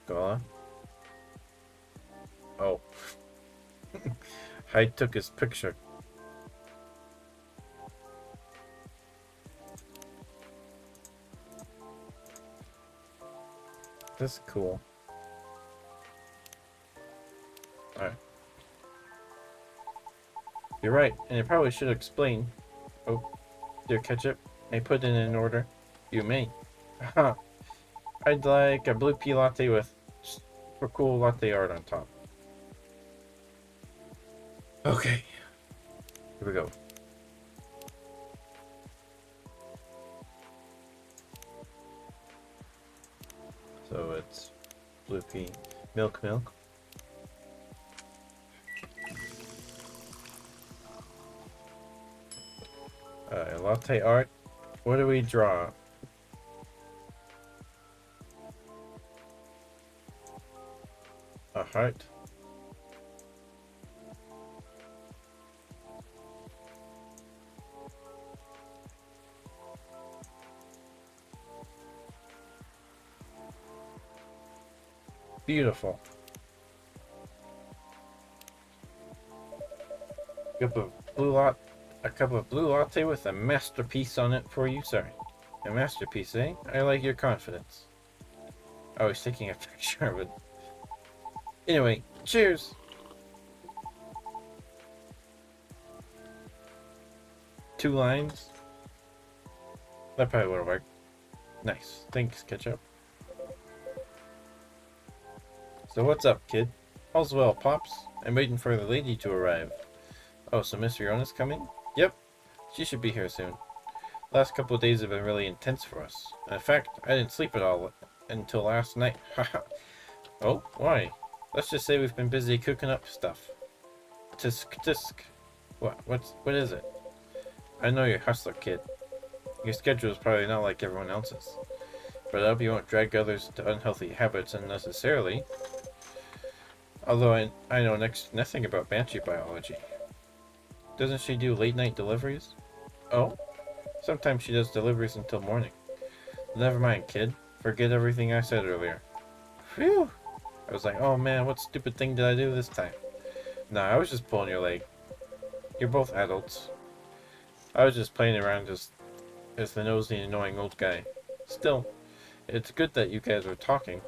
Go on. Oh. Hyde took his picture. This is cool. Alright. You're right, and I probably should explain. Oh, dear ketchup, I put it in order. You may. Haha. I'd like a blue pea latte with super cool latte art on top. Okay. Here we go. So it's blue pea, milk. Latte art. What do we draw? A heart. Beautiful. A cup of blue latte with a masterpiece on it for you, sorry. A masterpiece, eh? I like your confidence. I was taking a picture of it. Anyway, cheers! Two lines. That probably would have worked. Nice. Thanks, Ketchup. So what's up, kid? All's well, Pops. I'm waiting for the lady to arrive. Oh, so Miss Fiona's coming? Yep. She should be here soon. Last couple of days have been really intense for us. In fact, I didn't sleep at all until last night. Haha. Oh, why? Let's just say we've been busy cooking up stuff. Tisk. What is it? I know you're a hustler, kid. Your schedule is probably not like everyone else's. But I hope you won't drag others into unhealthy habits unnecessarily. Although I know nothing about banshee biology. Doesn't she do late night deliveries? Oh? Sometimes she does deliveries until morning. Never mind, kid. Forget everything I said earlier. Phew! I was like, oh man, what stupid thing did I do this time? Nah, I was just pulling your leg. You're both adults. I was just playing around as the nosy, annoying old guy. Still, it's good that you guys are talking.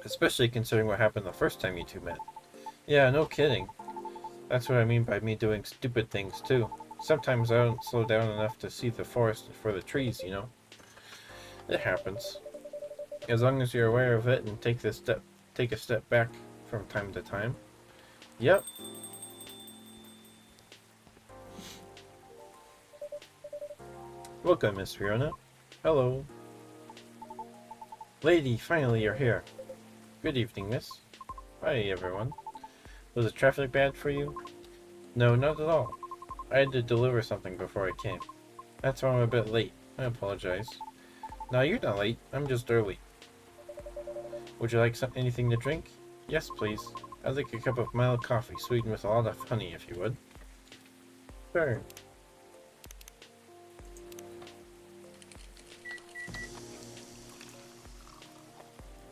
Especially considering what happened the first time you two met. Yeah, no kidding. That's what I mean by me doing stupid things too. Sometimes I don't slow down enough to see the forest for the trees, you know. It happens. As long as you're aware of it and take a step back from time to time. Yep. Welcome, Miss Fiona. Hello. Lady, finally you're here. Good evening, miss. Hi, everyone. Was the traffic bad for you? No, not at all. I had to deliver something before I came. That's why I'm a bit late. I apologize. No, you're not late. I'm just early. Would you like anything to drink? Yes, please. I'd like a cup of mild coffee, sweetened with a lot of honey, if you would. Sure.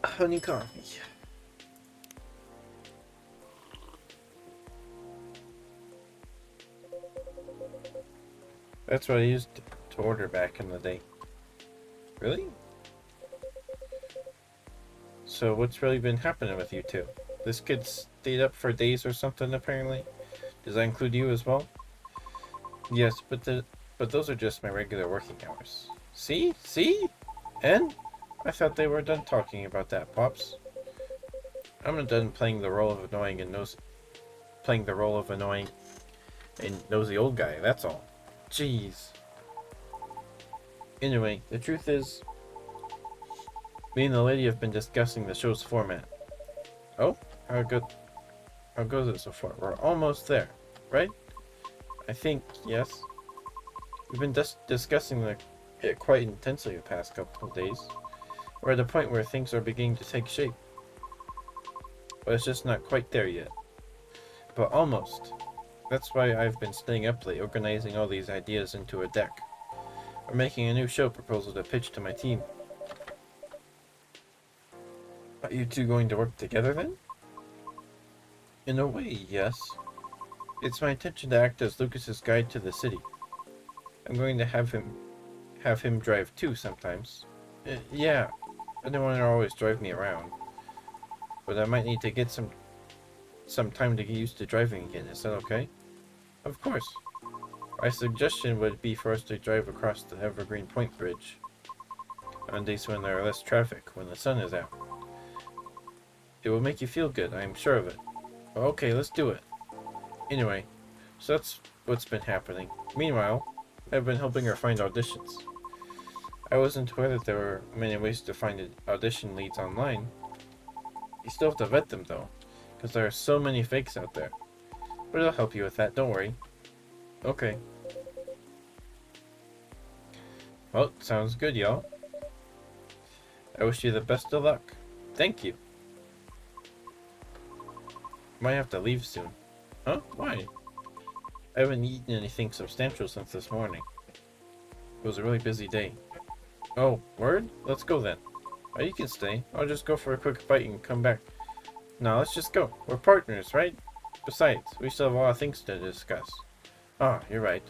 Honey coffee. That's what I used to order back in the day. Really? So what's really been happening with you two? This kid stayed up for days or something, apparently? Does that include you as well? Yes, but those are just my regular working hours. See? See? And? I thought they were done talking about that, Pops. I'm not done playing the role of annoying and nosy old guy, that's all. Jeez. Anyway, the truth is, me and the lady have been discussing the show's format. Oh? How goes it so far? We're almost there, right? I think, yes. We've been discussing it quite intensely the past couple of days. We're at a point where things are beginning to take shape. But it's just not quite there yet. But almost. That's why I've been staying up late organizing all these ideas into a deck. We're making a new show proposal to pitch to my team. Are you two going to work together then? In a way, yes. It's my intention to act as Lucas's guide to the city. I'm going to have him drive too sometimes. Yeah, I don't want to always drive me around. But I might need to get some time to get used to driving again. Is that okay? Of course. My suggestion would be for us to drive across the Evergreen Point Bridge on days when there are less traffic, when the sun is out. It will make you feel good, I am sure of it. Okay, let's do it. Anyway, so that's what's been happening. Meanwhile, I've been helping her find auditions. I wasn't aware that there were many ways to find audition leads online. You still have to vet them though, because there are so many fakes out there. But I'll help you with that, don't worry. Okay. Well, sounds good, y'all. I wish you the best of luck. Thank you. Might have to leave soon. Huh? Why? I haven't eaten anything substantial since this morning. It was a really busy day. Oh, word? Let's go then. Oh, you can stay. I'll just go for a quick bite and come back. No, let's just go. We're partners, right? Besides, we still have a lot of things to discuss. Ah, you're right.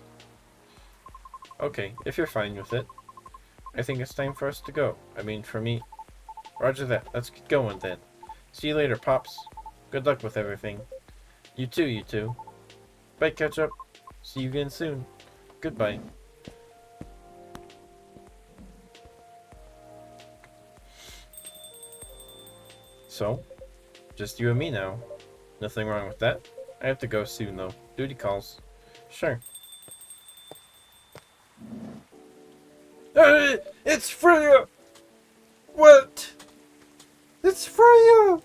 Okay, if you're fine with it. I think it's time for us to go. I mean, for me. Roger that. Let's get going then. See you later, Pops. Good luck with everything. You too, you two. Bye, Ketchup. See you again soon. Goodbye. So, just you and me now. Nothing wrong with that. I have to go soon, though. Duty calls. Sure. It's Freya! What? It's Freya!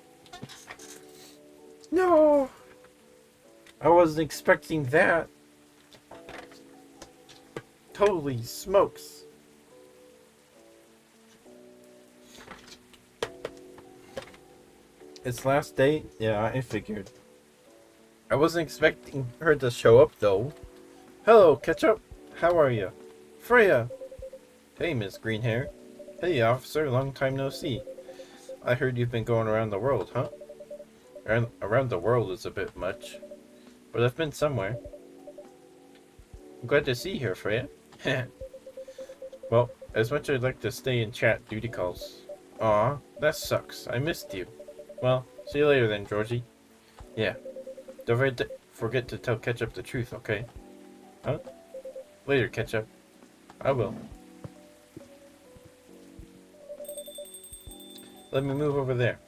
No! I wasn't expecting that. Holy smokes. It's last day? Yeah, I figured. I wasn't expecting her to show up, though. Hello, Ketchup. How are you? Freya! Hey, Miss Greenhair. Hey, officer. Long time no see. I heard you've been going around the world, huh? Around the world is a bit much. But I've been somewhere. I'm glad to see you here, Freya. Well, as much as I'd like to stay and chat, duty calls. Aw, that sucks. I missed you. Well, see you later then, Georgie. Yeah. Don't forget to tell Ketchup the truth, okay? Huh? Later, Ketchup. I will. Let me move over there.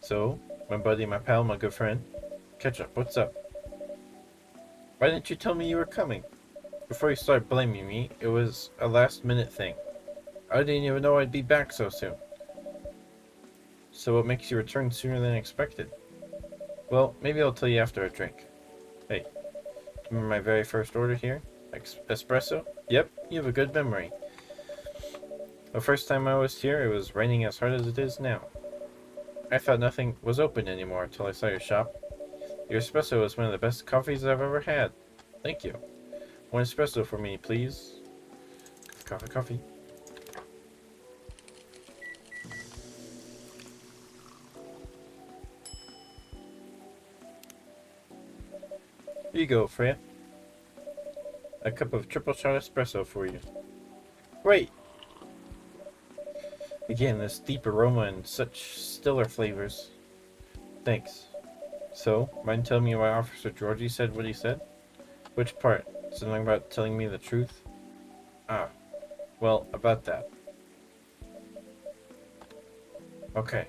So, my buddy, my pal, my good friend. Ketchup, what's up? Why didn't you tell me you were coming? Before you start blaming me, it was a last-minute thing. I didn't even know I'd be back so soon. So what makes you return sooner than expected? Well, maybe I'll tell you after a drink. Hey, remember my very first order here? Espresso? Yep, you have a good memory. The first time I was here, it was raining as hard as it is now. I thought nothing was open anymore until I saw your shop. Your espresso is one of the best coffees I've ever had. Thank you. One espresso for me, please. Coffee, coffee. Here you go, Freya. A cup of triple shot espresso for you. Great! Again, this deep aroma and such stellar flavors. Thanks. So, mind telling me why Officer Georgie said what he said? Which part? Something about telling me the truth? Ah, well, about that. Okay.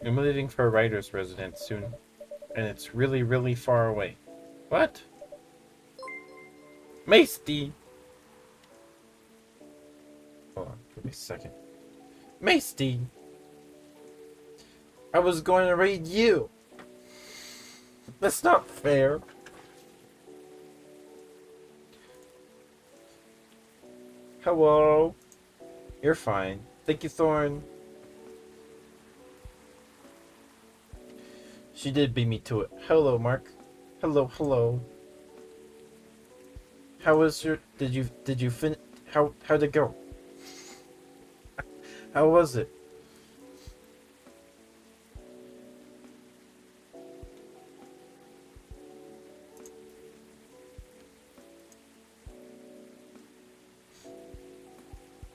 I'm leaving for a writer's residence soon, and it's really, really far away. What? Masty! Hold on, give me a second. Masty! I was going to raid you! That's not fair. Hello? You're fine. Thank you, Thorn. She did beat me to it. Hello, Mark. Hello, hello. How was your... Did you how'd it go? How was it?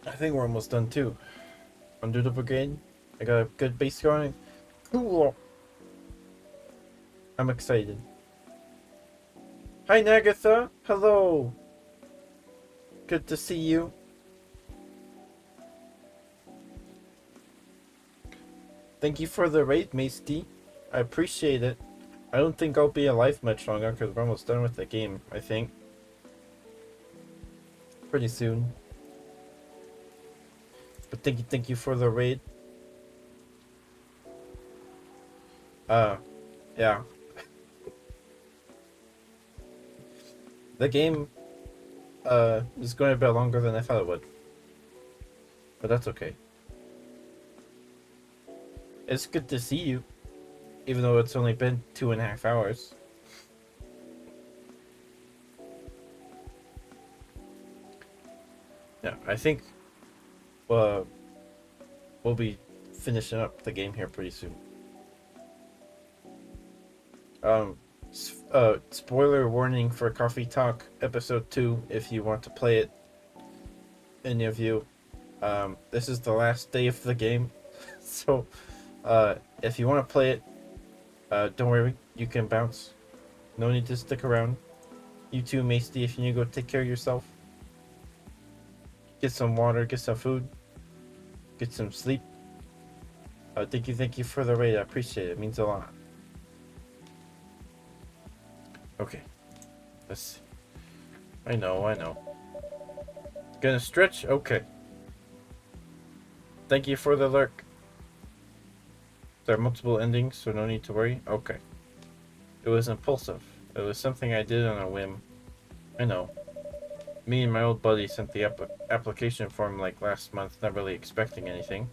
I think we're almost done too. Undo the brigade. I got a good base going. Cool. I'm excited. Hi, Nagatha. Hello. Good to see you. Thank you for the raid, Masty. I appreciate it. I don't think I'll be alive much longer because we're almost done with the game, I think. Pretty soon. But thank you for the raid. Yeah. The game, is going a bit longer than I thought it would. But that's okay. It's good to see you, even though it's only been 2.5 hours. Yeah, I think, we'll be finishing up the game here pretty soon. Spoiler warning for Coffee Talk Episode 2 if you want to play it, any of you. This is the last day of the game, so if you want to play it, don't worry, you can bounce. No need to stick around. You too, Masty, if you need to go take care of yourself. Get some water, get some food, get some sleep. Thank you for the raid, I appreciate it, it means a lot. Okay, let's see. I know. Gonna stretch? Okay. Thank you for the lurk. There are multiple endings, so no need to worry. Okay. It was impulsive. It was something I did on a whim. I know. Me and my old buddy sent the application form like last month, not really expecting anything.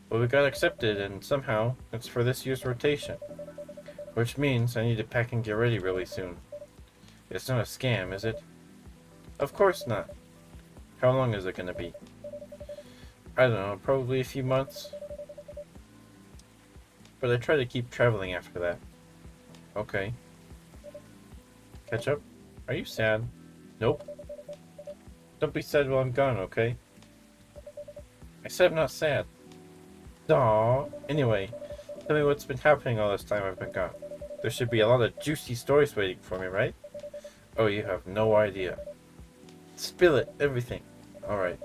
But we got accepted, and somehow, it's for this year's rotation. Which means I need to pack and get ready really soon. It's not a scam, is it? Of course not. How long is it gonna be? I don't know, probably a few months. But I try to keep traveling after that. Okay. Catch up? Are you sad? Nope. Don't be sad while I'm gone, okay? I said I'm not sad. Aww. Anyway, tell me what's been happening all this time I've been gone. There should be a lot of juicy stories waiting for me, right? Oh, you have no idea. Spill it, everything. Alright.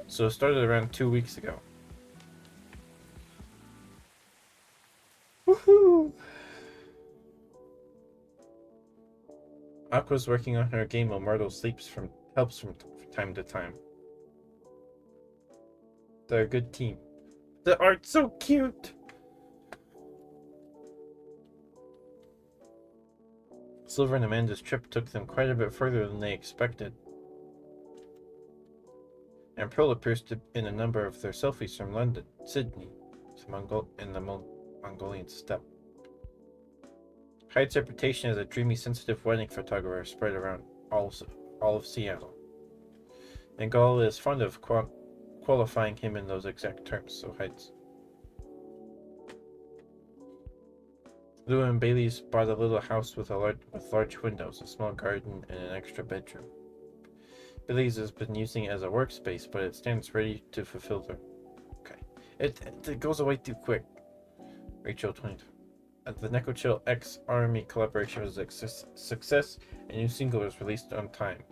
So it started around 2 weeks ago. Woohoo! Aqua's working on her game while Myrtle helps from time to time. They're a good team. The art's so cute! Silver and Amanda's trip took them quite a bit further than they expected. And Pearl appears to in a number of their selfies from London, Sydney, Mongolian steppe. Hyde's reputation as a dreamy, sensitive wedding photographer spread around all of Seattle. And Gall is fond of qualifying him in those exact terms, so Hyde's. Lou and Bailey's bought a little house with large windows, a small garden, and an extra bedroom. Bailey's has been using it as a workspace, but it stands ready to fulfill their... Okay. It goes away too quick. Rachel 20. The Neko Chill X Army collaboration was a success, and new single was released on time.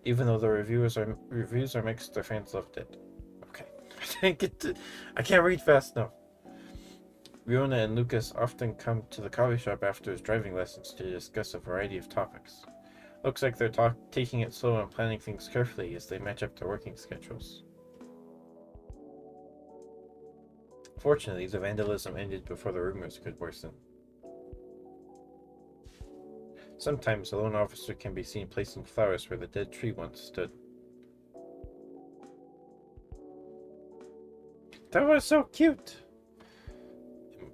Even though the reviews are mixed, the fans loved it. Okay. I can't read fast enough. Riona and Lucas often come to the coffee shop after his driving lessons to discuss a variety of topics. Looks like they're taking it slow and planning things carefully as they match up their working schedules. Fortunately, the vandalism ended before the rumors could worsen. Sometimes a lone officer can be seen placing flowers where the dead tree once stood. That was so cute!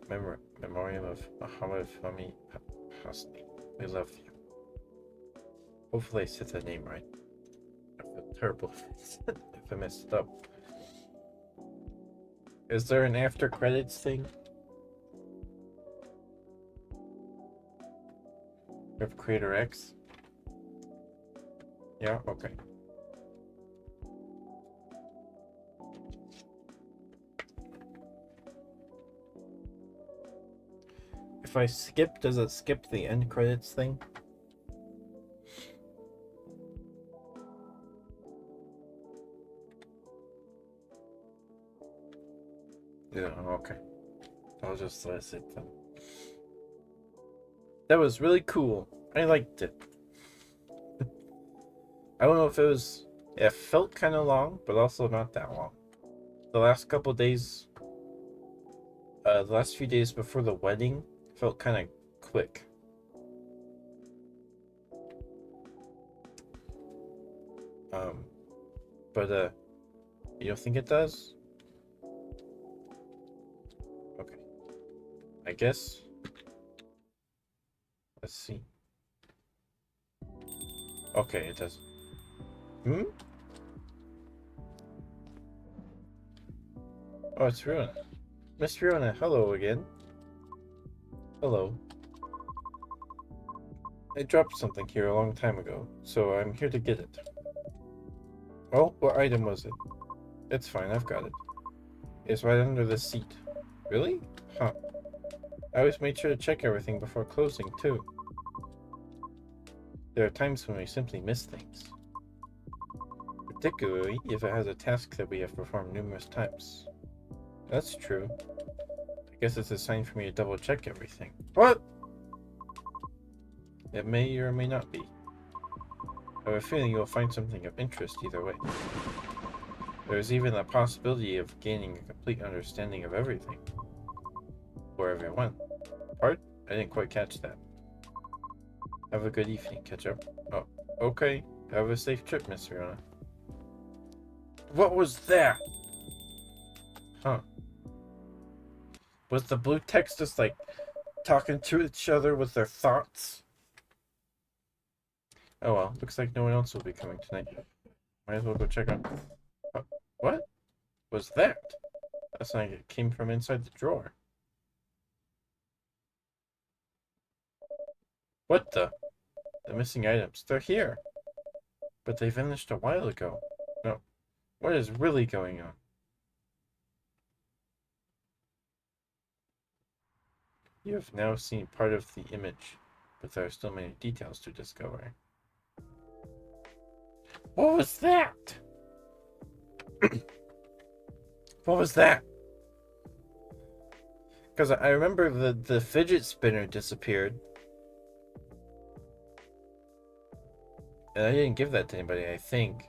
Memoriam of Muhammad Fahmy Hasni. We love you. Hopefully I said the name right. I feel terrible if I messed it up. Is there an after credits thing? Of Creator X? Yeah, okay. If I skip, does it skip the end credits thing? Yeah, okay. I'll just let it then. That was really cool. I liked it. I don't know if it was... It felt kind of long, but also not that long. The last couple days... the last few days before the wedding felt kind of quick. But you don't think it does? Okay. I guess. Let's see. Okay, it does. Hmm? Oh, it's Riona. Miss Riona, hello again. Hello. I dropped something here a long time ago, so I'm here to get it. Oh, what item was it? It's fine, I've got it. It's right under the seat. Really? Huh. I always made sure to check everything before closing, too. There are times when we simply miss things. Particularly if it has a task that we have performed numerous times. That's true. I guess it's a sign for me to double check everything. What? It may or may not be. I have a feeling you'll find something of interest either way. There's even the possibility of gaining a complete understanding of everything. For everyone. Pardon? I didn't quite catch that. Have a good evening, Ketchup. Oh, okay. Have a safe trip, Miss Riona. What was that? Huh. Was the blue text just like talking to each other with their thoughts? Oh well, looks like no one else will be coming tonight. Might as well go check out. What was that? That's like it came from inside the drawer. What the? The missing items. They're here. But they vanished a while ago. No. What is really going on? You have now seen part of the image, but there are still many details to discover. What was that? What was that? Because I remember the fidget spinner disappeared. And I didn't give that to anybody, I think.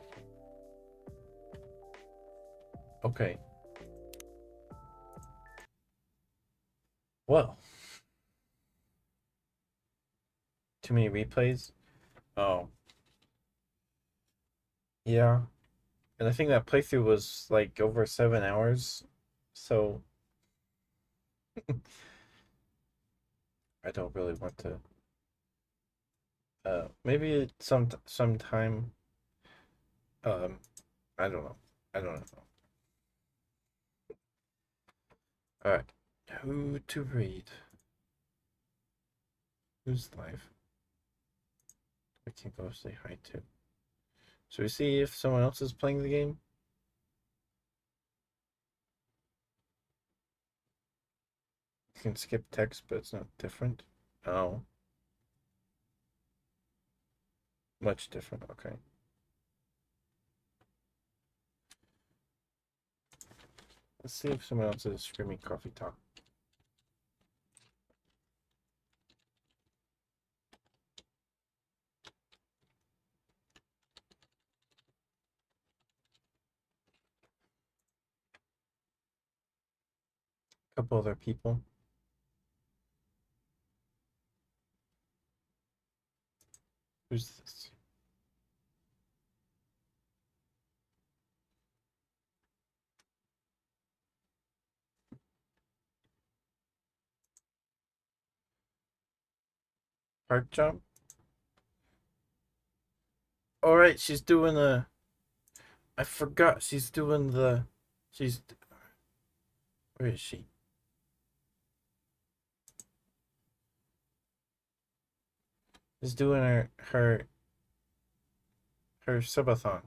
Okay. Well. Too many replays? Oh. Yeah. And I think that playthrough was like over 7 hours. So I don't really want to. Maybe sometime. Um, I don't know. I don't know. All right, who to read? Who's live? I can go say hi to. So we see if someone else is playing the game. You can skip text, but it's not different. Oh, much different. Okay. Let's see if someone else is screaming coffee talk. A couple other people. Who's this? Heart jump? All right, she's doing a. I forgot she's doing the. She's. Where is she? She's doing her subathon.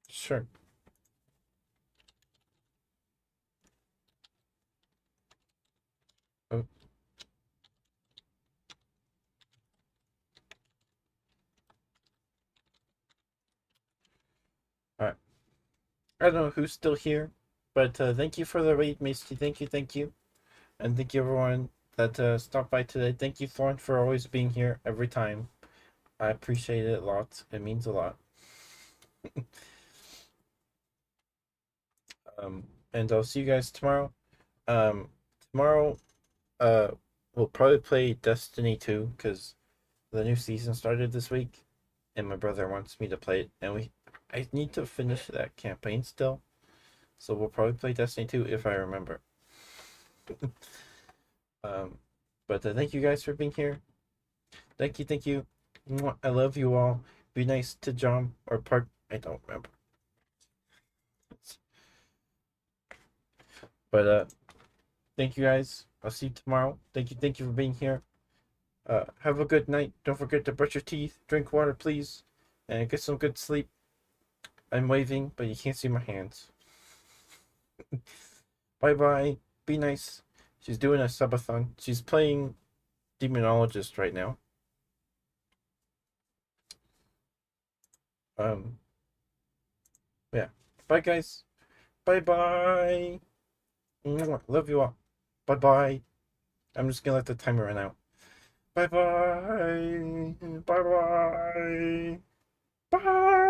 Sure. Oh, all right. I don't know who's still here, but thank you for the raid, Misty. Thank you, and thank you everyone that stopped by today. Thank you, Thorn, for always being here every time. I appreciate it a lot. It means a lot. And I'll see you guys tomorrow. Tomorrow, uh, we'll probably play Destiny 2 because the new season started this week, and my brother wants me to play it, and I need to finish that campaign still, so we'll probably play Destiny 2 if I remember. um, but thank you guys for being here. Thank you. I love you all. Be nice to John or Park. I don't remember. But thank you guys. I'll see you tomorrow. Thank you for being here. Have a good night. Don't forget to brush your teeth, drink water, please, and get some good sleep. I'm waving, but you can't see my hands. Bye bye. Be nice. She's doing a subathon. She's playing Demonologist right now. Um, yeah. Bye, guys. Bye bye. Love you all. Bye bye. I'm just gonna let the timer run out. Bye bye. Bye bye. Bye.